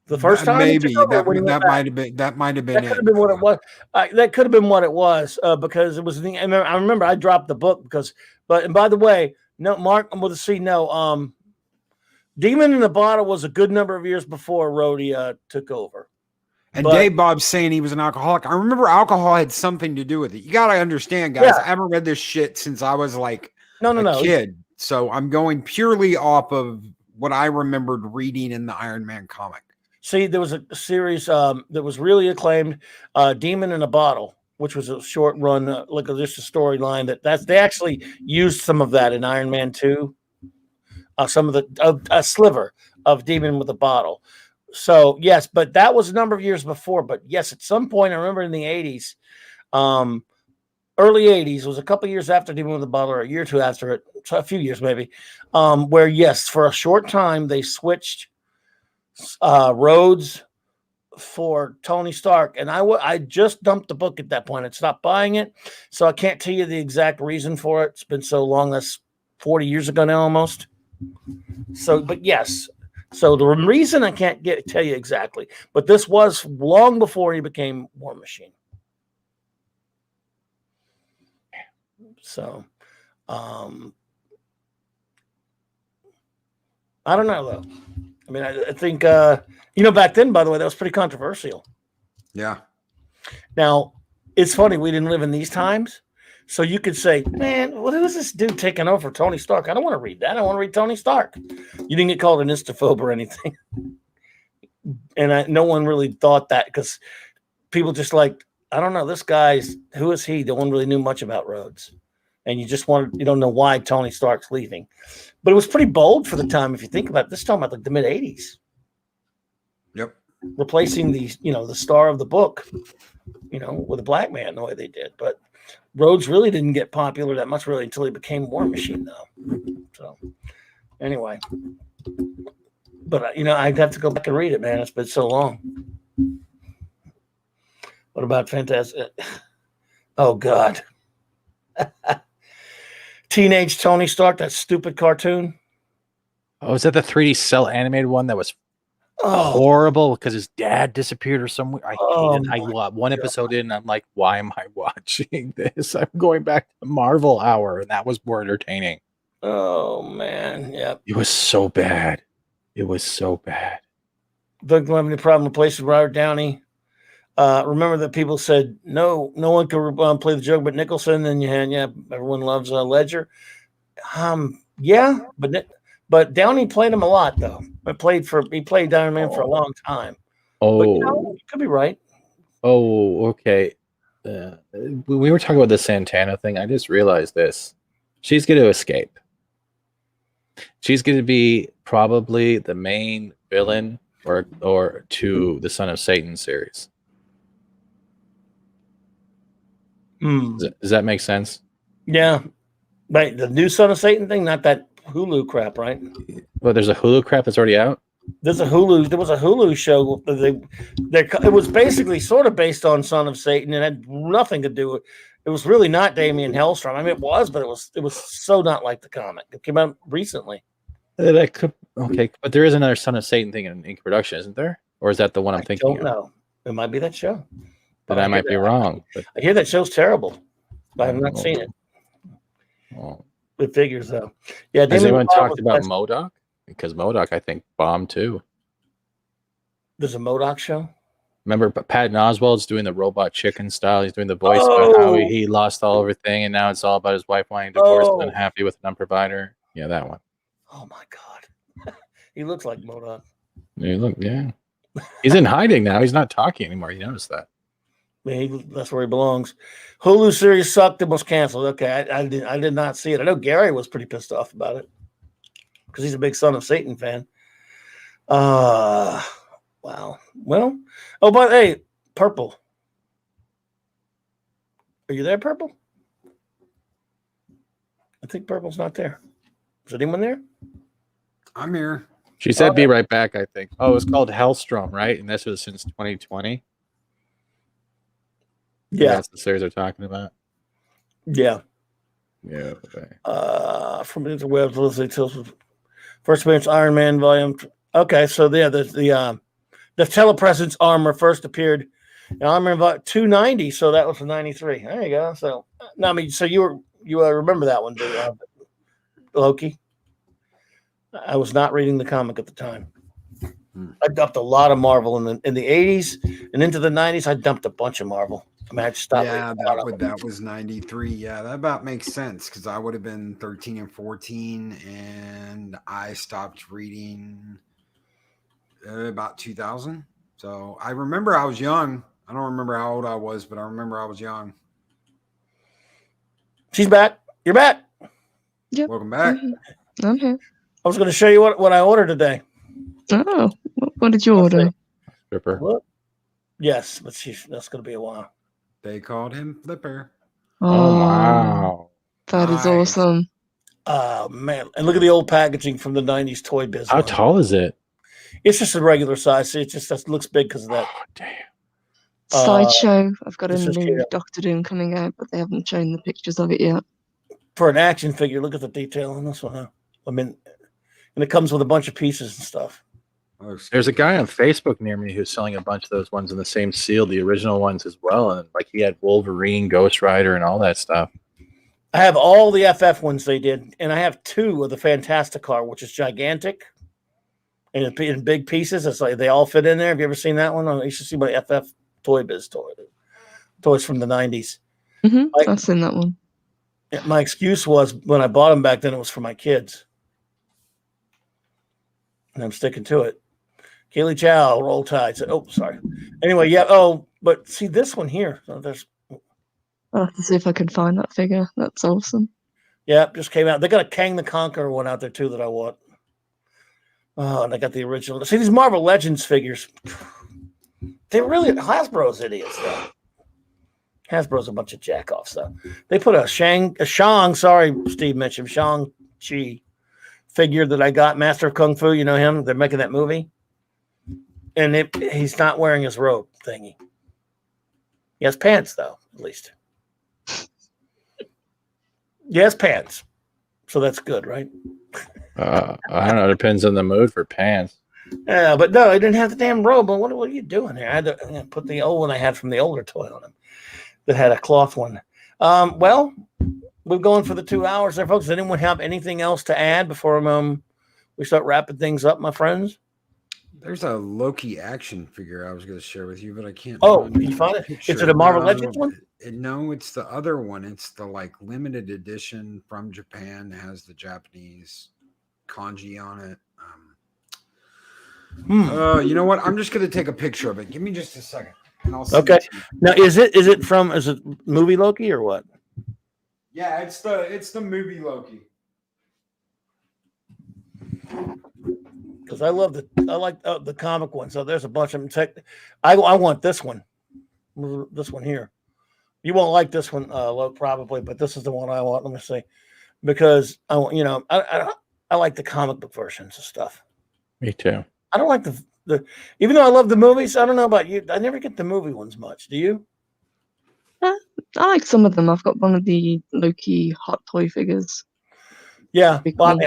The first time, maybe that might have been that could have been what it was. That could have been what it was because it was. I remember I dropped the book and by the way, no, Mark, I'm with a C. No, Demon in the Bottle was a good number of years before Rhodey took over. And Dave Bob's saying he was an alcoholic. I remember alcohol had something to do with it. You got to understand, guys. I haven't read this shit since I was like a kid, so I'm going purely off of what I remembered reading in the Iron Man comic. See, there was a series that was really acclaimed, Demon in a Bottle, which was a short run, just a storyline they actually used some of that in Iron Man 2. Some of a sliver of Demon with a Bottle. So yes, but that was a number of years before. But yes, at some point, I remember in the 80s, early 80s, was a couple years after Demon with a Bottle, or a year or two after it, so a few years maybe, where yes, for a short time they switched Rhodes for Tony Stark, and I just dumped the book at that point. I'd stopped buying it, so I can't tell you the exact reason for it. It's been so long. That's 40 years ago now, almost. So, but yes, so the reason I can't tell you exactly, but this was long before he became War Machine. So, I don't know though. I mean, I think, back then, by the way, that was pretty controversial. Yeah. Now, it's funny. We didn't live in these times. So you could say, man, what is this dude taking over for Tony Stark? I don't want to read that. I want to read Tony Stark. You didn't get called an istophobe or anything. And no one really thought that because people just like, I don't know, who is he? No one really knew much about Rhodes. And you don't know why Tony Stark's leaving. But it was pretty bold for the time, if you think about it. This is talking about like the mid 80s. Yep. Replacing the star of the book, with a black man the way they did. But Rhodes really didn't get popular that much really until he became War Machine, though. So anyway, but I'd have to go back and read it, man. It's been so long. What about Fantastic? Oh God. Teenage Tony Stark, that stupid cartoon. Oh, is that the 3D cell animated one that was horrible because his dad disappeared or somewhere? I hate it. I got one episode in and I'm like, why am I watching this? I'm going back to Marvel Hour, and that was more entertaining. Oh man, yeah. It was so bad. It was so bad. Doug don't have any problem replacing Robert Downey. Remember that people said no one could play the Joker but Nicholson, and everyone loves Ledger. But Downey played him a lot though. He played Iron Man for a long time. Oh, but, you could be right. Oh, okay. We were talking about the Santana thing. I just realized this. She's going to escape. She's going to be probably the main villain or to the Son of Satan series. Does that make sense? Yeah. Right. The new Son of Satan thing, not that Hulu crap, right? Well, there's a Hulu crap that's already out. There was a Hulu show. It was basically sort of based on Son of Satan and had nothing to do with. It was really not Damian Hellstrom. I mean, it was, but it was so not like the comic. It came out recently. That could Okay, but there is another Son of Satan thing in ink production, isn't there? Or is that the one I'm thinking Don't know. It might be that show. But I might be wrong. But I hear that show's terrible. I have not seen it. Well, It figures though. Yeah. has anyone talked about MODOK? Because MODOK, I think, bombed too. There's a MODOK show. Remember, Patton Oswalt's doing the robot chicken style. He's doing the voice about how he lost all everything, and now it's all about his wife wanting divorce and unhappy with an unprovider. Yeah, that one. Oh my God, he looks like MODOK. Yeah. He's in hiding now. He's not talking anymore. You noticed that? That's where he belongs. Hulu series sucked and was canceled. Okay, I did not see it. I know Gary was pretty pissed off about it because he's a big Son of Satan fan. Wow. Well, but hey, Purple. Are you there, Purple? I think Purple's not there. Is anyone there? I'm here. She said, "Be right back." I think. Oh, it's called Hellstrom, right? And this was since 2020. Yeah, that's the series they're talking about. Yeah. Yeah. Okay. From interwebs, Leslie tells first appearance Iron Man volume. Okay, so yeah, the telepresence armor first appeared in Iron Man 290, so that was in 93. There you go. So no, I mean, so you remember that one, Loki? I was not reading the comic at the time. I dumped a lot of Marvel in the 80s and into the 90s. I dumped a bunch of Marvel. I mean, I just stopped. Yeah, that was 93. Yeah, that about makes sense because I would have been 13 and 14, and I stopped reading about 2000. So I remember I was young. I don't remember how old I was, but I remember I was young. She's back. You're back. Yep. Welcome back. I'm here. I was going to show you what I ordered today. Oh, what did you order? Flipper. What? Yes, but that's going to be a while. They called him Flipper. Oh, wow. That is awesome. Man. And look at the old packaging from the 90s Toy Biz. How tall is it? It's just a regular size. It just looks big because of that. Oh, damn. Sideshow. I've got a new cute. Doctor Doom coming out, but they haven't shown the pictures of it yet. For an action figure, look at the detail on this one. Huh? I mean, and it comes with a bunch of pieces and stuff. There's a guy on Facebook near me who's selling a bunch of those ones in the same seal, the original ones as well. And like he had Wolverine, Ghost Rider, and all that stuff. I have all the FF ones they did, and I have 2 of the Fantastic Car, which is gigantic and in big pieces. It's like they all fit in there. Have you ever seen that one? You should see my FF Toy Biz toys from the 90s. I've seen that one. My excuse was when I bought them back then, it was for my kids. And I'm sticking to it. Kaylee Chow, Roll Tide. Oh, sorry. Anyway, yeah. Oh, but see this one here. So I'll have to see if I can find that figure. That's awesome. Yeah, just came out. They got a Kang the Conqueror one out there too that I want. Oh, and I got the original. See these Marvel Legends figures. They really Hasbro's idiots though. Hasbro's a bunch of jackoffs though. They put a Shang. Sorry, Steve mentioned Shang-Chi figure that I got, Master of Kung Fu. You know him? They're making that movie, and he's not wearing his robe thingy. He has pants though, at least. He has pants, so that's good, right? I don't know. It depends on the mood for pants. Yeah, but no, I didn't have the damn robe. But what are you doing here? I had to put the old one I had from the older toy on him that had a cloth one. Well, we're going for the 2 hours there, folks. Does anyone have anything else to add before we start wrapping things up, my friends? There's a Loki action figure I was going to share with you, but I can't. Oh, can you find it? Is it a Marvel Legends one? No, it's the other one. It's the limited edition from Japan. It has the Japanese kanji on it. You know what? I'm just going to take a picture of it. Give me just a second. And I'll send it to you. Now, is it movie Loki or what? Yeah, it's the movie Loki. Because I like the comic one. So there's a bunch of them. I want this one. This one here. You won't like this one, probably, but this is the one I want. Let me see, because I like the comic book versions of stuff. Me too. I don't like the even though I love the movies. I don't know about you. I never get the movie ones much. Do you? I like some of them. I've got one of the Loki hot toy figures. Yeah, Cool.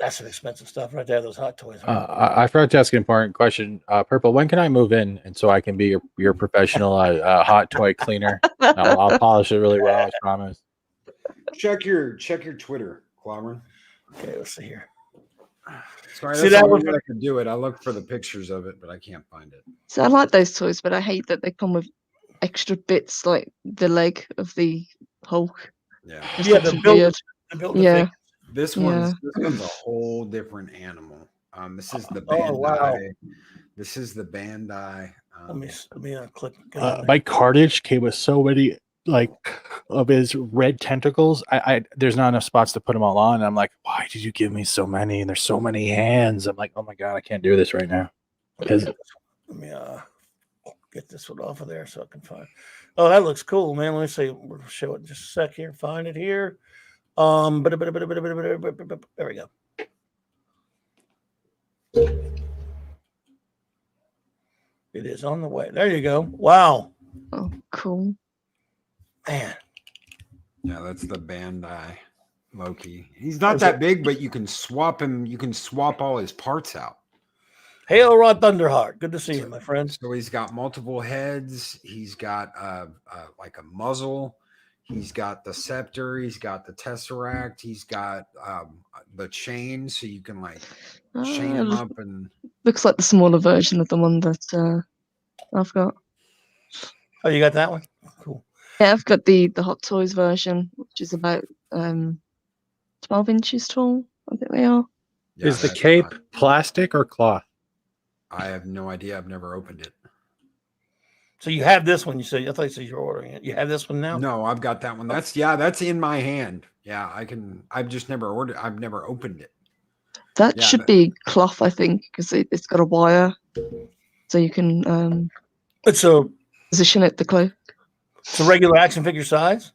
That's some expensive stuff right there. Those Hot Toys. I forgot to ask an important question. Purple, when can I move in and so I can be your professional hot toy cleaner? I'll polish it really well. I promise. Check your Twitter, Clobberin. Okay, let's see here. Sorry, See, that's that the was only way I could do it. I looked for the pictures of it, but I can't find it. So I like those toys, but I hate that they come with extra bits like the leg of the Hulk. Yeah. Just yeah, looks weird. Yeah. This one's a whole different animal. This is the Bandai. Oh, wow. This is the Bandai. Let me click. My cartage came with so many of his red tentacles. I there's not enough spots to put them all on. And I'm like, why did you give me so many? And there's so many hands. I'm like, oh my god, I can't do this right now. Because let me get this one off of there so I can find. Oh, that looks cool, man. Let me see. We'll show it in just a sec here. Find it here. There we go. It is on the way. There you go. Wow. Oh, cool. Man. Yeah, that's the Bandai Loki. He's not that big, but you can swap him. You can swap all his parts out. Hail Rod Thunderheart. Good to see you, my friend. So he's got multiple heads. He's got like a muzzle. He's got the scepter. He's got the tesseract. He's got the chain, so you can like chain him up. And looks like the smaller version of the one that I've got. Oh, you got that one? Cool. Yeah, I've got the Hot Toys version, which is about 12 inches tall. I think they are. Yeah, is the cape plastic or cloth? I have no idea. I've never opened it. So you have this one. You said I thought you said you're ordering it. You have this one now? No, I've got that one. That's in my hand. Yeah, I can. I've just never ordered. I've never opened it. That should be cloth, I think, because it's got a wire, so you can position it the cloak. It's a regular action figure size.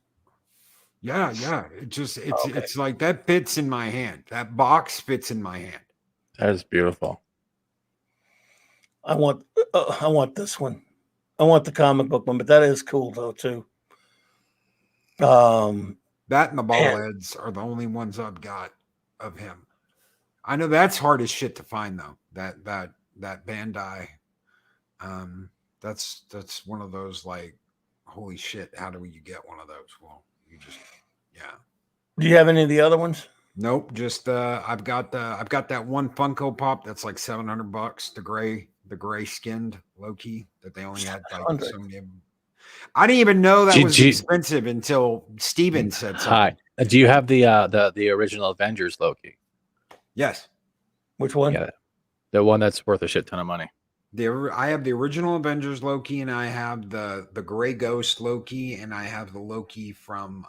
Yeah. It's like that fits in my hand. That box fits in my hand. That is beautiful. I want this one. I want the comic book one, but that is cool though too. That and the ball heads are the only ones I've got of him. I know that's hard as shit to find though. That Bandai. That's one of those like, holy shit, how do you get one of those? Well, you just Do you have any of the other ones? Nope, just I've got that one Funko Pop that's like $700, the gray skinned Loki that they only had like so many of them. I didn't even know that was expensive until Steven said something. Hi. Do you have the original Avengers Loki? Yes. Which one? Yeah, the one that's worth a shit ton of money. I have the original Avengers Loki, and I have the Gray Ghost Loki, and I have the Loki from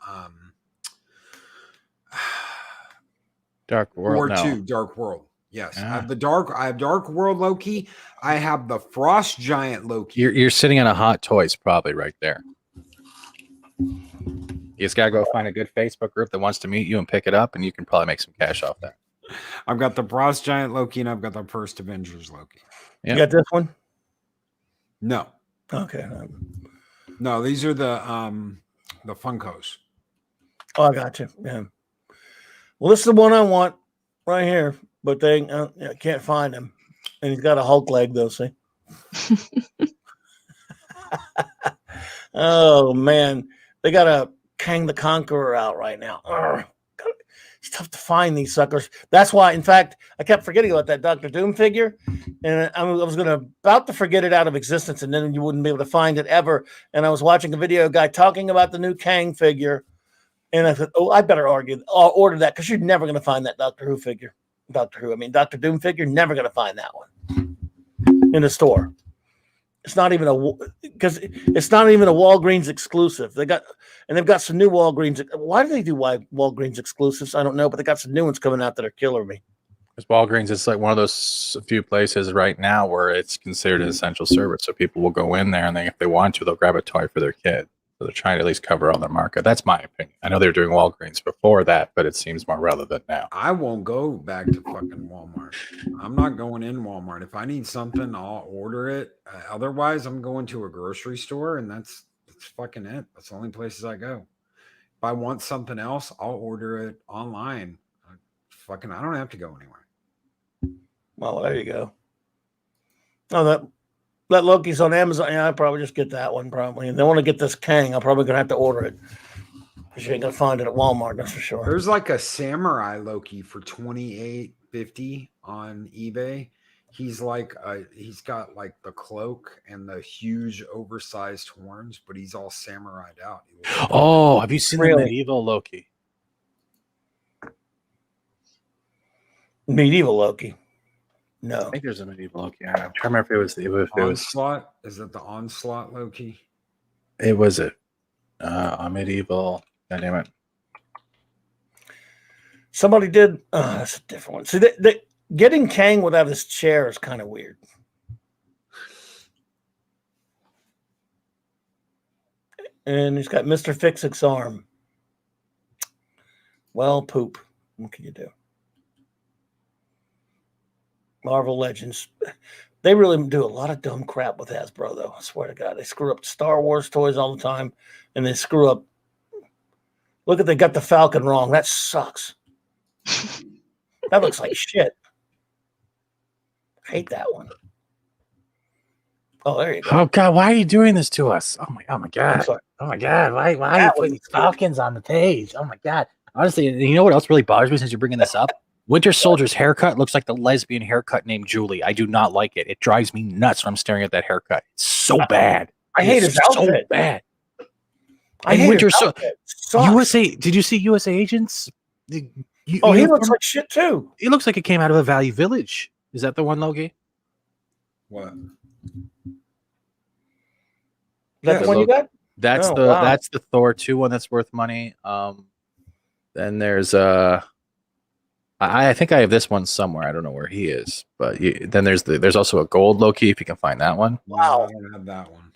Dark World. Dark World. Yes, yeah. I have Dark World Loki. I have the Frost Giant Loki. You're sitting on a Hot Toys probably right there. You just gotta go find a good Facebook group that wants to meet you and pick it up, and you can probably make some cash off that. I've got the Frost Giant Loki, and I've got the first Avengers Loki. Yep. You got this one? No. Okay. No, these are the Funkos. Oh, I got you. Yeah. Well, this is the one I want right here, but they can't find him, and he's got a Hulk leg though. See? Oh man, they got a Kang the Conqueror out right now. It's tough to find these suckers. That's why, in fact, I kept forgetting about that Dr. Doom figure, and I was about to forget it out of existence, and then you wouldn't be able to find it ever. And I was watching a video guy talking about the new Kang figure, and I thought, oh, I better order that because you're never going to find that Doctor Doom figure. Dr. Doom figure, never going to find that one in the store. It's not even because it's not even a Walgreens exclusive. They've got some new Walgreens. Why do they do Walgreens exclusives? I don't know, but they got some new ones coming out that are killing me. Because Walgreens is like one of those few places right now where it's considered an essential service. So people will go in there and if they want to, they'll grab a toy for their kid. So they're trying to at least cover all their market. That's my opinion. I know they were doing Walgreens before that, but it seems more relevant now. I won't go back to fucking Walmart. I'm not going in Walmart. If I need something, I'll order it. Otherwise, I'm going to a grocery store, and that's fucking it. That's the only places I go. If I want something else, I'll order it online. fucking, I don't have to go anywhere. Well, there you go. Oh, that Loki's on Amazon. Yeah, I'd probably just get that one probably. And they want to get this Kang. I'm probably gonna have to order it. Because you ain't gonna find it at Walmart, that's for sure. There's like a samurai Loki for $28.50 on eBay. He's like he's got like the cloak and the huge oversized horns, but he's all samurai'd out. Oh, have you seen the medieval Loki? Medieval Loki. No. I think there's a medieval Loki. I'm trying to remember if it was Onslaught. Is it the Onslaught Loki? It was a medieval. God damn it. Somebody did. That's a different one. See, getting Kang without his chair is kind of weird. And he's got Mr. Fix-It's arm. Well, poop. What can you do? Marvel Legends. They really do a lot of dumb crap with Hasbro, though. I swear to God. They screw up Star Wars toys all the time. And they screw up. Look at, they got the Falcon wrong. That sucks. That looks like shit. I hate that one. Oh, there you go. Oh God, why are you doing this to us? Oh my God. Oh my God. Why are you putting Falcons on the page? Oh my God. Honestly, you know what else really bothers me since you're bringing this up? Winter Soldier's haircut looks like the lesbian haircut named Julie. I do not like it. It drives me nuts when I'm staring at that haircut. It's so bad. I hate his outfit. So bad. I hate Winter Soldier. USA. Did you see USA Agents? He looks like shit too. He looks like it came out of a Value Village. Is that the one, Logie? What? That's the one you got? That's that's the Thor 2 one that's worth money. Then there's I think I have this one somewhere. I don't know where he is, but then there's also a gold Loki if you can find that one. Wow, I don't have that one.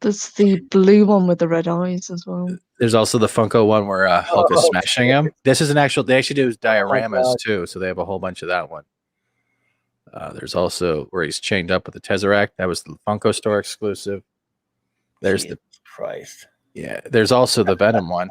There's the blue one with the red eyes as well. There's also the Funko one where Hulk is smashing him. This is an actual. They actually do dioramas too, so they have a whole bunch of that one. There's also where he's chained up with the Tesseract. That was the Funko store exclusive. There's Jesus Christ. Yeah. There's also the Venom one.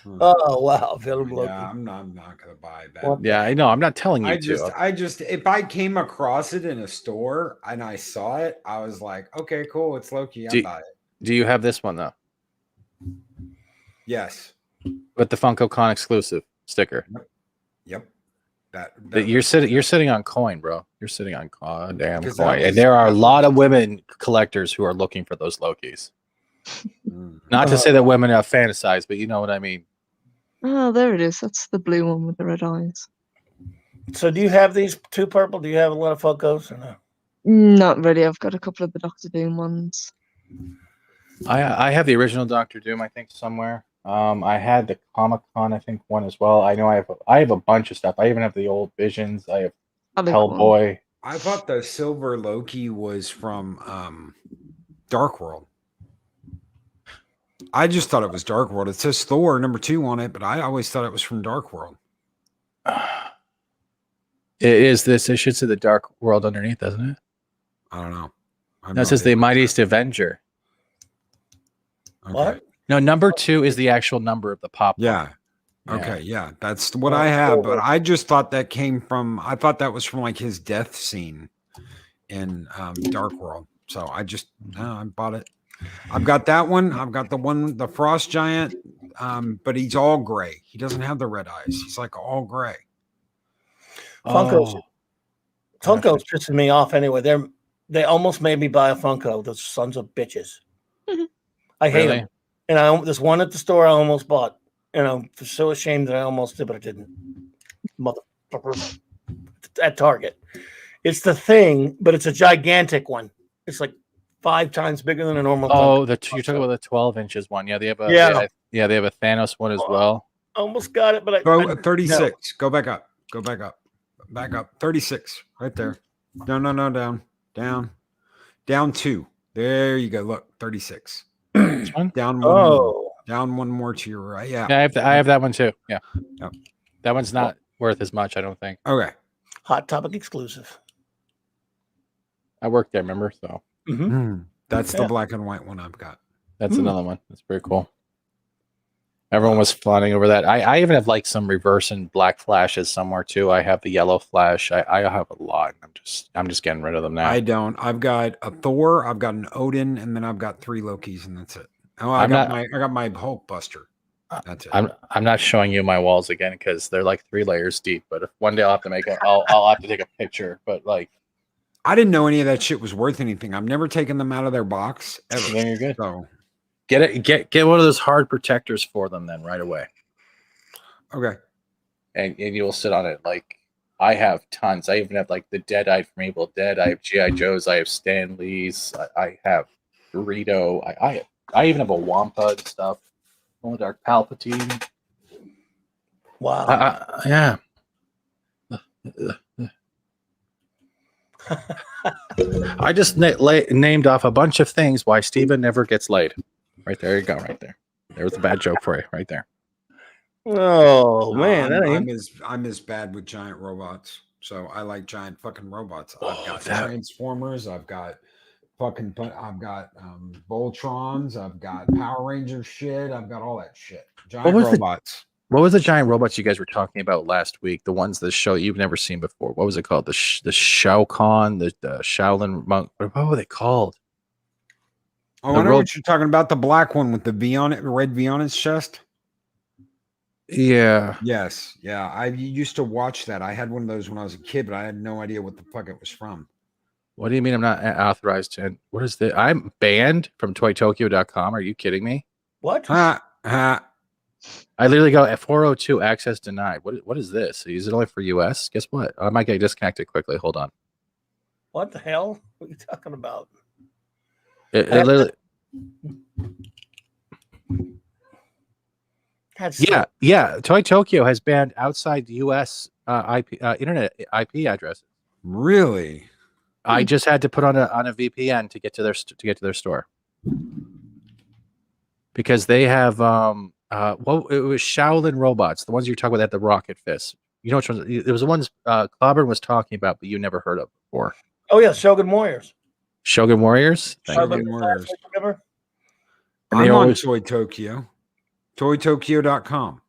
Oh wow, Venom Loki. Yeah, I'm not gonna buy that. Yeah, I know. I'm not telling you I just if I came across it in a store and I saw it, I was like, okay, cool, it's Loki. I'll buy it. Do you have this one though? Yes. With the Funko Con exclusive sticker. Yep. That you're sitting on coin, bro. You're sitting on damn coin. And there are a lot of women collectors who are looking for those Lokis. Not to say that women have fantasized, but you know what I mean. Oh, there it is. That's the blue one with the red eyes. So do you have these two purple? Do you have a lot of Funkos or no? Not really. I've got a couple of the Doctor Doom ones. I have the original Doctor Doom, I think, somewhere. I had the Comic-Con, I think, one as well. I know I have a bunch of stuff. I even have the old Visions. I have Hellboy. I thought the silver Loki was from Dark World. I just thought it was Dark World. It says Thor #2 on it, but I always thought it was from Dark World. It is this. It should say the Dark World underneath, doesn't it? I don't know. That says the Mightiest Avenger. Okay. What? No, #2 is the actual number of the pop. Yeah. Okay. Yeah, that's what I have. But I just thought that came from. I thought that was from like his death scene in Dark World. So I bought it. I've got that one. I've got the Frost Giant, but he's all gray. He doesn't have the red eyes. He's like all gray. Funko's pissing me off anyway. They almost made me buy a Funko. Those sons of bitches. I hate them. And there's one at the store I almost bought. And I'm so ashamed that I almost did, but I didn't. Motherfucker. At Target. It's the Thing, but it's a gigantic one. It's like 5 times bigger than a normal. You're talking about the 12 inches one. Yeah, they have a they have a Thanos one as well. Almost got it, but 36. Go back up. Go back up. Back up. 36. Right there. No. Down 2. There you go. Look, 36. Which one? Down one. Down one more to your right. Yeah. I have that one too. Yeah. Yep. That one's not worth as much, I don't think. Okay. Hot Topic exclusive. I worked there, remember? So That's the black and white one I've got. That's another one. That's pretty cool. Everyone was fawning over that. I even have like some reverse and black flashes somewhere too. I have the yellow flash. I have a lot. I'm just getting rid of them now. I don't. I've got a Thor, I've got an Odin, and then I've got 3 Lokis, and that's it. Oh, I got my Hulk Buster. That's it. I'm not showing you my walls again because they're like 3 layers deep. But if one day I'll have to make it, I'll have to take a picture. But like, I didn't know any of that shit was worth anything. I've never taken them out of their box ever. then you're good. So Get one of those hard protectors for them then right away. okay. And you will sit on it. Like I have tons. I even have like the Deadeye from Evil Dead. I have G.I. Joes. I have Stan Lee's. I have Burrito. I even have a Wampa and stuff. Oh, Dark Palpatine. Wow. Yeah. I just named off a bunch of things why Steven never gets laid. Right there you go. Right there. There was a bad joke for you. Right there. Oh man, I'm as bad with giant robots. So I like giant fucking robots. I've got Transformers. I've got Voltrons. I've got Power Ranger shit. I've got all that shit. Giant robots. What was the giant robots you guys were talking about last week? The ones that show you've never seen before. What was it called? The Shao Kahn, the Shaolin monk. What were they called? Oh, I know what you're talking about. The black one with the V on it, red V on its chest. Yeah. Yes. Yeah. I used to watch that. I had one of those when I was a kid, but I had no idea what the fuck it was from. What do you mean I'm not authorized to? What is this? I'm banned from ToyTokyo.com. Are you kidding me? What? I literally go at 402 access denied. What is this? Is it only for US? Guess what? I might get disconnected quickly. Hold on. What the hell? What are you talking about? It literally. Yeah. Toy Tokyo has banned outside US internet IP addresses. Really? I just had to put on a VPN to get to their store because they have it was Shaolin robots, the ones you're talking about at the Rocket Fist. You know which ones? It was the ones Clobberin was talking about, but you never heard of before. Oh yeah, Shogun Warriors. Shogun Warriors. Shogun Warriors. And I'm on Toy Tokyo. ToyTokyo.com.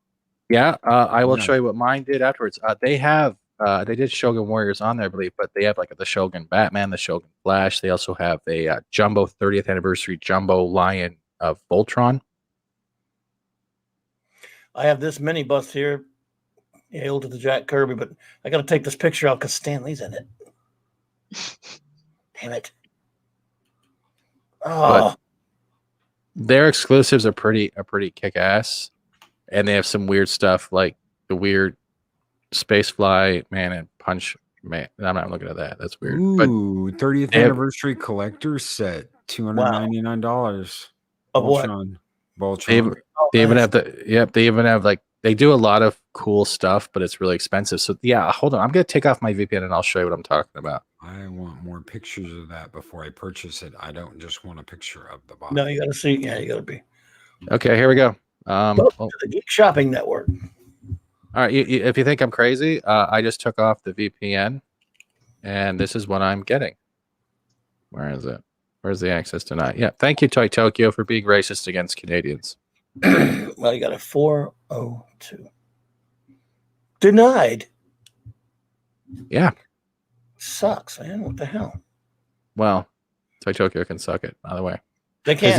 Yeah, I will show you what mine did afterwards. They did Shogun Warriors on there, I believe, but they have like the Shogun Batman, the Shogun Flash. They also have a Jumbo 30th anniversary Jumbo Lion of Voltron. I have this mini bust here, hail to the Jack Kirby, but I got to take this picture out because Stan Lee's in it. Damn it! Oh, but their exclusives are pretty kick ass, and they have some weird stuff like the weird Spacefly Man and Punch Man. I'm not looking at that. That's weird. Ooh, 30th anniversary collector's set, $299. Of what? Voltron. They even have they even have like they do a lot of cool stuff, but it's really expensive. So yeah, hold on. I'm gonna take off my VPN and I'll show you what I'm talking about. I want more pictures of that before I purchase it. I don't just want a picture of the box. No, you gotta see. Yeah, you gotta be. Okay, here we go. The Geek Shopping Network. All right, if you think I'm crazy, I just took off the VPN, and this is what I'm getting. Where is it? Where's the access denied? Yeah, thank you, Toy Tokyo, for being racist against Canadians. Well, you got a 402. Denied. Yeah. Sucks, man. What the hell? Well, Toy Tokyo can suck it, by the way. They can't.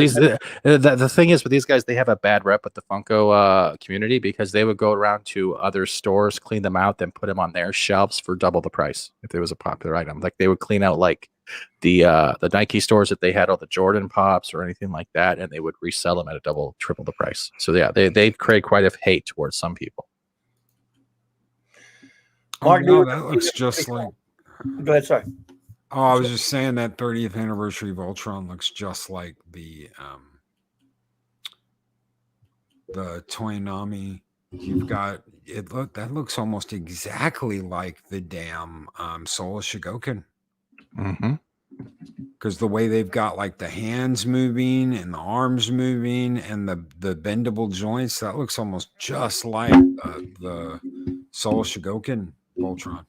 The thing is with these guys, they have a bad rep with the Funko community because they would go around to other stores, clean them out, then put them on their shelves for double the price if it was a popular item. Like they would clean out like the Nike stores if they had all the Jordan pops or anything like that, and they would resell them at a triple the price. So yeah, they create quite a hate towards some people. Mark, no, that looks just like. Go ahead, sorry. Oh, I was just saying that 30th anniversary Voltron looks just like the Toynami. You've got it. That looks almost exactly like the damn Soul of Shigoken. Mm-hmm. Because the way they've got like the hands moving and the arms moving and the bendable joints, that looks almost just like the Soul of Shigoken Voltron.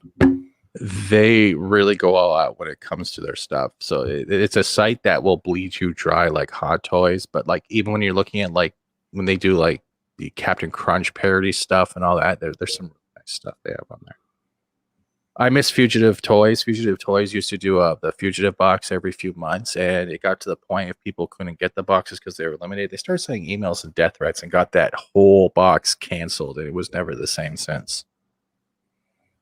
They really go all out when it comes to their stuff. So it's a site that will bleed you dry like Hot Toys. But like even when you're looking at like when they do like the Captain Crunch parody stuff and all that. There's some nice stuff they have on there. I miss Fugitive Toys. Fugitive Toys used to do the Fugitive box every few months, and it got to the point if people couldn't get the boxes because they were eliminated, they started sending emails and death threats and got that whole box canceled, and it was never the same since.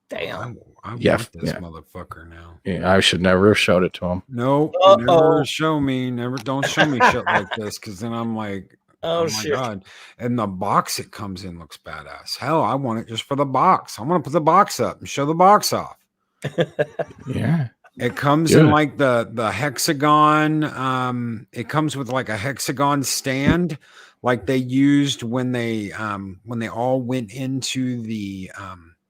Damn. I want this motherfucker now. Yeah, I should never have showed it to him. No, never show me. Don't show me shit like this, because then I'm like, oh my shit. God. And the box it comes in looks badass. Hell, I want it just for the box. I want to put the box up and show the box off. Yeah. It comes in like the hexagon. It comes with like a hexagon stand, like they used when they all went into the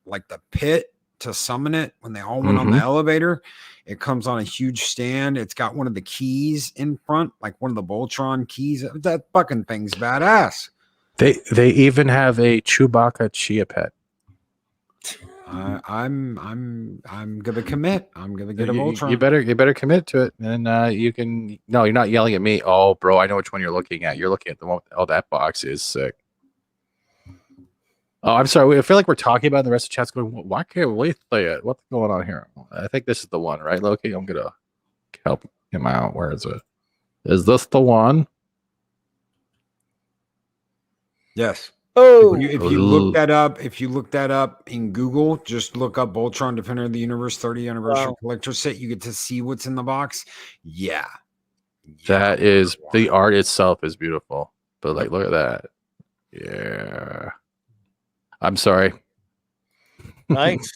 like the pit to summon it, when they all went on the elevator. It comes on a huge stand. It's got one of the keys in front, like one of the Voltron keys. That fucking thing's badass. They even have a Chewbacca Chia pet. I'm gonna commit. I'm gonna get a Voltron. You better commit to it, and you can. No, you're not yelling at me. Oh, bro, I know which one you're looking at. You're looking at the one. Oh, that box is sick. Oh, I'm sorry. I feel like we're talking about it, and the rest of the chat's going, why can't we play it? What's going on here? I think this is the one, right, Loki? I'm gonna help him out. Where is it? Is this the one? Yes. Oh, If you look that up in Google, just look up Voltron Defender of the Universe 30th Anniversary Collector Set. You get to see what's in the box. Yeah. That is, the art itself is beautiful. But like, look at that. Yeah. I'm sorry. Nice.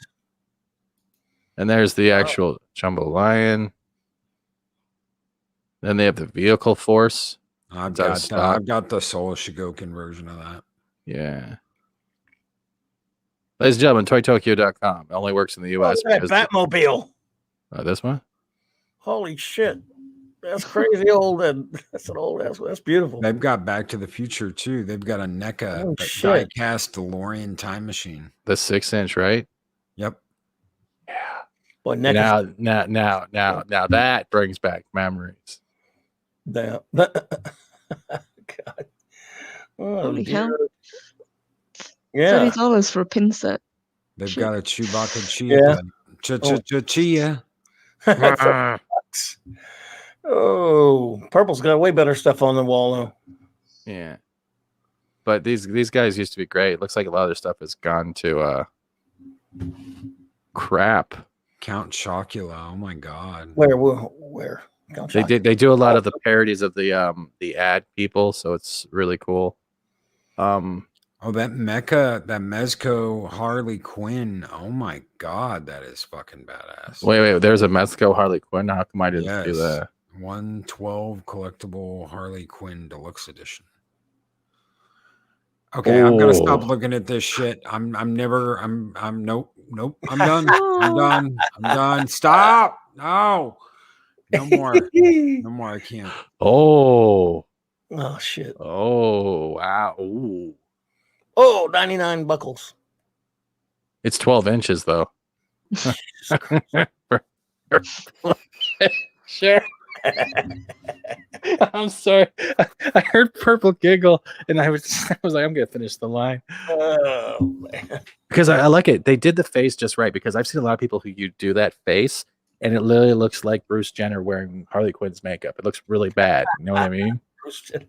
And there's the actual Jumbo Lion. Then they have the Vehicle Force. I've got the Soul Shigoken version of that. Yeah. Ladies and gentlemen, ToyTokyo.com. It only works in the US. That Batmobile. This one? Holy shit. That's crazy old. That's an old ass. That's beautiful. They've got Back to the Future too. They've got a NECA die-cast DeLorean time machine. The 6-inch, right? Yep. Yeah. Boy, now that brings back memories. Damn. God. Oh, hell. Yeah. $30 for a pin set. They've got a Chewbacca Chia. Chia. Oh, Purple's got way better stuff on the wall though. Yeah. But these guys used to be great. It looks like a lot of their stuff has gone to crap. Count Chocula. Oh my God. Where? They do a lot of the parodies of the ad people, so it's really cool. That Mezco Harley Quinn. Oh my God, that is fucking badass. Wait, there's a Mezco Harley Quinn. How come I didn't do that? 112 collectible Harley Quinn Deluxe Edition. Okay, I'm gonna stop looking at this shit. Nope. I'm done. I'm done. Stop. No more. No more. I can't. Oh shit. Oh wow. Ooh. Oh, 99 buckles. It's 12 inches though. Sure. I'm sorry. I heard Purple giggle, and I was like, I'm gonna finish the line. Oh man. Because I like it. They did the face just right, because I've seen a lot of people who you do that face, and it literally looks like Bruce Jenner wearing Harley Quinn's makeup. It looks really bad. You know what I mean? Bruce Jenner.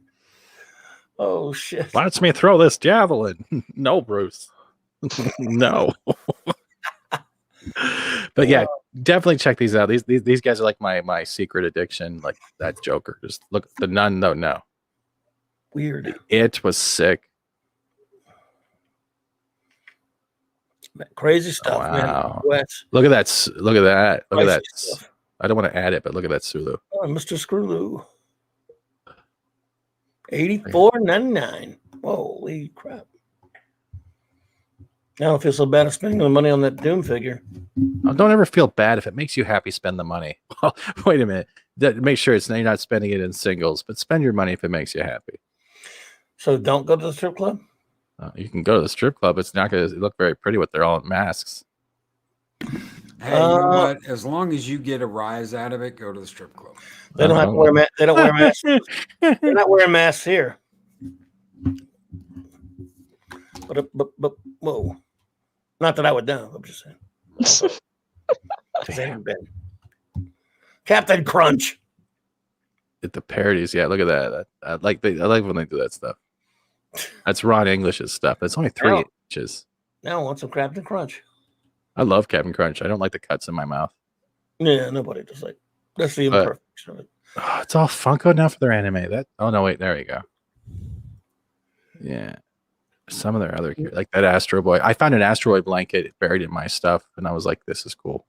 Oh shit. Watch me throw this javelin. No, Bruce. No. But yeah, definitely check these out. These guys are like my secret addiction, like that Joker. Just look, the Nun, no. Weird. It was sick. Crazy stuff, wow. Man. Look at that. Look at that. Look at that. Stuff. I don't want to add it, but look at that Sulu. Oh, Mr. Screwloo. $84.99. Holy crap. I don't feel so bad at spending the money on that Doom figure. Oh, don't ever feel bad. If it makes you happy, spend the money. Well, wait a minute. Make sure you're not spending it in singles, but spend your money if it makes you happy. So don't go to the strip club? You can go to the strip club. It's not going to look very pretty with their all masks. Hey, you know what? As long as you get a rise out of it, go to the strip club. They don't have to wear masks. They don't wear masks. They're not wearing masks here. But whoa. Not that I would know. I'm just saying. Because they haven't been. Captain Crunch. The parodies, yeah. Look at that. I like when they do that stuff. That's Ron English's stuff. It's only 3 inches. Now I want some Captain Crunch. I love Captain Crunch. I don't like the cuts in my mouth. Yeah, nobody does like. That's the imperfection of it. Oh, it's all Funko now for their anime. Oh no, wait, there you go. Yeah, some of their other like that Astro Boy. I found an Astro Boy blanket buried in my stuff, and I was like, "This is cool."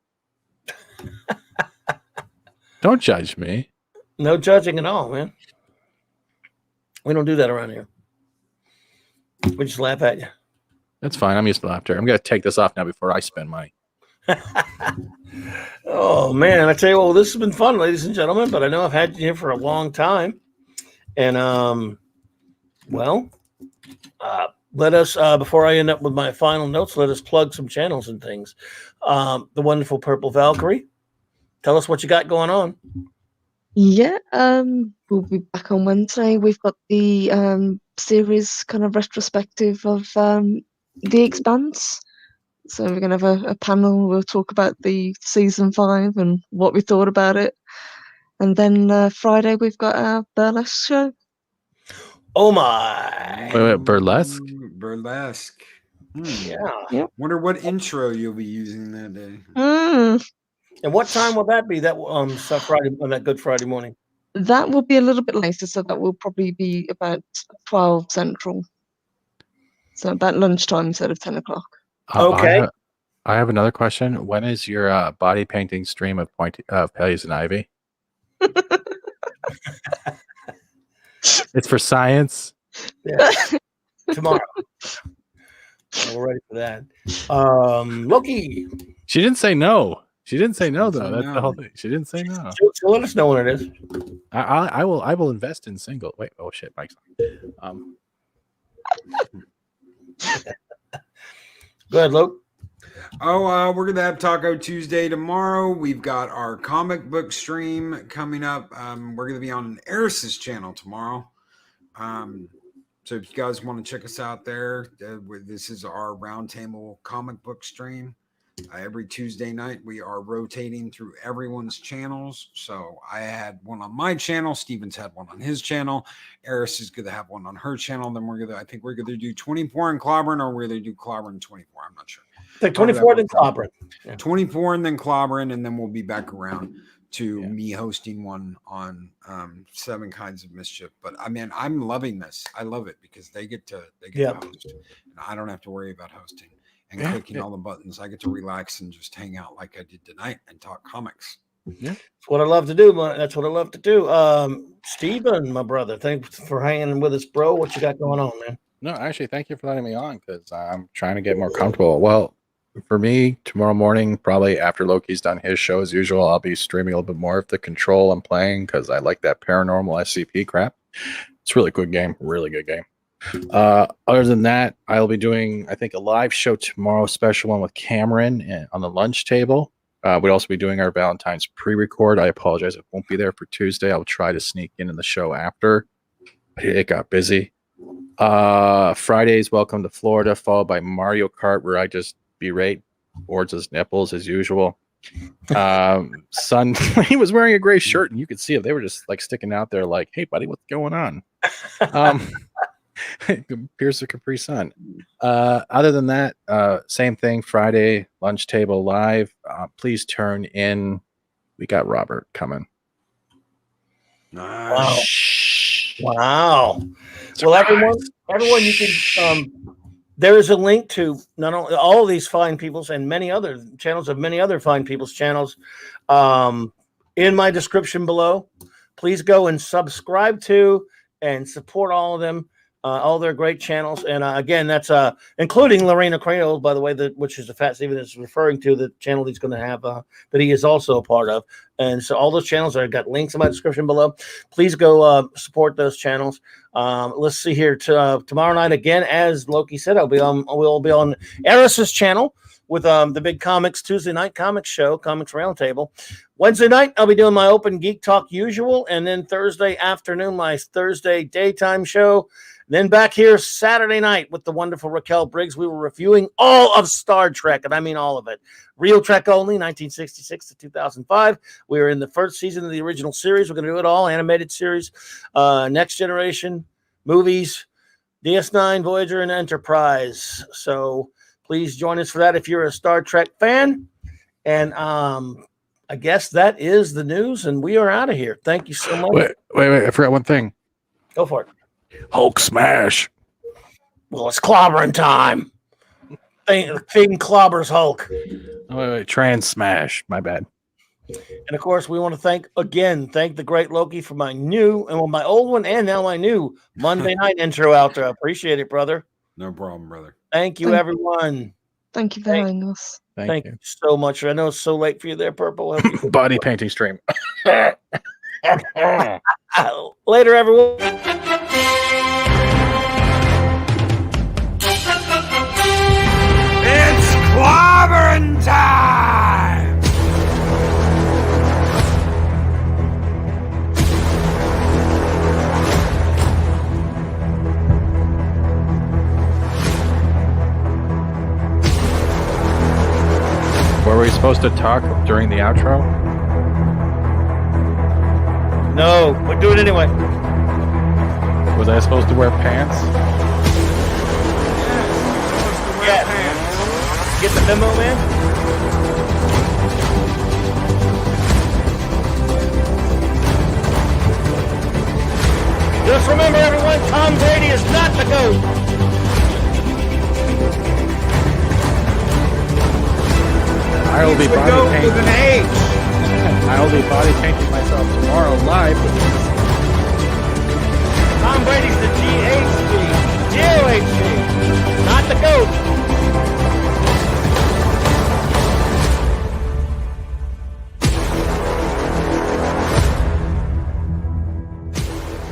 Don't judge me. No judging at all, man. We don't do that around here. We just laugh at you. That's fine. I'm used to laughter. I'm gonna take this off now before I spend money. Oh man, I tell you what, this has been fun, ladies and gentlemen. But I know I've had you here for a long time, and let us before I end up with my final notes, let us plug some channels and things. The wonderful Purple Valkyrie, tell us what you got going on. Yeah, we'll be back on Wednesday. We've got the series kind of retrospective of The Expanse. So we're going to have a panel. We'll talk about the season 5 and what we thought about it. And then Friday we've got our burlesque show. Oh my! Wait, burlesque? Burlesque. Yeah. Wonder what intro you'll be using that day. And what time will that be? That Friday on that Good Friday morning. That will be a little bit later, so that will probably be about 12 Central. So about lunchtime instead of 10 o'clock. Okay. I have another question. When is your body painting stream of Poison Ivy? It's for science. Yeah. Tomorrow. We're ready for that. Loki. She didn't say no. She didn't say no, though. That's the whole thing. She didn't say no. She'll let us know when it is. I will invest in single. Wait. Oh shit, Mike's on. Go ahead, Luke. We're gonna have Taco Tuesday tomorrow. We've got our comic book stream coming up. We're gonna be on Eris's channel tomorrow. So if you guys want to check us out there, this is our roundtable comic book stream. Every Tuesday night, we are rotating through everyone's channels. So I had one on my channel. Steven's had one on his channel. Eris is going to have one on her channel. Then I think we're going to do 24 and Clobberin, or we're going to do Clobberin 24. I'm not sure. Like 24 then Clobberin. Yeah. 24 and then Clobberin, and then we'll be back around to me hosting one on 7 Kinds of Mischief. But I mean, I'm loving this. I love it because they get to host, and I don't have to worry about hosting and clicking all the buttons. I get to relax and just hang out like I did tonight and talk comics. Yeah, that's what I love to do. That's what I love to do. Steven, my brother, thanks for hanging with us, bro. What you got going on, man? No, actually, thank you for letting me on because I'm trying to get more comfortable. Well, for me, tomorrow morning, probably after Loki's done his show as usual, I'll be streaming a little bit more of the Control I'm playing because I like that paranormal SCP crap. It's a really good game, really good game. Other than that, I'll be doing, I think, a live show tomorrow, special one with Cameron on the lunch table. We'll also be doing our Valentine's pre-record. I apologize, it won't be there for Tuesday. I'll try to sneak in the show after. It got busy. Friday's Welcome to Florida, followed by Mario Kart, where I just berate Boards' nipples as usual. Son, he was wearing a gray shirt, and you could see it. They were just like sticking out there, like, "Hey, buddy, what's going on?" Here's the Capri Sun. Other than that, same thing. Friday lunch table live. Please turn in. We got Robert coming. Nice. Wow. Surprise. Well, everyone, you can. There is a link to not only all of these fine people's and many other channels of many other fine people's channels in my description below. Please go and subscribe to and support all of them, all their great channels. And again, that's including Lorena Cranial, by the way, which is the Fat Steven is referring to, the channel he's going to have that he is also a part of. And so all those channels are got links in my description below. Please go support those channels. Let's see here. Tomorrow night again, as Loki said, we'll be on Eris's channel with the big comics Tuesday night comics show, Comics Roundtable. Wednesday night, I'll be doing my Open Geek Talk usual, and then Thursday afternoon, my Thursday daytime show. Then back here Saturday night with the wonderful Raquel Briggs, we were reviewing all of Star Trek, and I mean all of it. Real Trek only, 1966 to 2005. We were in the first season of the original series. We're going to do it all, animated series, Next Generation, movies, DS9, Voyager, and Enterprise. So please join us for that if you're a Star Trek fan. And I guess that is the news, and we are out of here. Thank you so much. Wait. I forgot one thing. Go for it. Hulk smash. Well, it's clobbering time. Thing clobbers Hulk. Oh, wait. Trans smash. My bad. And of course, we want to thank the great Loki for my new, and my old one, and now my new Monday night intro outro. Appreciate it, brother. No problem, brother. Thank you, everyone. Thank you for having us. Thank you so much. I know it's so late for you there, Purple. Body painting stream. Later, everyone. It's clobbering time! Were we supposed to talk during the outro? No, we're doing it anyway. Was I supposed to wear pants? Yeah. Get the memo, man? Just remember, everyone, Tom Brady is not the GOAT. I will be body painting. With an H. I will be body painting myself tomorrow live. Tom Brady's